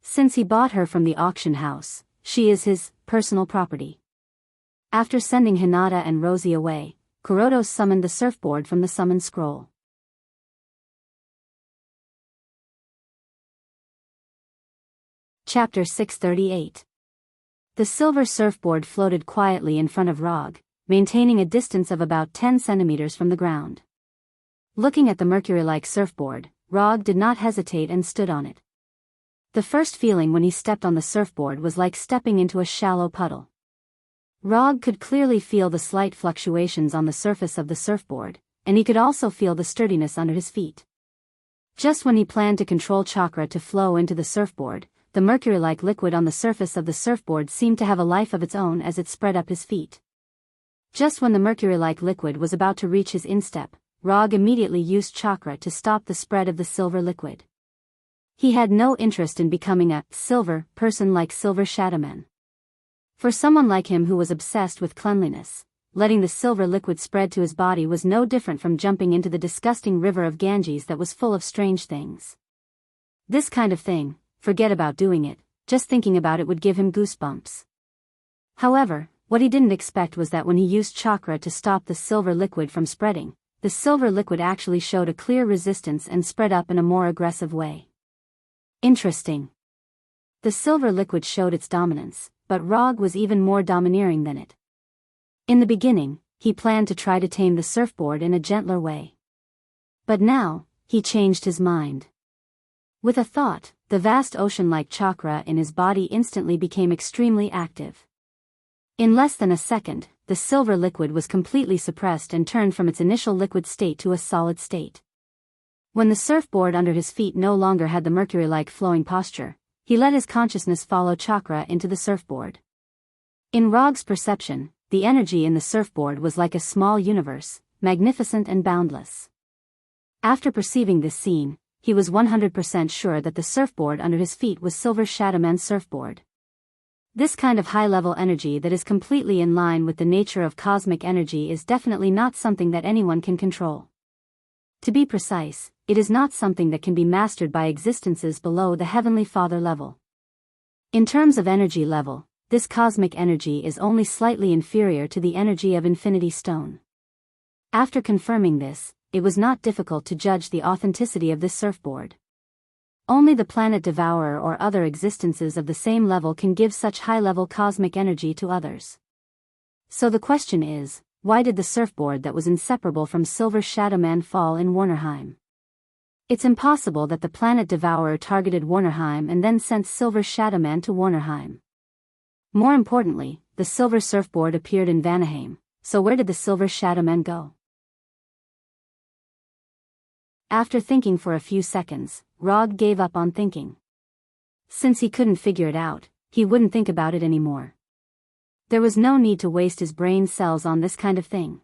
Since he bought her from the auction house, she is his personal property. After sending Hinata and Rosie away, Kuroto summoned the surfboard from the summon scroll. Chapter 638. The silver surfboard floated quietly in front of Rog, maintaining a distance of about 10 centimeters from the ground. Looking at the mercury-like surfboard, Rog did not hesitate and stood on it. The first feeling when he stepped on the surfboard was like stepping into a shallow puddle. Rog could clearly feel the slight fluctuations on the surface of the surfboard, and he could also feel the sturdiness under his feet. Just when he planned to control chakra to flow into the surfboard, the mercury-like liquid on the surface of the surfboard seemed to have a life of its own as it spread up his feet. Just when the mercury-like liquid was about to reach his instep, Rog immediately used chakra to stop the spread of the silver liquid. He had no interest in becoming a silver person like Silver Shadowman. For someone like him who was obsessed with cleanliness, letting the silver liquid spread to his body was no different from jumping into the disgusting river of Ganges that was full of strange things. This kind of thing, forget about doing it, just thinking about it would give him goosebumps. However, what he didn't expect was that when he used chakra to stop the silver liquid from spreading, the silver liquid actually showed a clear resistance and spread up in a more aggressive way. Interesting. The silver liquid showed its dominance, but Rog was even more domineering than it. In the beginning, he planned to try to tame the surfboard in a gentler way. But now, he changed his mind. With a thought, the vast ocean-like chakra in his body instantly became extremely active. In less than a second, the silver liquid was completely suppressed and turned from its initial liquid state to a solid state. When the surfboard under his feet no longer had the mercury-like flowing posture, he let his consciousness follow chakra into the surfboard. In Rog's perception, the energy in the surfboard was like a small universe, magnificent and boundless. After perceiving this scene, he was 100% sure that the surfboard under his feet was Silver Shadowman's surfboard. This kind of high-level energy that is completely in line with the nature of cosmic energy is definitely not something that anyone can control. To be precise, it is not something that can be mastered by existences below the Heavenly Father level. In terms of energy level, this cosmic energy is only slightly inferior to the energy of Infinity Stone. After confirming this, it was not difficult to judge the authenticity of this surfboard. Only the planet Devourer or other existences of the same level can give such high-level cosmic energy to others. So the question is, why did the surfboard that was inseparable from Silver Shadowman fall in Warnerheim? It's impossible that the planet Devourer targeted Warnerheim and then sent Silver Shadowman to Warnerheim. More importantly, the silver surfboard appeared in Vanaheim, so where did the Silver Shadowman go? After thinking for a few seconds, Rog gave up on thinking. Since he couldn't figure it out, he wouldn't think about it anymore. There was no need to waste his brain cells on this kind of thing.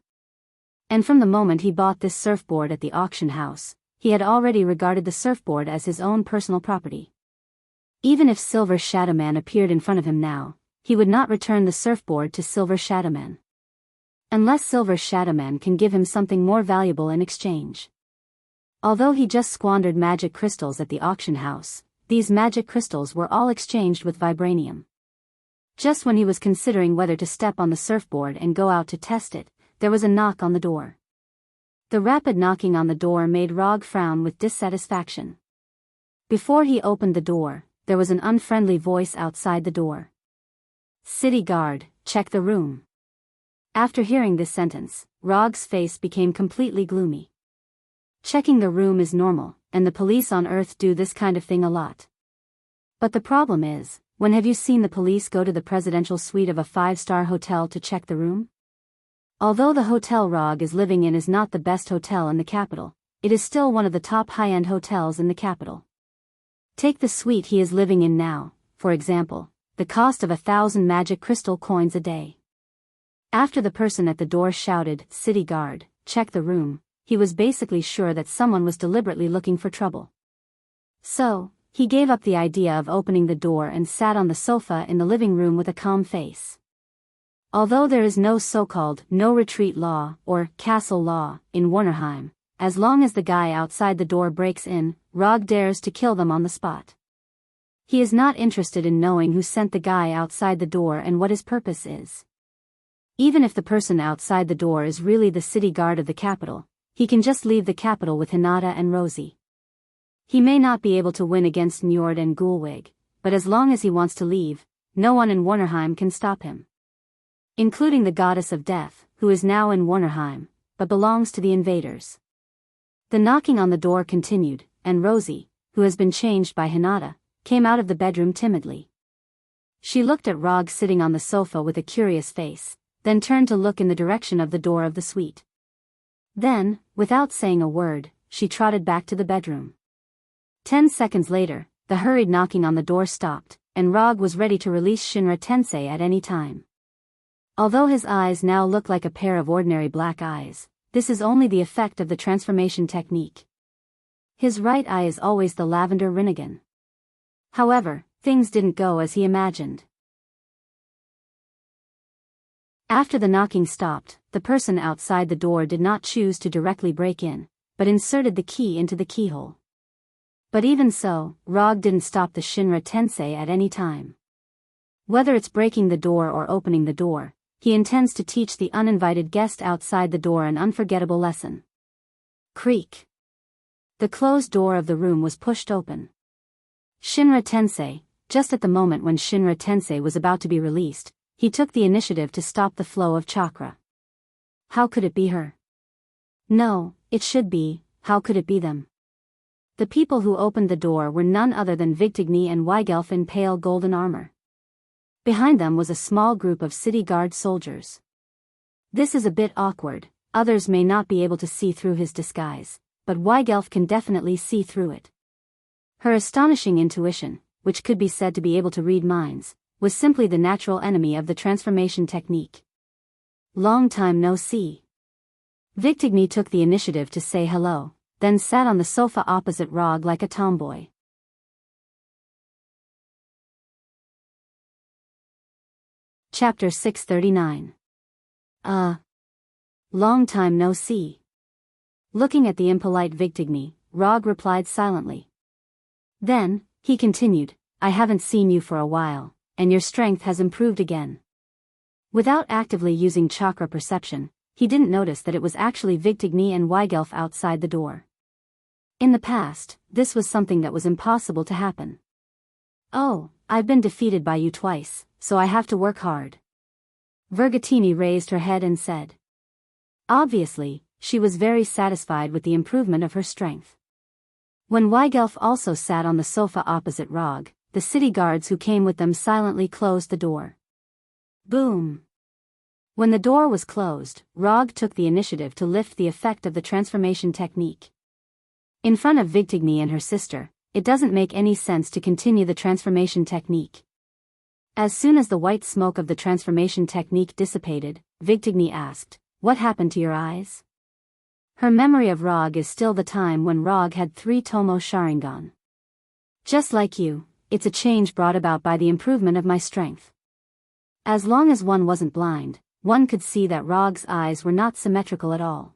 And from the moment he bought this surfboard at the auction house, he had already regarded the surfboard as his own personal property. Even if Silver Shadowman appeared in front of him now, he would not return the surfboard to Silver Shadowman. Unless Silver Shadowman can give him something more valuable in exchange. Although he just squandered magic crystals at the auction house, these magic crystals were all exchanged with vibranium. Just when he was considering whether to step on the surfboard and go out to test it, there was a knock on the door. The rapid knocking on the door made Rog frown with dissatisfaction. Before he opened the door, there was an unfriendly voice outside the door. "City guard, check the room." After hearing this sentence, Rog's face became completely gloomy. Checking the room is normal, and the police on Earth do this kind of thing a lot. But the problem is, when have you seen the police go to the presidential suite of a 5-star hotel to check the room? Although the hotel Rog is living in is not the best hotel in the capital, it is still one of the top high-end hotels in the capital. Take the suite he is living in now, for example, the cost of 1,000 magic crystal coins a day. After the person at the door shouted, "City guard, check the room," he was basically sure that someone was deliberately looking for trouble. So, he gave up the idea of opening the door and sat on the sofa in the living room with a calm face. Although there is no so-called no-retreat law, or castle law, in Warnerheim, as long as the guy outside the door breaks in, Rog dares to kill them on the spot. He is not interested in knowing who sent the guy outside the door and what his purpose is. Even if the person outside the door is really the city guard of the capital, he can just leave the capital with Hinata and Rosie. He may not be able to win against Njord and Gulwig, but as long as he wants to leave, no one in Warnerheim can stop him. Including the goddess of death, who is now in Warnerheim, but belongs to the invaders. The knocking on the door continued, and Rosie, who has been changed by Hinata, came out of the bedroom timidly. She looked at Rog sitting on the sofa with a curious face, then turned to look in the direction of the door of the suite. Then, without saying a word, she trotted back to the bedroom. 10 seconds later, the hurried knocking on the door stopped, and Rog was ready to release Shinra Tensei at any time. Although his eyes now look like a pair of ordinary black eyes, this is only the effect of the transformation technique. His right eye is always the lavender Rinnegan. However, things didn't go as he imagined. After the knocking stopped, the person outside the door did not choose to directly break in, but inserted the key into the keyhole. But even so, Rog didn't stop the Shinra Tensei at any time. Whether it's breaking the door or opening the door, he intends to teach the uninvited guest outside the door an unforgettable lesson. Creak. The closed door of the room was pushed open. Shinra Tensei, just at the moment when Shinra Tensei was about to be released, he took the initiative to stop the flow of chakra. How could it be her? No, it should be, how could it be them? The people who opened the door were none other than Vigtigny and Weigelf in pale golden armor. Behind them was a small group of city guard soldiers. This is a bit awkward, others may not be able to see through his disguise, but Weigelf can definitely see through it. Her astonishing intuition, which could be said to be able to read minds, was simply the natural enemy of the transformation technique. Long time no see. Vigtigny took the initiative to say hello, then sat on the sofa opposite Rog like a tomboy. Chapter 639. Long time no see. Looking at the impolite Vigtigny, Rog replied silently. Then, he continued, I haven't seen you for a while, and your strength has improved again. Without actively using chakra perception, he didn't notice that it was actually Vigtigny and Weigelf outside the door. In the past, this was something that was impossible to happen. Oh, I've been defeated by you twice, so I have to work hard. Vergatini raised her head and said. Obviously, she was very satisfied with the improvement of her strength. When Weigelf also sat on the sofa opposite Rog, the city guards who came with them silently closed the door. Boom! When the door was closed, Rog took the initiative to lift the effect of the transformation technique. In front of Vigtigny and her sister, it doesn't make any sense to continue the transformation technique. As soon as the white smoke of the transformation technique dissipated, Vigtigny asked, What happened to your eyes? Her memory of Rog is still the time when Rog had 3 Tomo Sharingan. Just like you, it's a change brought about by the improvement of my strength. As long as one wasn't blind, one could see that Rog's eyes were not symmetrical at all.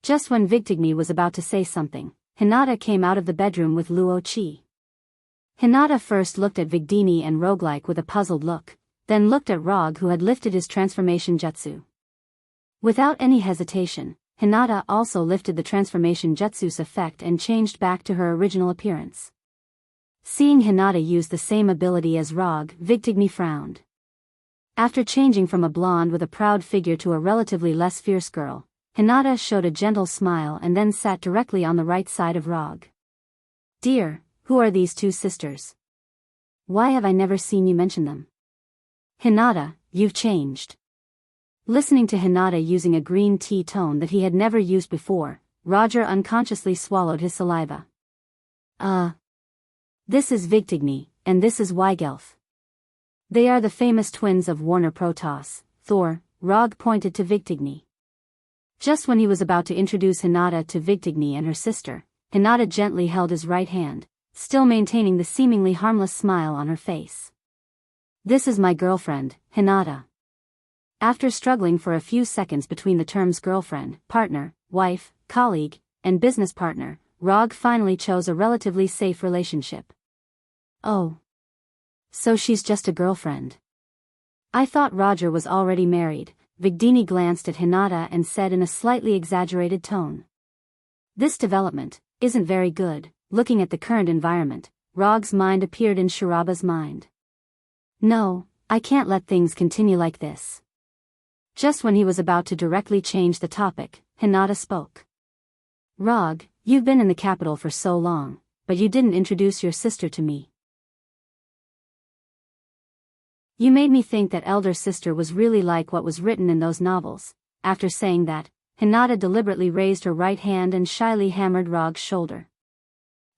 Just when Vigtigny was about to say something, Hinata came out of the bedroom with Luo Qi. Hinata first looked at Vigdini and roguelike with a puzzled look, then looked at Rog who had lifted his transformation jutsu. Without any hesitation, Hinata also lifted the transformation jutsu's effect and changed back to her original appearance. Seeing Hinata use the same ability as Rog, Vigtigny frowned. After changing from a blonde with a proud figure to a relatively less fierce girl, Hinata showed a gentle smile and then sat directly on the right side of Rog. Dear, who are these 2 sisters? Why have I never seen you mention them? Hinata, you've changed. Listening to Hinata using a green tea tone that he had never used before, Roger unconsciously swallowed his saliva. This is Vigtigny, and this is Weigelf. They are the famous twins of Warner Protoss, Thor. Rog pointed to Vigtigny. Just when he was about to introduce Hinata to Vigtigny and her sister, Hinata gently held his right hand, still maintaining the seemingly harmless smile on her face. This is my girlfriend, Hinata. After struggling for a few seconds between the terms girlfriend, partner, wife, colleague, and business partner, Rog finally chose a relatively safe relationship. Oh. So she's just a girlfriend. I thought Roger was already married. Vigdini glanced at Hinata and said in a slightly exaggerated tone. This development isn't very good. Looking at the current environment, Rog's mind appeared in Shiraba's mind. No, I can't let things continue like this. Just when he was about to directly change the topic, Hinata spoke. Rog, you've been in the capital for so long, but you didn't introduce your sister to me. You made me think that elder sister was really like what was written in those novels. After saying that, Hinata deliberately raised her right hand and shyly hammered Rog's shoulder.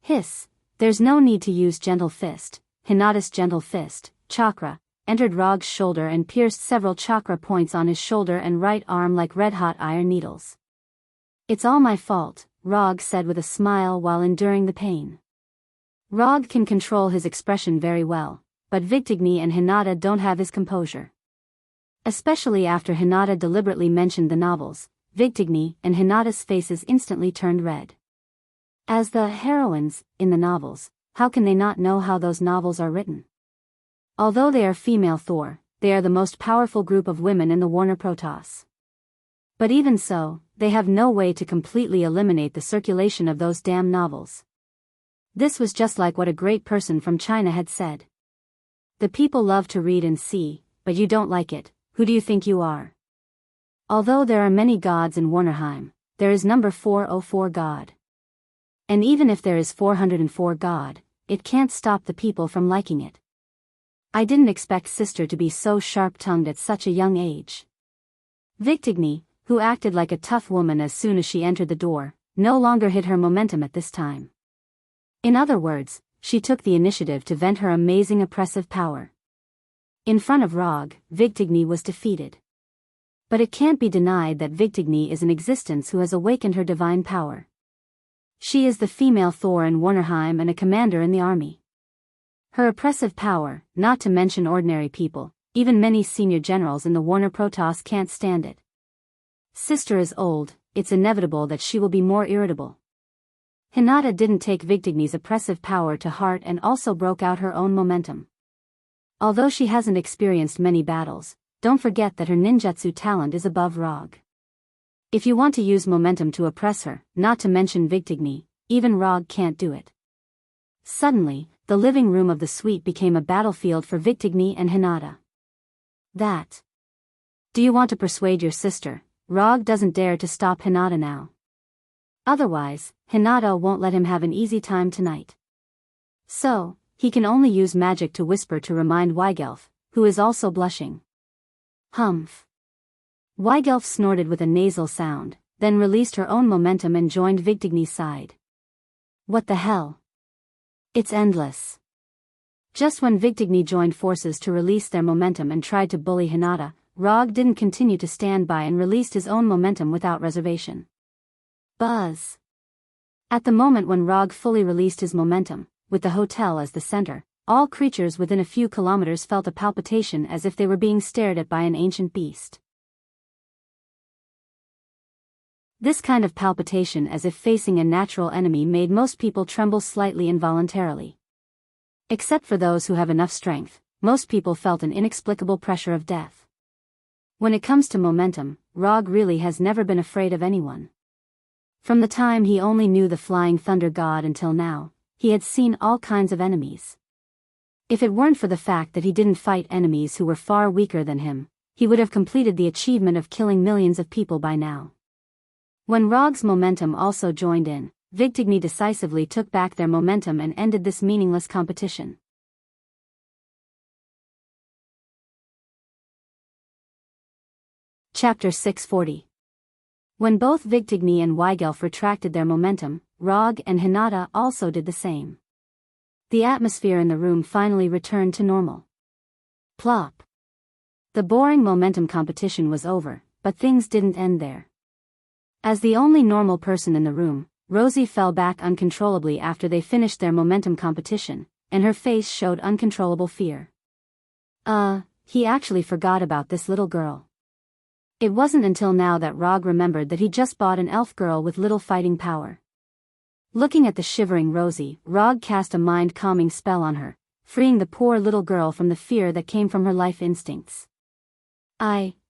Hiss, there's no need to use gentle fist. Hinata's gentle fist, chakra, entered Rog's shoulder and pierced several chakra points on his shoulder and right arm like red-hot iron needles. It's all my fault, Rog said with a smile while enduring the pain. Rog can control his expression very well, but Vigtigny and Hinata don't have his composure. Especially after Hinata deliberately mentioned the novels, Vigtigny and Hinata's faces instantly turned red. As the heroines in the novels, how can they not know how those novels are written? Although they are female Thor, they are the most powerful group of women in the Warner Protoss. But even so, they have no way to completely eliminate the circulation of those damn novels. This was just like what a great person from China had said. The people love to read and see, but you don't like it. Who do you think you are? Although there are many gods in Warnerheim, there is number 404 god. And even if there is 404 god, it can't stop the people from liking it. I didn't expect sister to be so sharp-tongued at such a young age. Victigny, who acted like a tough woman as soon as she entered the door, no longer hid her momentum at this time. In other words, she took the initiative to vent her amazing oppressive power. In front of Rog, Victigny was defeated. But it can't be denied that Victigny is an existence who has awakened her divine power. She is the female Thor in Warnerheim and a commander in the army. Her oppressive power, not to mention ordinary people, even many senior generals in the Warner Protoss can't stand it. Sister is old, it's inevitable that she will be more irritable. Hinata didn't take Victigny's oppressive power to heart and also broke out her own momentum. Although she hasn't experienced many battles, don't forget that her ninjutsu talent is above Rog. If you want to use momentum to oppress her, not to mention Victigny, even Rog can't do it. Suddenly, the living room of the suite became a battlefield for Victigny and Hinata. That. Do you want to persuade your sister? Rog doesn't dare to stop Hinata now. Otherwise, Hinata won't let him have an easy time tonight. So, he can only use magic to whisper to remind Weigelf, who is also blushing. Humph. Weigelf snorted with a nasal sound, then released her own momentum and joined Victigny's side. What the hell? It's endless. Just when Victigny joined forces to release their momentum and tried to bully Hinata, Rog didn't continue to stand by and released his own momentum without reservation. Buzz. At the moment when Rog fully released his momentum, with the hotel as the center, all creatures within a few kilometers felt a palpitation as if they were being stared at by an ancient beast. This kind of palpitation as if facing a natural enemy made most people tremble slightly involuntarily. Except for those who have enough strength, most people felt an inexplicable pressure of death. When it comes to momentum, Rog really has never been afraid of anyone. From the time he only knew the Flying Thunder God until now, he had seen all kinds of enemies. If it weren't for the fact that he didn't fight enemies who were far weaker than him, he would have completed the achievement of killing millions of people by now. When Rog's momentum also joined in, Victigny decisively took back their momentum and ended this meaningless competition. Chapter 640. When both Victigny and Weigelf retracted their momentum, Rog and Hinata also did the same. The atmosphere in the room finally returned to normal. Plop. The boring momentum competition was over, but things didn't end there. As the only normal person in the room, Rosie fell back uncontrollably after they finished their momentum competition, and her face showed uncontrollable fear. He actually forgot about this little girl. It wasn't until now that Rog remembered that he just bought an elf girl with little fighting power. Looking at the shivering Rosie, Rog cast a mind-calming spell on her, freeing the poor little girl from the fear that came from her life instincts.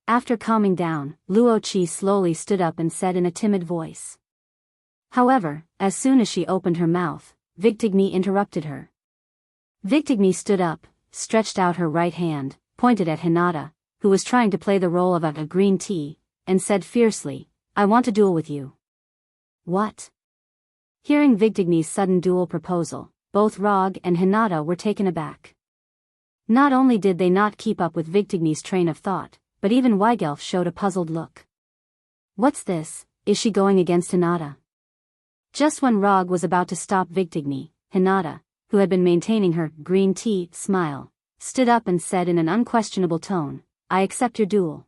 After calming down, Luo Qi slowly stood up and said in a timid voice. However, as soon as she opened her mouth, Victigny interrupted her. Victigny stood up, stretched out her right hand, pointed at Hinata, who was trying to play the role of a green tea, and said fiercely, "I want to duel with you." What? Hearing Victigny's sudden duel proposal, both Rog and Hinata were taken aback. Not only did they not keep up with Victigny's train of thought, but even Weigelf showed a puzzled look. What's this? Is she going against Hinata? Just when Rog was about to stop Victigny, Hinata, who had been maintaining her green tea smile, stood up and said in an unquestionable tone, "I accept your duel."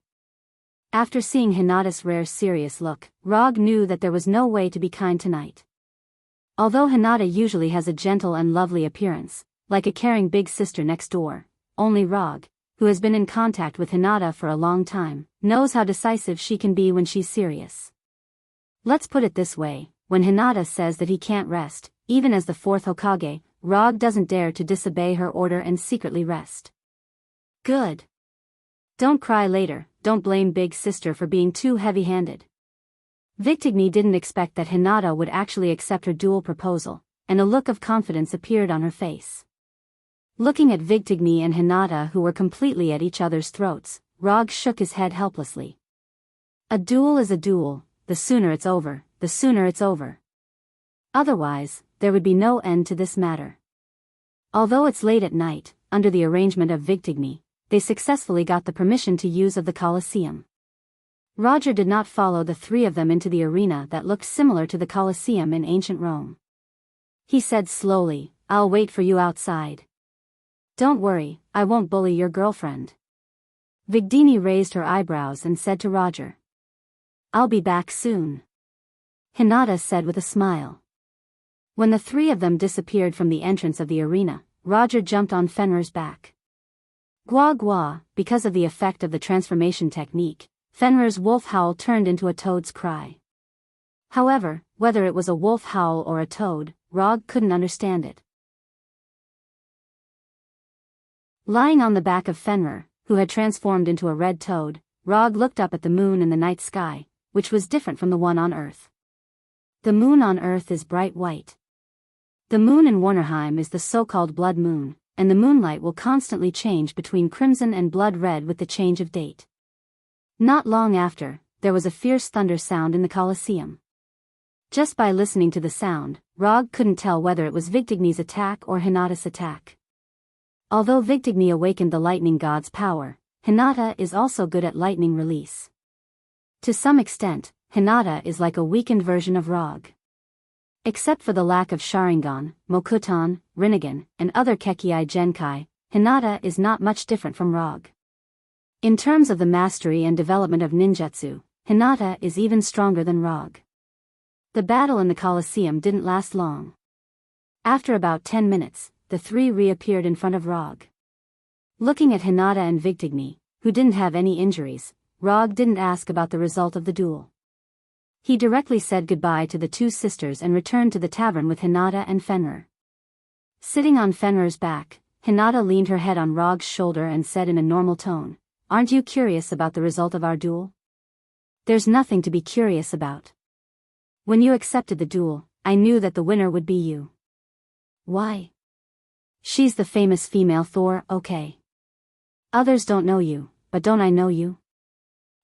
After seeing Hinata's rare serious look, Rog knew that there was no way to be kind tonight. Although Hinata usually has a gentle and lovely appearance, like a caring big sister next door, only Rog, who has been in contact with Hinata for a long time, knows how decisive she can be when she's serious. Let's put it this way, when Hinata says that he can't rest, even as the fourth Hokage, Rog doesn't dare to disobey her order and secretly rest. Good. Don't cry later, don't blame big sister for being too heavy-handed. Victigny didn't expect that Hinata would actually accept her duel proposal, and a look of confidence appeared on her face. Looking at Vigtigny and Hinata, who were completely at each other's throats, Rog shook his head helplessly. A duel is a duel, the sooner it's over, the sooner it's over. Otherwise, there would be no end to this matter. Although it's late at night, under the arrangement of Vigtigny, they successfully got the permission to use of the Colosseum. Roger did not follow the three of them into the arena that looked similar to the Colosseum in ancient Rome. He said slowly, "I'll wait for you outside. Don't worry, I won't bully your girlfriend." Vigtigny raised her eyebrows and said to Roger, "I'll be back soon," Hinata said with a smile. When the three of them disappeared from the entrance of the arena, Roger jumped on Fenrir's back. Gua gua, because of the effect of the transformation technique, Fenrir's wolf howl turned into a toad's cry. However, whether it was a wolf howl or a toad, Rog couldn't understand it. Lying on the back of Fenrir, who had transformed into a red toad, Rog looked up at the moon in the night sky, which was different from the one on Earth. The moon on Earth is bright white. The moon in Warnerheim is the so-called blood moon, and the moonlight will constantly change between crimson and blood red with the change of date. Not long after, there was a fierce thunder sound in the Colosseum. Just by listening to the sound, Rog couldn't tell whether it was Vigtigny's attack or Hinata's attack. Although Vigtigny awakened the lightning god's power, Hinata is also good at lightning release. To some extent, Hinata is like a weakened version of Rog. Except for the lack of Sharingan, Mokuton, Rinnegan, and other Kekkei Genkai, Hinata is not much different from Rog. In terms of the mastery and development of ninjutsu, Hinata is even stronger than Rog. The battle in the Colosseum didn't last long. After about 10 minutes, the three reappeared in front of Rog. Looking at Hinata and Vigtigny, who didn't have any injuries, Rog didn't ask about the result of the duel. He directly said goodbye to the two sisters and returned to the tavern with Hinata and Fenrir. Sitting on Fenrir's back, Hinata leaned her head on Rog's shoulder and said in a normal tone, "Aren't you curious about the result of our duel?" "There's nothing to be curious about. When you accepted the duel, I knew that the winner would be you." "Why?" "She's the famous female Thor, okay? Others don't know you, but don't I know you?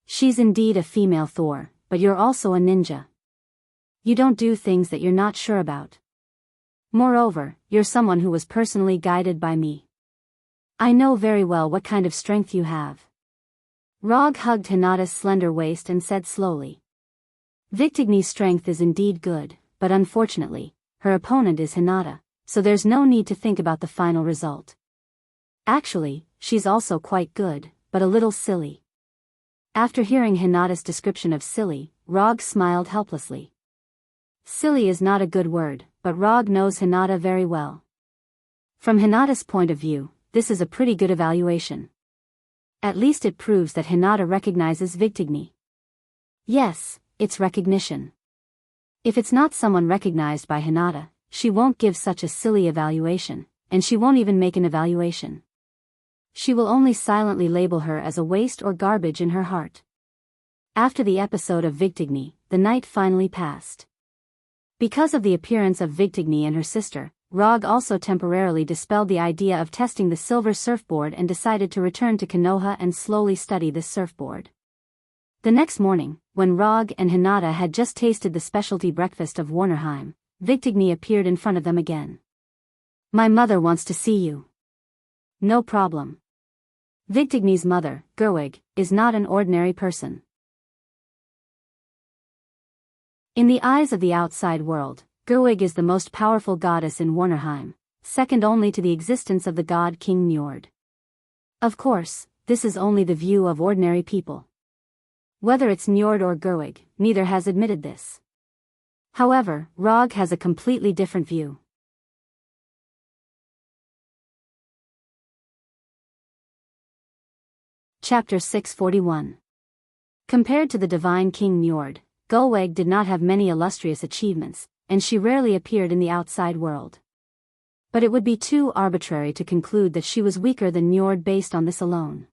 She's indeed a female Thor, but you're also a ninja. You don't do things that you're not sure about. Moreover, you're someone who was personally guided by me. I know very well what kind of strength you have." Rog hugged Hinata's slender waist and said slowly, "Vigtigny's strength is indeed good, but unfortunately, her opponent is Hinata, so there's no need to think about the final result. Actually, she's also quite good, but a little silly." After hearing Hinata's description of silly, Rog smiled helplessly. Silly is not a good word, but Rog knows Hinata very well. From Hinata's point of view, this is a pretty good evaluation. At least it proves that Hinata recognizes Vigtigny. Yes, it's recognition. If it's not someone recognized by Hinata, she won't give such a silly evaluation, and she won't even make an evaluation. She will only silently label her as a waste or garbage in her heart. After the episode of Vigtigny, the night finally passed. Because of the appearance of Vigtigny and her sister, Rog also temporarily dispelled the idea of testing the silver surfboard and decided to return to Konoha and slowly study this surfboard. The next morning, when Rog and Hinata had just tasted the specialty breakfast of Warnerheim, Vigtigny appeared in front of them again. "My mother wants to see you." "No problem." Vigtigny's mother, Gerwig, is not an ordinary person. In the eyes of the outside world, Gerwig is the most powerful goddess in Warnerheim, second only to the existence of the god King Njord. Of course, this is only the view of ordinary people. Whether it's Njord or Gerwig, neither has admitted this. However, Rog has a completely different view. Chapter 641. Compared to the divine King Njord, Gerwig did not have many illustrious achievements, and she rarely appeared in the outside world. But it would be too arbitrary to conclude that she was weaker than Njord based on this alone.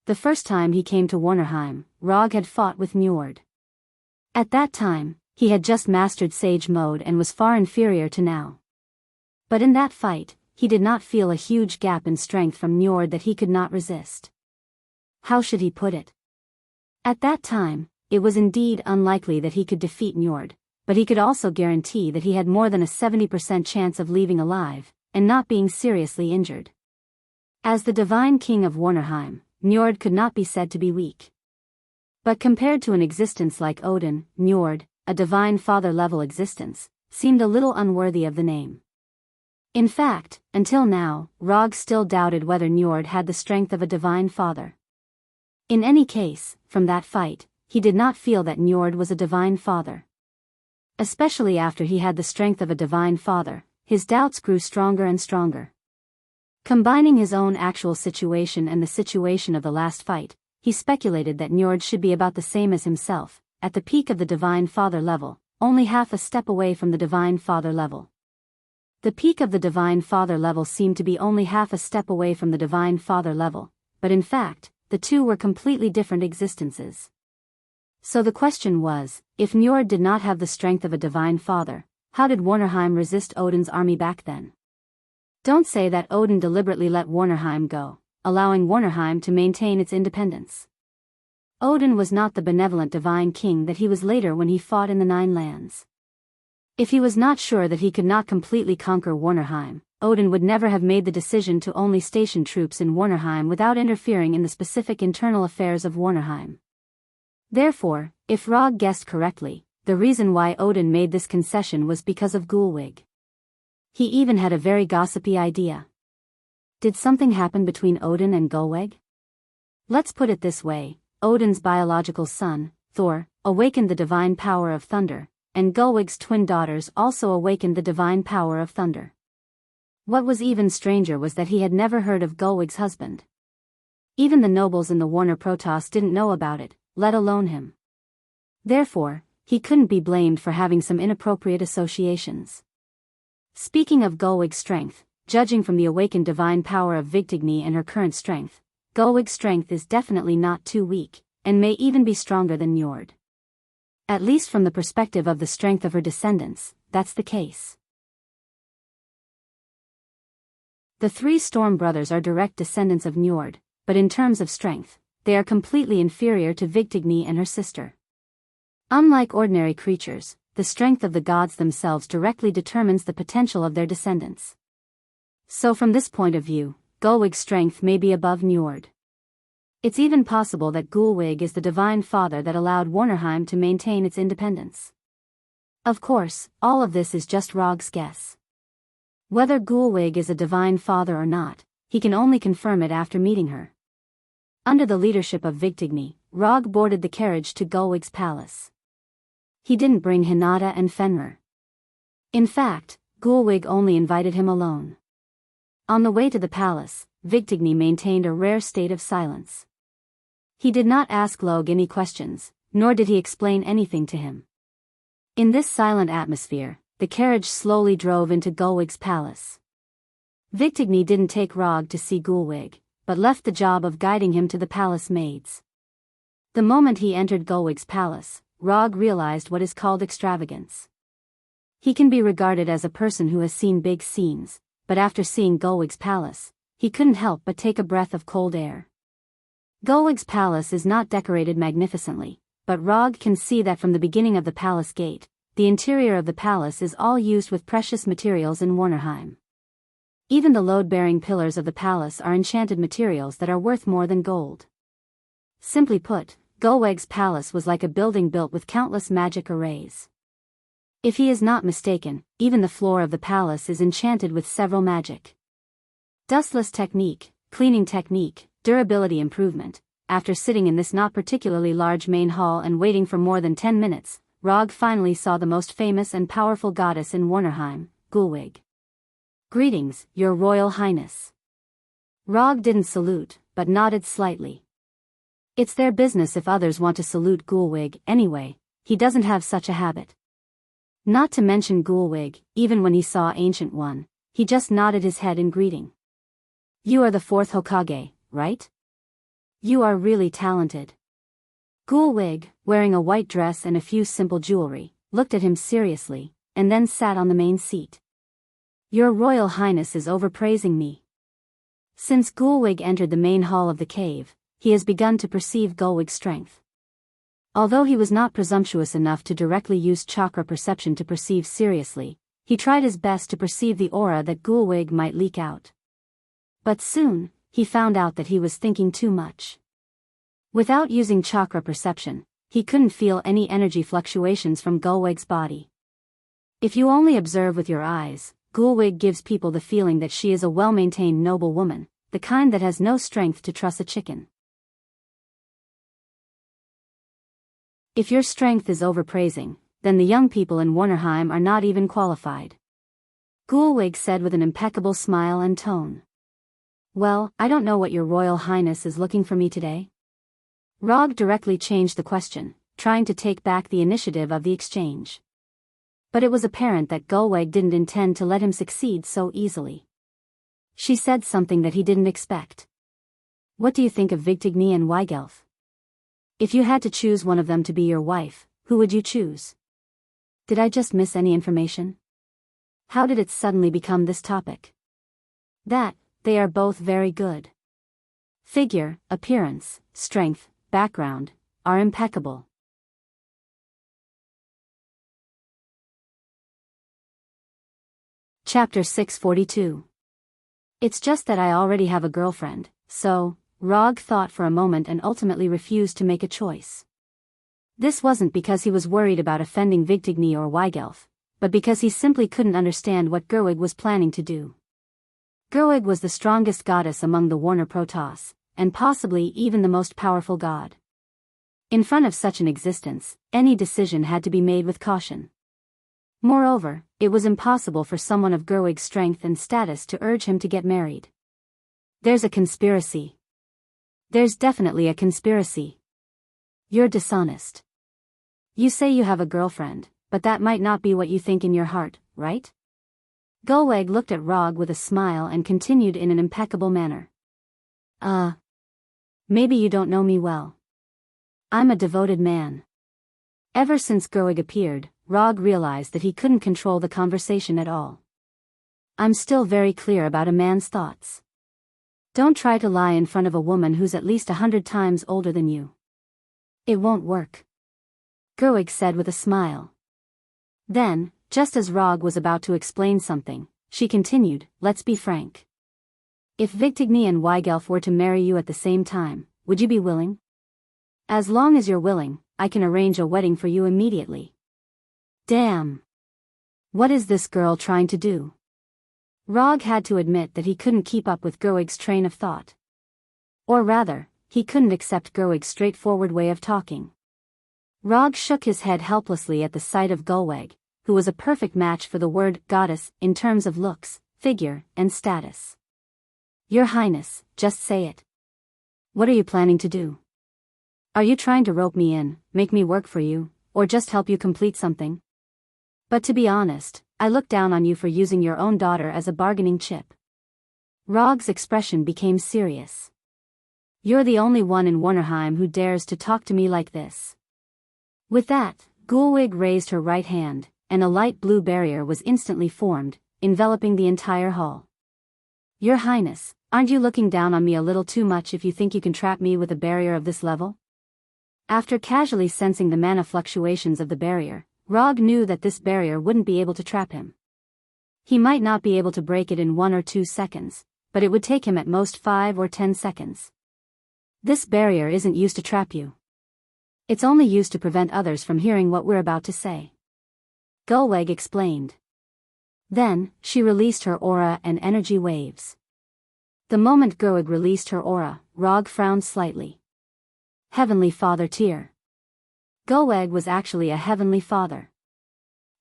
The first time he came to Warnerheim, Rog had fought with Njord. At that time, he had just mastered Sage Mode and was far inferior to now. But in that fight, he did not feel a huge gap in strength from Njord that he could not resist. How should he put it? At that time, it was indeed unlikely that he could defeat Njord, but he could also guarantee that he had more than a 70% chance of leaving alive, and not being seriously injured. As the divine king of Warnerheim, Njord could not be said to be weak. But compared to an existence like Odin, Njord, a divine father-level existence, seemed a little unworthy of the name. In fact, until now, Rog still doubted whether Njord had the strength of a divine father. In any case, from that fight, he did not feel that Njord was a divine father. Especially after he had the strength of a divine father, his doubts grew stronger and stronger. Combining his own actual situation and the situation of the last fight, he speculated that Njord should be about the same as himself, at the peak of the divine father level, only half a step away from the divine father level. The peak of the divine father level seemed to be only half a step away from the divine father level, but in fact, the two were completely different existences. So the question was, if Njord did not have the strength of a divine father, how did Warnerheim resist Odin's army back then? Don't say that Odin deliberately let Warnerheim go, allowing Warnerheim to maintain its independence. Odin was not the benevolent divine king that he was later when he fought in the Nine Lands. If he was not sure that he could not completely conquer Warnerheim, Odin would never have made the decision to only station troops in Warnerheim without interfering in the specific internal affairs of Warnerheim. Therefore, if Rog guessed correctly, the reason why Odin made this concession was because of Gulwig. He even had a very gossipy idea. Did something happen between Odin and Gulwig? Let's put it this way, Odin's biological son, Thor, awakened the divine power of thunder, and Gulwig's twin daughters also awakened the divine power of thunder. What was even stranger was that he had never heard of Gulwig's husband. Even the nobles in the Warner Protoss didn't know about it, let alone him. Therefore, he couldn't be blamed for having some inappropriate associations. Speaking of Gulwig's strength, judging from the awakened divine power of Vigtigni and her current strength, Gulwig's strength is definitely not too weak, and may even be stronger than Njord. At least from the perspective of the strength of her descendants, that's the case. The three Storm brothers are direct descendants of Njord, but in terms of strength, they are completely inferior to Vigtigni and her sister. Unlike ordinary creatures, the strength of the gods themselves directly determines the potential of their descendants. So from this point of view, Gulwig's strength may be above Njord. It's even possible that Gulwig is the divine father that allowed Warnerheim to maintain its independence. Of course, all of this is just Rog's guess. Whether Gulwig is a divine father or not, he can only confirm it after meeting her. Under the leadership of Vigtigni, Rog boarded the carriage to Gulwig's palace. He didn't bring Hinata and Fenrir. In fact, Gulwig only invited him alone. On the way to the palace, Vigtigni maintained a rare state of silence. He did not ask Log any questions, nor did he explain anything to him. In this silent atmosphere, the carriage slowly drove into Gulwig's palace. Vigtigni didn't take Rog to see Gulwig, but left the job of guiding him to the palace maids. The moment he entered Gulwig's palace, Rog realized what is called extravagance. He can be regarded as a person who has seen big scenes, but after seeing Gulwig's palace, he couldn't help but take a breath of cold air. Gulwig's palace is not decorated magnificently, but Rog can see that from the beginning of the palace gate, the interior of the palace is all used with precious materials in Warnerheim. Even the load-bearing pillars of the palace are enchanted materials that are worth more than gold. Simply put, Gulwig's palace was like a building built with countless magic arrays. If he is not mistaken, even the floor of the palace is enchanted with several magic. Dustless technique, cleaning technique, durability improvement. After sitting in this not particularly large main hall and waiting for more than 10 minutes, Rog finally saw the most famous and powerful goddess in Warnerheim, Gulwig. "Greetings, Your Royal Highness." Rog didn't salute, but nodded slightly. It's their business if others want to salute Gulwig anyway, he doesn't have such a habit. Not to mention Gulwig, even when he saw Ancient One, he just nodded his head in greeting. "You are the fourth Hokage, right? You are really talented." Gulwig, wearing a white dress and a few simple jewelry, looked at him seriously, and then sat on the main seat. Your Royal Highness is overpraising me. Since Gulwig entered the main hall of the cave, he has begun to perceive Gulwig's strength. Although he was not presumptuous enough to directly use chakra perception to perceive seriously, he tried his best to perceive the aura that Gulwig might leak out. But soon, he found out that he was thinking too much. Without using chakra perception, he couldn't feel any energy fluctuations from Gulwig's body. If you only observe with your eyes, Gulwig gives people the feeling that she is a well-maintained noble woman, the kind that has no strength to truss a chicken. If your strength is overpraising, then the young people in Warnerheim are not even qualified. Gulwig said with an impeccable smile and tone. Well, I don't know what your Royal Highness is looking for me today. Rog directly changed the question, trying to take back the initiative of the exchange. But it was apparent that Gulwig didn't intend to let him succeed so easily. She said something that he didn't expect. What do you think of Vigtigny and Weigelf? If you had to choose one of them to be your wife, who would you choose? Did I just miss any information? How did it suddenly become this topic? That, they are both very good. Figure, appearance, strength, background, are impeccable. Chapter 642. It's just that I already have a girlfriend, so, Rog thought for a moment and ultimately refused to make a choice. This wasn't because he was worried about offending Vigtigny or Weigelf, but because he simply couldn't understand what Gulwig was planning to do. Gulwig was the strongest goddess among the Warner Protoss, and possibly even the most powerful god. In front of such an existence, any decision had to be made with caution. Moreover, it was impossible for someone of Gulwig's strength and status to urge him to get married. There's a conspiracy. There's definitely a conspiracy. You're dishonest. You say you have a girlfriend, but that might not be what you think in your heart, right? Gulwig looked at Rog with a smile and continued in an impeccable manner. Maybe you don't know me well. I'm a devoted man. Ever since Gulwig appeared, Rog realized that he couldn't control the conversation at all. I'm still very clear about a man's thoughts. Don't try to lie in front of a woman who's at least 100 times older than you. It won't work. Gulwig said with a smile. Then, just as Rog was about to explain something, she continued, let's be frank. If Vigtigny and Weigelf were to marry you at the same time, would you be willing? As long as you're willing, I can arrange a wedding for you immediately. Damn. What is this girl trying to do? Rog had to admit that he couldn't keep up with Gulwig's train of thought. Or rather, he couldn't accept Gulwig's straightforward way of talking. Rog shook his head helplessly at the sight of Gulwig, who was a perfect match for the word goddess in terms of looks, figure, and status. Your Highness, just say it. What are you planning to do? Are you trying to rope me in, make me work for you, or just help you complete something? But to be honest, I look down on you for using your own daughter as a bargaining chip. Rog's expression became serious. You're the only one in Warnerheim who dares to talk to me like this. With that, Gulwig raised her right hand, and a light blue barrier was instantly formed, enveloping the entire hall. Your Highness, aren't you looking down on me a little too much if you think you can trap me with a barrier of this level? After casually sensing the mana fluctuations of the barrier, Rog knew that this barrier wouldn't be able to trap him. He might not be able to break it in 1 or 2 seconds, but it would take him at most 5 or 10 seconds. This barrier isn't used to trap you. It's only used to prevent others from hearing what we're about to say. Gulwig explained. Then, she released her aura and energy waves. The moment Gulwig released her aura, Rog frowned slightly. Heavenly Father tier. Gulwig was actually a heavenly father.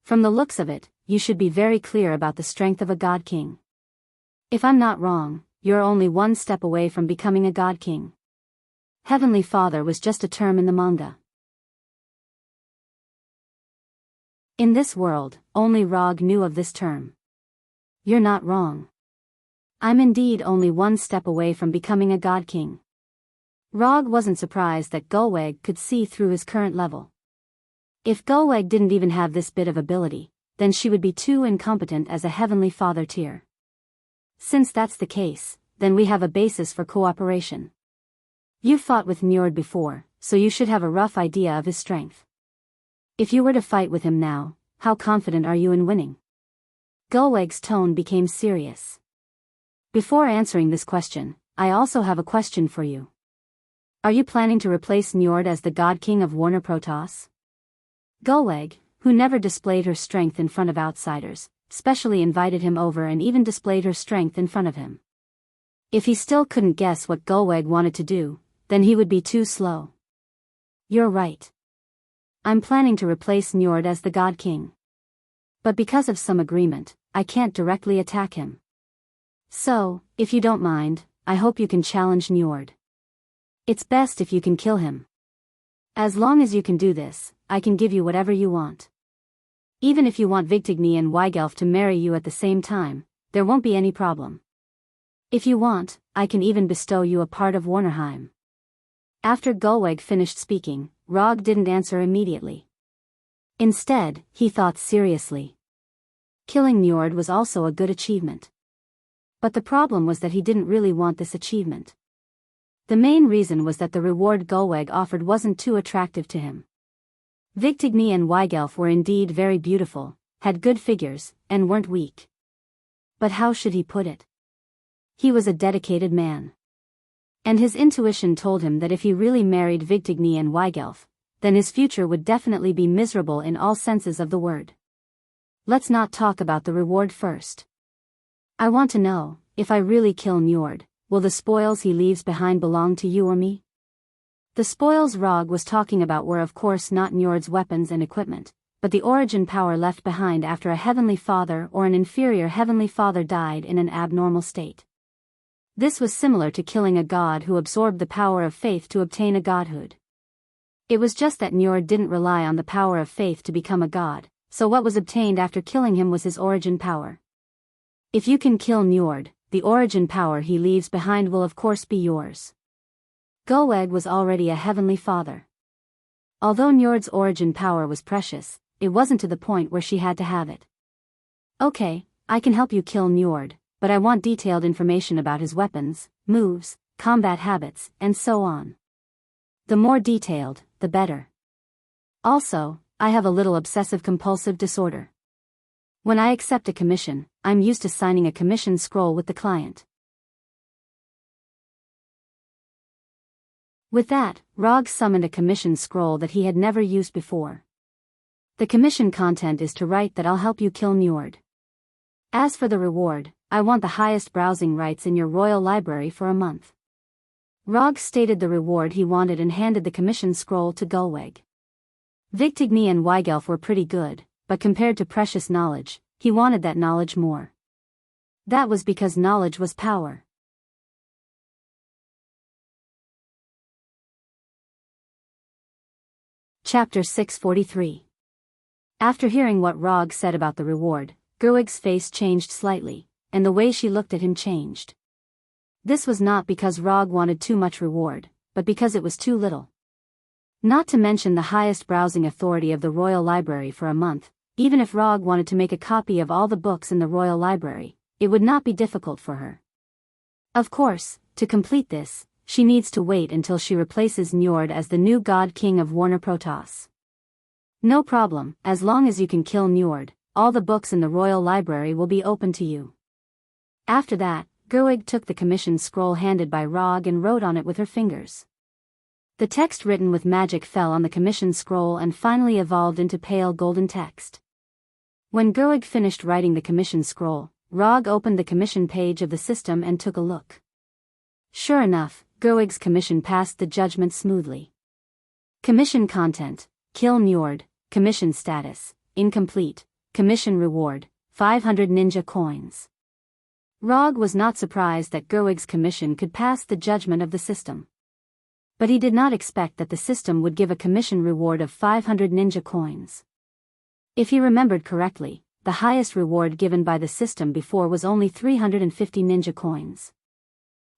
From the looks of it, you should be very clear about the strength of a god king. If I'm not wrong, you're only 1 step away from becoming a god king. Heavenly Father was just a term in the manga. In this world, only Rog knew of this term. You're not wrong. I'm indeed only 1 step away from becoming a god king. Rog wasn't surprised that Gulwig could see through his current level. If Gulwig didn't even have this bit of ability, then she would be too incompetent as a Heavenly Father tier. Since that's the case, then we have a basis for cooperation. You fought with Njord before, so you should have a rough idea of his strength. If you were to fight with him now, how confident are you in winning? Gulweg's tone became serious. Before answering this question, I also have a question for you. Are you planning to replace Njord as the God King of Warner Protoss? Gulweg, who never displayed her strength in front of outsiders, specially invited him over and even displayed her strength in front of him. If he still couldn't guess what Gulweg wanted to do, then he would be too slow. You're right. I'm planning to replace Njord as the God King. But because of some agreement, I can't directly attack him. So, if you don't mind, I hope you can challenge Njord. It's best if you can kill him. As long as you can do this, I can give you whatever you want. Even if you want Vigtigny and Weigelf to marry you at the same time, there won't be any problem. If you want, I can even bestow you a part of Warnerheim. After Gulweg finished speaking, Rog didn't answer immediately. Instead, he thought seriously. Killing Njord was also a good achievement. But the problem was that he didn't really want this achievement. The main reason was that the reward Gulweg offered wasn't too attractive to him. Vigtigny and Weigelf were indeed very beautiful, had good figures, and weren't weak. But how should he put it? He was a dedicated man. And his intuition told him that if he really married Vigtigny and Weigelf, then his future would definitely be miserable in all senses of the word. Let's not talk about the reward first. I want to know, if I really kill Njord, will the spoils he leaves behind belong to you or me? The spoils Rog was talking about were of course not Njord's weapons and equipment, but the origin power left behind after a Heavenly Father or an inferior Heavenly Father died in an abnormal state. This was similar to killing a god who absorbed the power of faith to obtain a godhood. It was just that Njord didn't rely on the power of faith to become a god, so what was obtained after killing him was his origin power. If you can kill Njord, the origin power he leaves behind will of course be yours. Gulweg was already a Heavenly Father. Although Njord's origin power was precious, it wasn't to the point where she had to have it. Okay, I can help you kill Njord, but I want detailed information about his weapons, moves, combat habits, and so on. The more detailed, the better. Also, I have a little obsessive-compulsive disorder. When I accept a commission, I'm used to signing a commission scroll with the client. With that, Rog summoned a commission scroll that he had never used before. The commission content is to write that I'll help you kill Njord. As for the reward, I want the highest browsing rights in your royal library for a month. Rog stated the reward he wanted and handed the commission scroll to Gulweg. Vigtigny and Weigelf were pretty good, but compared to precious knowledge, he wanted that knowledge more. That was because knowledge was power. Chapter 643. After hearing what Rog said about the reward, Gulweg's face changed slightly, and the way she looked at him changed. This was not because Rog wanted too much reward, but because it was too little. Not to mention the highest browsing authority of the Royal Library for a month, even if Rog wanted to make a copy of all the books in the Royal Library, it would not be difficult for her. Of course, to complete this, she needs to wait until she replaces Njord as the new God King of Warner Protoss. No problem, as long as you can kill Njord, all the books in the Royal Library will be open to you. After that, Gulweg took the commission scroll handed by Rog and wrote on it with her fingers. The text written with magic fell on the commission scroll and finally evolved into pale golden text. When Gulweg finished writing the commission scroll, Rog opened the commission page of the system and took a look. Sure enough, Gulweg's commission passed the judgment smoothly. Commission content: kill Njord. Commission status: incomplete. Commission reward: 500 ninja coins. Rog was not surprised that Gulweg's commission could pass the judgment of the system. But he did not expect that the system would give a commission reward of 500 ninja coins. If he remembered correctly, the highest reward given by the system before was only 350 ninja coins.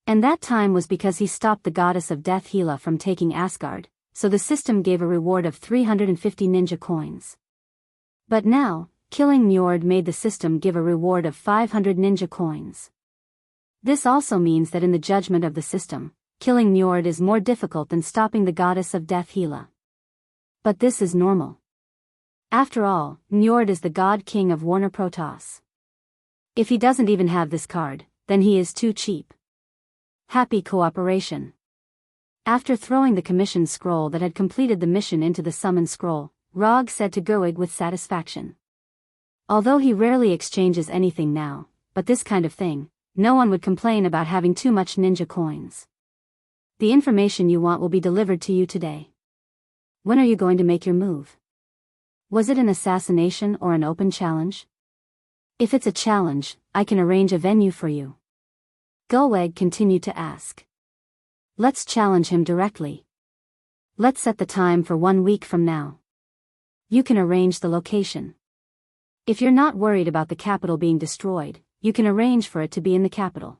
And that time was because he stopped the goddess of death Hela from taking Asgard, so the system gave a reward of 350 ninja coins. But now, killing Njord made the system give a reward of 500 ninja coins. This also means that in the judgment of the system, killing Njord is more difficult than stopping the goddess of death Hela. But this is normal. After all, Njord is the god king of Warner Protoss. If he doesn't even have this card, then he is too cheap. Happy cooperation. After throwing the commission scroll that had completed the mission into the summon scroll, Rog said to Goig with satisfaction. Although he rarely exchanges anything now, but this kind of thing, no one would complain about having too much ninja coins. The information you want will be delivered to you today. When are you going to make your move? Was it an assassination or an open challenge? If it's a challenge, I can arrange a venue for you. Goig continued to ask. Let's challenge him directly. Let's set the time for 1 week from now. You can arrange the location. If you're not worried about the capital being destroyed, you can arrange for it to be in the capital.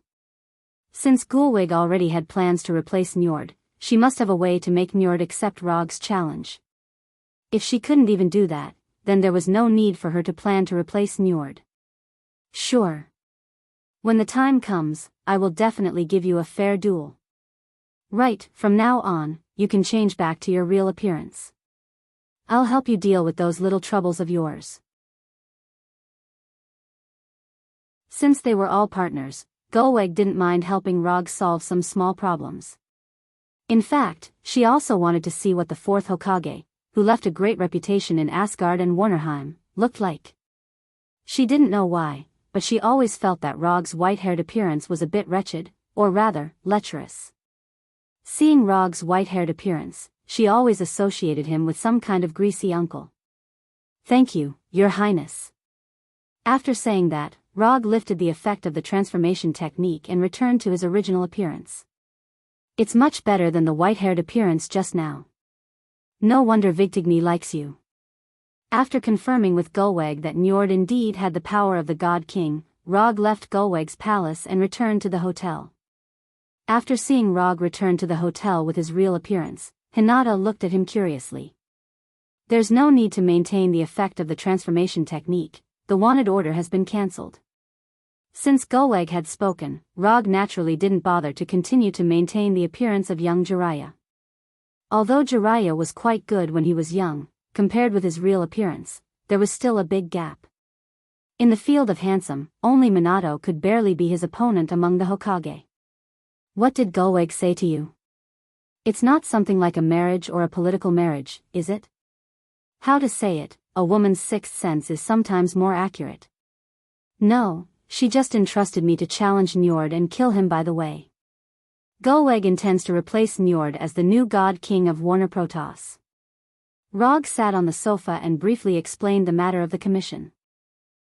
Since Gulwig already had plans to replace Njord, she must have a way to make Njord accept Rog's challenge. If she couldn't even do that, then there was no need for her to plan to replace Njord. Sure. When the time comes, I will definitely give you a fair duel. Right, from now on, you can change back to your real appearance. I'll help you deal with those little troubles of yours. Since they were all partners, Gulwig didn't mind helping Rog solve some small problems. In fact, she also wanted to see what the fourth Hokage, who left a great reputation in Asgard and Warnerheim, looked like. She didn't know why, but she always felt that Rog's white-haired appearance was a bit wretched, or rather, lecherous. Seeing Rog's white-haired appearance, she always associated him with some kind of greasy uncle. Thank you, Your Highness. After saying that, Rog lifted the effect of the transformation technique and returned to his original appearance. It's much better than the white-haired appearance just now. No wonder Vigtigny likes you. After confirming with Gulwig that Njord indeed had the power of the God King, Rog left Gulwig's palace and returned to the hotel. After seeing Rog return to the hotel with his real appearance, Hinata looked at him curiously. There's no need to maintain the effect of the transformation technique, the wanted order has been cancelled. Since Gulwig had spoken, Rog naturally didn't bother to continue to maintain the appearance of young Jiraiya. Although Jiraiya was quite good when he was young, compared with his real appearance, there was still a big gap. In the field of handsome, only Minato could barely be his opponent among the Hokage. What did Gulwig say to you? It's not something like a marriage or a political marriage, is it? How to say it, a woman's sixth sense is sometimes more accurate. No, she just entrusted me to challenge Njord and kill him by the way. Gulwig intends to replace Njord as the new God King of Warner Protoss. Rog sat on the sofa and briefly explained the matter of the commission.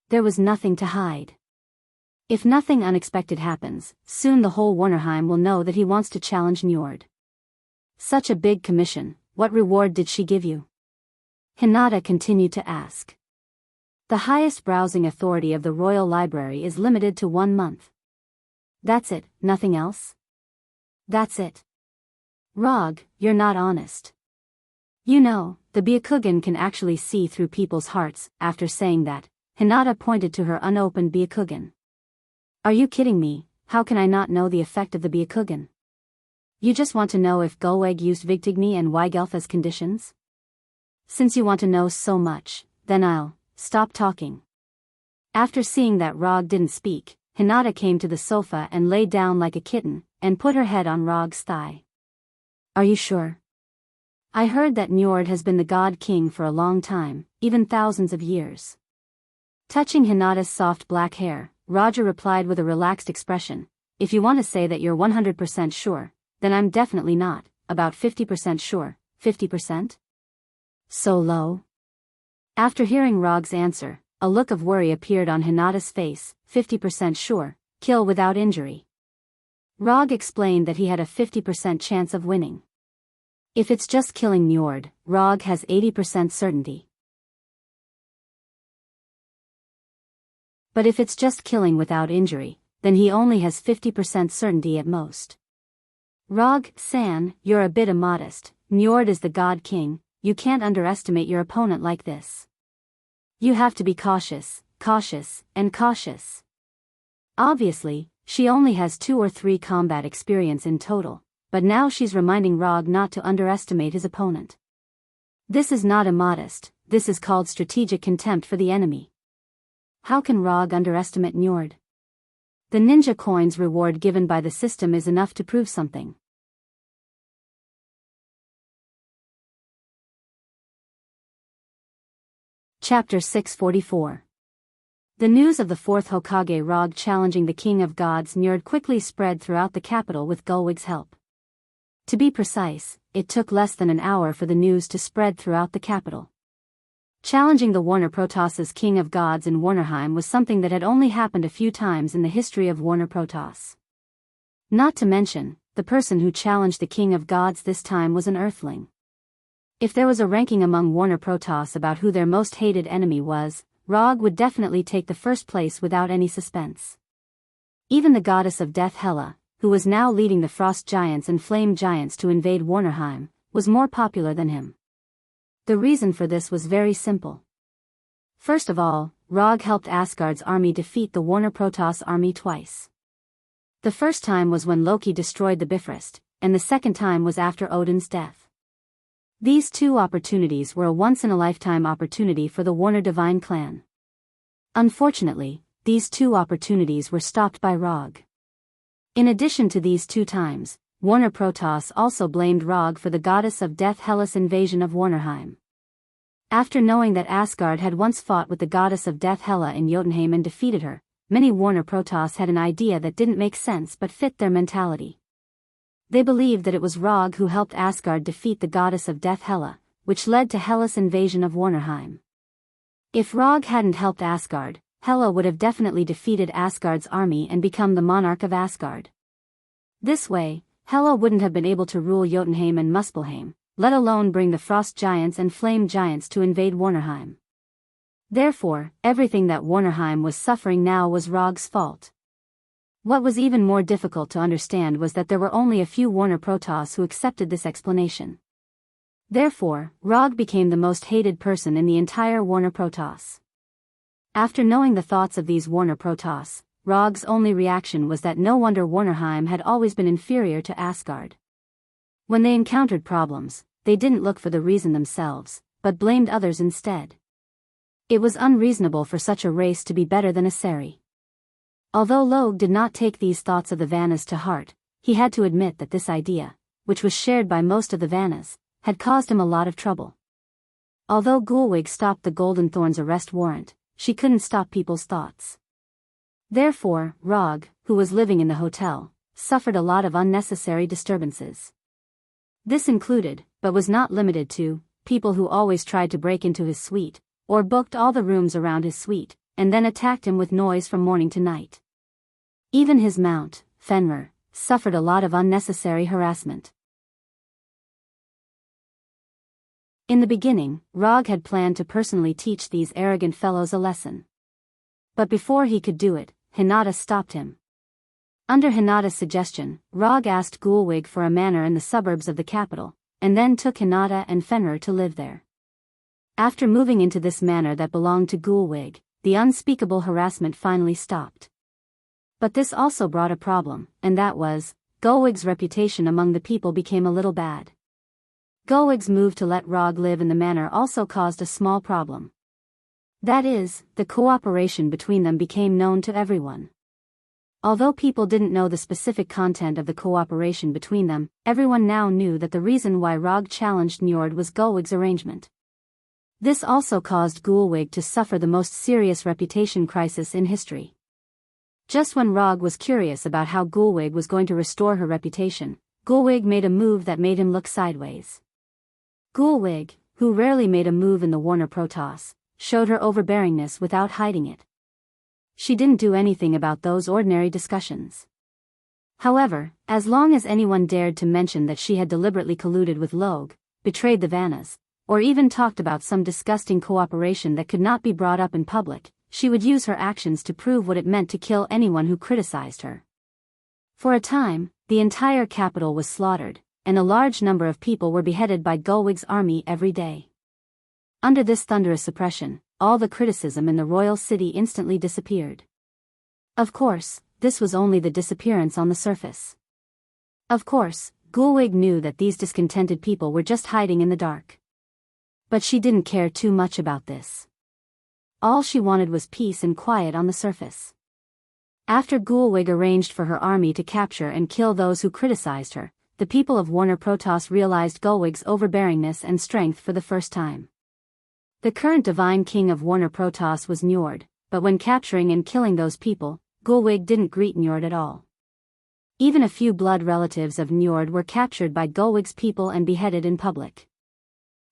There was nothing to hide. If nothing unexpected happens, soon the whole Warnerheim will know that he wants to challenge Njord. Such a big commission, what reward did she give you? Hinata continued to ask. The highest browsing authority of the Royal Library is limited to 1 month. That's it, nothing else? That's it. Rog, you're not honest. You know, the Byakugan can actually see through people's hearts. After saying that, Hinata pointed to her unopened Byakugan. Are you kidding me? How can I not know the effect of the Byakugan? You just want to know if Gulwig used Vigtigny and Weigelf as conditions? Since you want to know so much, then I'll stop talking. After seeing that Rog didn't speak, Hinata came to the sofa and lay down like a kitten, and put her head on Rog's thigh. Are you sure? I heard that Njord has been the God King for a long time, even thousands of years. Touching Hinata's soft black hair, Roger replied with a relaxed expression, if you want to say that you're 100% sure, then I'm definitely not, about 50% sure, 50%? So low? After hearing Rog's answer, a look of worry appeared on Hinata's face. 50% sure, kill without injury. Rog explained that he had a 50% chance of winning. If it's just killing Njord, Rog has 80% certainty. But if it's just killing without injury, then he only has 50% certainty at most. Rog-san, you're a bit immodest. Njord is the God King, you can't underestimate your opponent like this. You have to be cautious, cautious, and cautious. Obviously, she only has 2 or 3 combat experience in total, but now she's reminding Rog not to underestimate his opponent. This is not immodest, this is called strategic contempt for the enemy. How can Rog underestimate Njord? The ninja coins reward given by the system is enough to prove something. Chapter 644. The news of the 4th Hokage Rog challenging the King of Gods Njord quickly spread throughout the capital with Gulwig's help. To be precise, it took less than an hour for the news to spread throughout the capital. Challenging the Warner Protoss's King of Gods in Warnerheim was something that had only happened a few times in the history of Warner Protoss. Not to mention, the person who challenged the King of Gods this time was an Earthling. If there was a ranking among Warner Protoss about who their most hated enemy was, Rog would definitely take the first place without any suspense. Even the goddess of death Hela, who was now leading the Frost Giants and Flame Giants to invade Warnerheim, was more popular than him. The reason for this was very simple. First of all, Rog helped Asgard's army defeat the Warner Protoss army twice. The first time was when Loki destroyed the Bifrost, and the second time was after Odin's death. These 2 opportunities were a once-in-a-lifetime opportunity for the Warner Divine clan. Unfortunately, these 2 opportunities were stopped by Rog. In addition to these 2 times, Warner Protoss also blamed Rog for the goddess of death Hela's invasion of Warnerheim. After knowing that Asgard had once fought with the goddess of death Hela in Jotunheim and defeated her, many Warner Protoss had an idea that didn't make sense but fit their mentality. They believed that it was Rog who helped Asgard defeat the goddess of death Hela, which led to Hela's invasion of Warnerheim. If Rog hadn't helped Asgard, Hela would have definitely defeated Asgard's army and become the monarch of Asgard. This way, Hela wouldn't have been able to rule Jotunheim and Muspelheim, let alone bring the Frost Giants and Flame Giants to invade Warnerheim. Therefore, everything that Warnerheim was suffering now was Rog's fault. What was even more difficult to understand was that there were only a few Warner Protoss who accepted this explanation. Therefore, Rog became the most hated person in the entire Warner Protoss. After knowing the thoughts of these Warner Protoss, Rog's only reaction was that no wonder Warnerheim had always been inferior to Asgard. When they encountered problems, they didn't look for the reason themselves, but blamed others instead. It was unreasonable for such a race to be better than a Seri. Although Logue did not take these thoughts of the Vannas to heart, he had to admit that this idea, which was shared by most of the Vannas, had caused him a lot of trouble. Although Gulwig stopped the Golden Thorn's arrest warrant, she couldn't stop people's thoughts. Therefore, Rog, who was living in the hotel, suffered a lot of unnecessary disturbances. This included, but was not limited to, people who always tried to break into his suite, or booked all the rooms around his suite, and then attacked him with noise from morning to night. Even his mount, Fenrir, suffered a lot of unnecessary harassment. In the beginning, Rog had planned to personally teach these arrogant fellows a lesson. But before he could do it, Hinata stopped him. Under Hinata's suggestion, Rog asked Gulwig for a manor in the suburbs of the capital, and then took Hinata and Fenrir to live there. After moving into this manor that belonged to Gulwig, the unspeakable harassment finally stopped. But this also brought a problem, and that was, Gulwig's reputation among the people became a little bad. Gulwig's move to let Rog live in the manor also caused a small problem. That is, the cooperation between them became known to everyone. Although people didn't know the specific content of the cooperation between them, everyone now knew that the reason why Rog challenged Njord was Gulwig's arrangement. This also caused Gulwig to suffer the most serious reputation crisis in history. Just when Rog was curious about how Gulwig was going to restore her reputation, Gulwig made a move that made him look sideways. Gulwig, who rarely made a move in the Warner Protoss, showed her overbearingness without hiding it. She didn't do anything about those ordinary discussions. However, as long as anyone dared to mention that she had deliberately colluded with Logue, betrayed the Vannas, or even talked about some disgusting cooperation that could not be brought up in public, she would use her actions to prove what it meant to kill anyone who criticized her. For a time, the entire capital was slaughtered, and a large number of people were beheaded by Gulwig's army every day. Under this thunderous suppression, all the criticism in the royal city instantly disappeared. Of course, this was only the disappearance on the surface. Of course, Gulwig knew that these discontented people were just hiding in the dark. But she didn't care too much about this. All she wanted was peace and quiet on the surface. After Gulwig arranged for her army to capture and kill those who criticized her, the people of Warner Protoss realized Gulwig's overbearingness and strength for the first time. The current divine king of Warner Protoss was Njord, but when capturing and killing those people, Gulwig didn't greet Njord at all. Even a few blood relatives of Njord were captured by Gulwig's people and beheaded in public.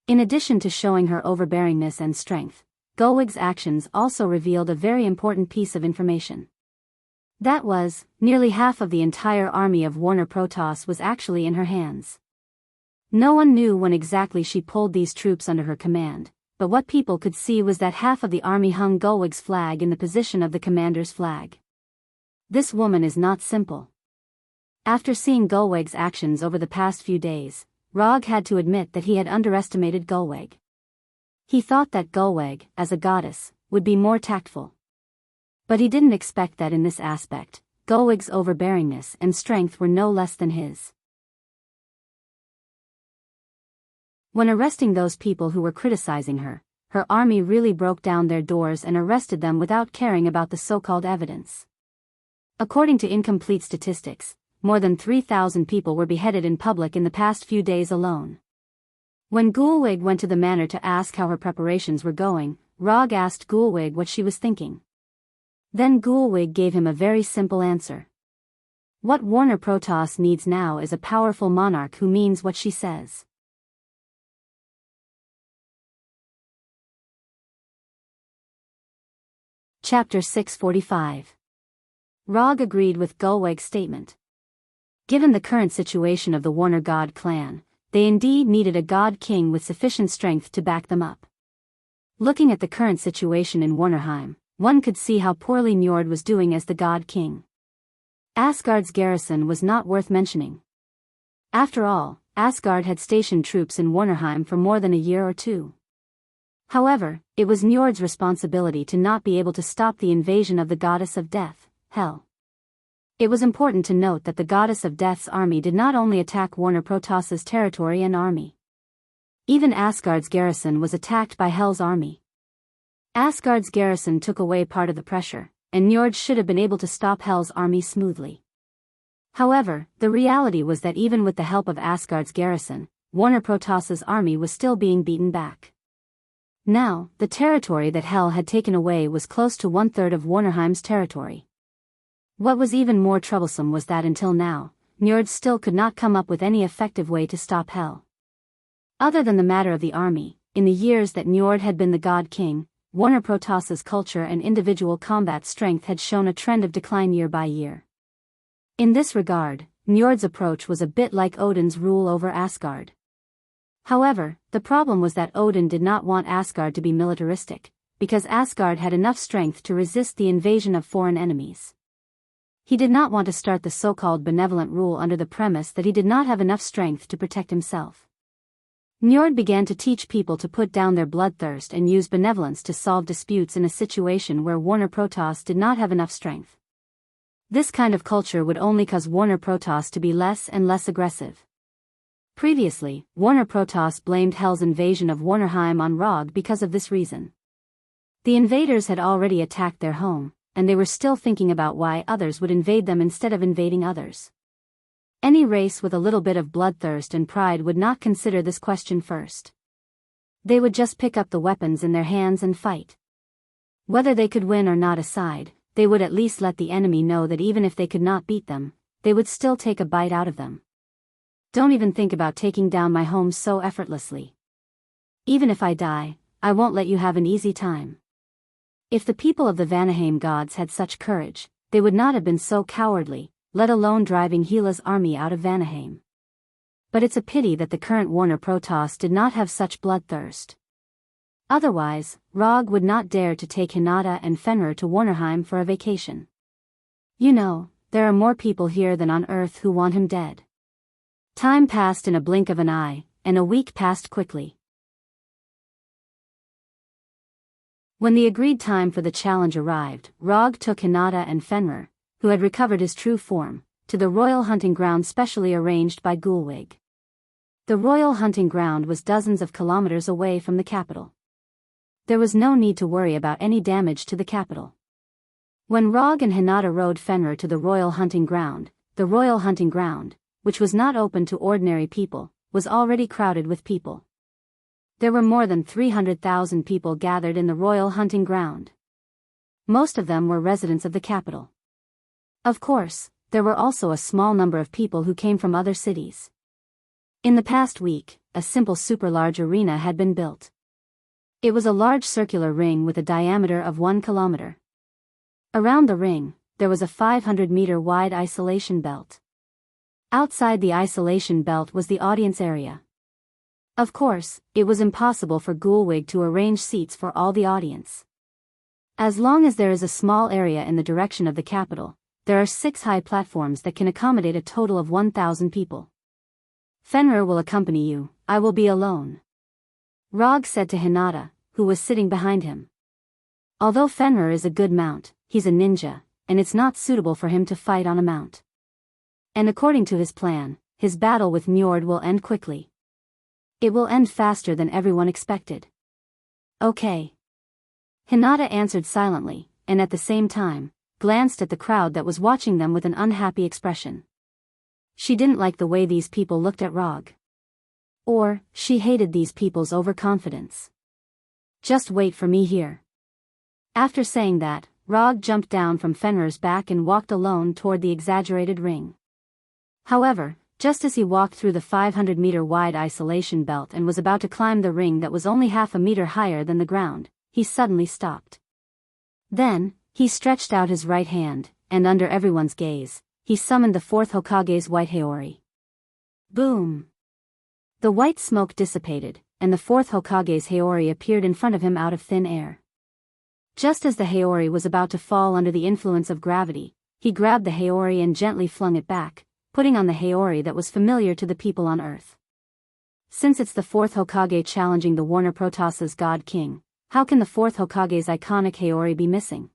In addition to showing her overbearingness and strength, Gulwig's actions also revealed a very important piece of information. That was, nearly half of the entire army of Warner Protoss was actually in her hands. No one knew when exactly she pulled these troops under her command, but what people could see was that half of the army hung Gulwig's flag in the position of the commander's flag. This woman is not simple. After seeing Gulwig's actions over the past few days, Rog had to admit that he had underestimated Gulwig. He thought that Gulwig, as a goddess, would be more tactful. But he didn't expect that in this aspect, Gulwig's overbearingness and strength were no less than his. When arresting those people who were criticizing her, her army really broke down their doors and arrested them without caring about the so-called evidence. According to incomplete statistics, more than 3,000 people were beheaded in public in the past few days alone. When Gulwig went to the manor to ask how her preparations were going, Rog asked Gulwig what she was thinking. Then Gulwig gave him a very simple answer. What Warner Protoss needs now is a powerful monarch who means what she says. Chapter 645. Rog agreed with Gulwig's statement. Given the current situation of the Warner God clan, they indeed needed a god king with sufficient strength to back them up. Looking at the current situation in Warnerheim, one could see how poorly Njord was doing as the god king. Asgard's garrison was not worth mentioning. After all, Asgard had stationed troops in Warnerheim for more than a year or two. However, it was Njord's responsibility to not be able to stop the invasion of the goddess of death, Hel. It was important to note that the goddess of death's army did not only attack Warner Protoss's territory and army. Even Asgard's garrison was attacked by Hel's army. Asgard's garrison took away part of the pressure, and Njord should have been able to stop Hel's army smoothly. However, the reality was that even with the help of Asgard's garrison, Warner Protoss's army was still being beaten back. Now, the territory that Hel had taken away was close to 1/3 of Warnerheim's territory. What was even more troublesome was that until now, Njord still could not come up with any effective way to stop Hel. Other than the matter of the army, in the years that Njord had been the god king, Warner Protoss's culture and individual combat strength had shown a trend of decline year by year. In this regard, Njord's approach was a bit like Odin's rule over Asgard. However, the problem was that Odin did not want Asgard to be militaristic, because Asgard had enough strength to resist the invasion of foreign enemies. He did not want to start the so-called benevolent rule under the premise that he did not have enough strength to protect himself. Njord began to teach people to put down their bloodthirst and use benevolence to solve disputes in a situation where Warner Protoss did not have enough strength. This kind of culture would only cause Warner Protoss to be less and less aggressive. Previously, Warner Protoss blamed Hel's invasion of Warnerheim on Rog because of this reason. The invaders had already attacked their home, and they were still thinking about why others would invade them instead of invading others. Any race with a little bit of bloodthirst and pride would not consider this question first. They would just pick up the weapons in their hands and fight. Whether they could win or not aside, they would at least let the enemy know that even if they could not beat them, they would still take a bite out of them. Don't even think about taking down my home so effortlessly. Even if I die, I won't let you have an easy time. If the people of the Vanaheim gods had such courage, they would not have been so cowardly, let alone driving Hela's army out of Vanaheim. But it's a pity that the current Warner Protoss did not have such bloodthirst. Otherwise, Rog would not dare to take Hinata and Fenrir to Warnerheim for a vacation. You know, there are more people here than on Earth who want him dead. Time passed in a blink of an eye, and a week passed quickly. When the agreed time for the challenge arrived, Rog took Hinata and Fenrir, who had recovered his true form, to the royal hunting ground specially arranged by Gulwig. The royal hunting ground was dozens of kilometers away from the capital. There was no need to worry about any damage to the capital. When Rog and Hinata rode Fenrir to the royal hunting ground, which was not open to ordinary people, was already crowded with people. There were more than 300,000 people gathered in the royal hunting ground. Most of them were residents of the capital. Of course, there were also a small number of people who came from other cities. In the past week, a simple super-large arena had been built. It was a large circular ring with a diameter of 1 kilometer. Around the ring, there was a 500-meter-wide isolation belt. Outside the isolation belt was the audience area. Of course, it was impossible for Gulwig to arrange seats for all the audience. As long as there is a small area in the direction of the capital, there are 6 high platforms that can accommodate a total of 1,000 people. Fenrir will accompany you, I will be alone. Rog said to Hinata, who was sitting behind him. Although Fenrir is a good mount, he's a ninja, and it's not suitable for him to fight on a mount. And according to his plan, his battle with Njord will end quickly. It will end faster than everyone expected. Okay. Hinata answered silently, and at the same time, glanced at the crowd that was watching them with an unhappy expression. She didn't like the way these people looked at Rog. Or, she hated these people's overconfidence. Just wait for me here. After saying that, Rog jumped down from Fenrir's back and walked alone toward the exaggerated ring. However, just as he walked through the 500-meter-wide isolation belt and was about to climb the ring that was only half a meter higher than the ground, he suddenly stopped. Then, he stretched out his right hand, and under everyone's gaze, he summoned the 4th Hokage's white Haori. Boom! The white smoke dissipated, and the 4th Hokage's Haori appeared in front of him out of thin air. Just as the Haori was about to fall under the influence of gravity, he grabbed the Haori and gently flung it back, putting on the Haori that was familiar to the people on Earth. Since it's the 4th Hokage challenging the Warner Protoss's God King, how can the 4th Hokage's iconic Haori be missing?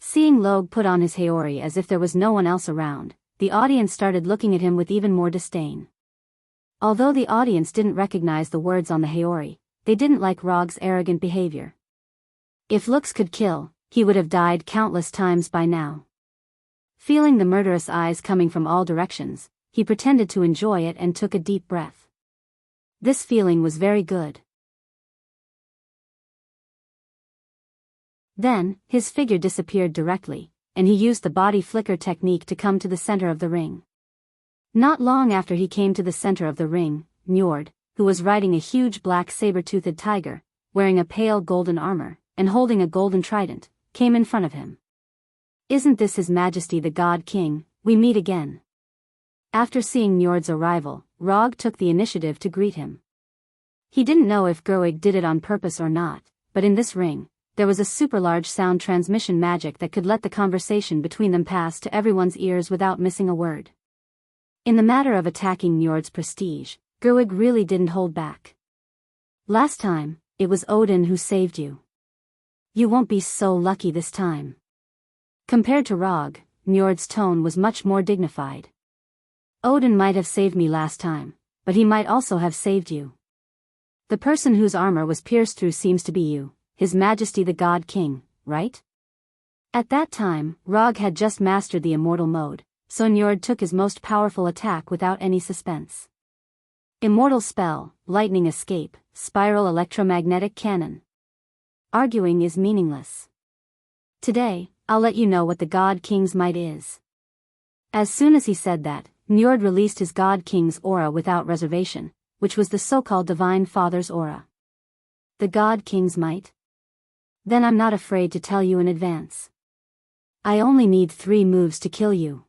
Seeing Log put on his Haori as if there was no one else around, the audience started looking at him with even more disdain. Although the audience didn't recognize the words on the Haori, they didn't like Rog's arrogant behavior. If looks could kill, he would have died countless times by now. Feeling the murderous eyes coming from all directions, he pretended to enjoy it and took a deep breath. This feeling was very good. Then, his figure disappeared directly, and he used the body flicker technique to come to the center of the ring. Not long after he came to the center of the ring, Njord, who was riding a huge black saber-toothed tiger, wearing a pale golden armor, and holding a golden trident, came in front of him. Isn't this His Majesty the God King? We meet again. After seeing Njord's arrival, Rog took the initiative to greet him. He didn't know if Gurwig did it on purpose or not, but in this ring, there was a super-large sound transmission magic that could let the conversation between them pass to everyone's ears without missing a word. In the matter of attacking Njord's prestige, Gurwig really didn't hold back. Last time, it was Odin who saved you. You won't be so lucky this time. Compared to Rog, Njord's tone was much more dignified. Odin might have saved me last time, but he might also have saved you. The person whose armor was pierced through seems to be you, His Majesty the God King, right? At that time, Rog had just mastered the immortal mode, so Njord took his most powerful attack without any suspense. Immortal spell, lightning escape, spiral electromagnetic cannon. Arguing is meaningless. Today, I'll let you know what the God King's might is. As soon as he said that, Njord released his God King's aura without reservation, which was the so-called Divine Father's aura. The God King's might? Then I'm not afraid to tell you in advance. I only need 3 moves to kill you.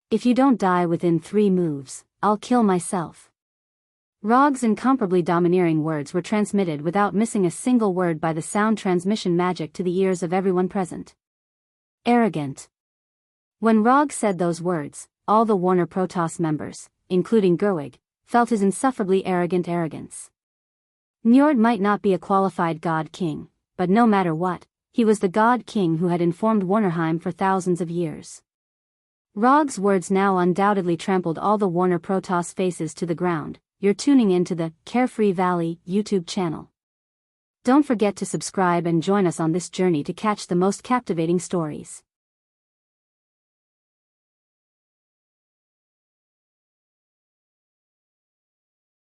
If you don't die within 3 moves, I'll kill myself. Rog's incomparably domineering words were transmitted without missing a single word by the sound transmission magic to the ears of everyone present. Arrogant. When Rog said those words, all the Warner Protoss members, including Gurwig, felt his insufferably arrogant arrogance. Njord might not be a qualified God King, but no matter what, he was the God King who had informed Warnerheim for thousands of years. Rog's words now undoubtedly trampled all the Warner Protoss faces to the ground. You're tuning into the Carefree Valley YouTube channel. Don't forget to subscribe and join us on this journey to catch the most captivating stories.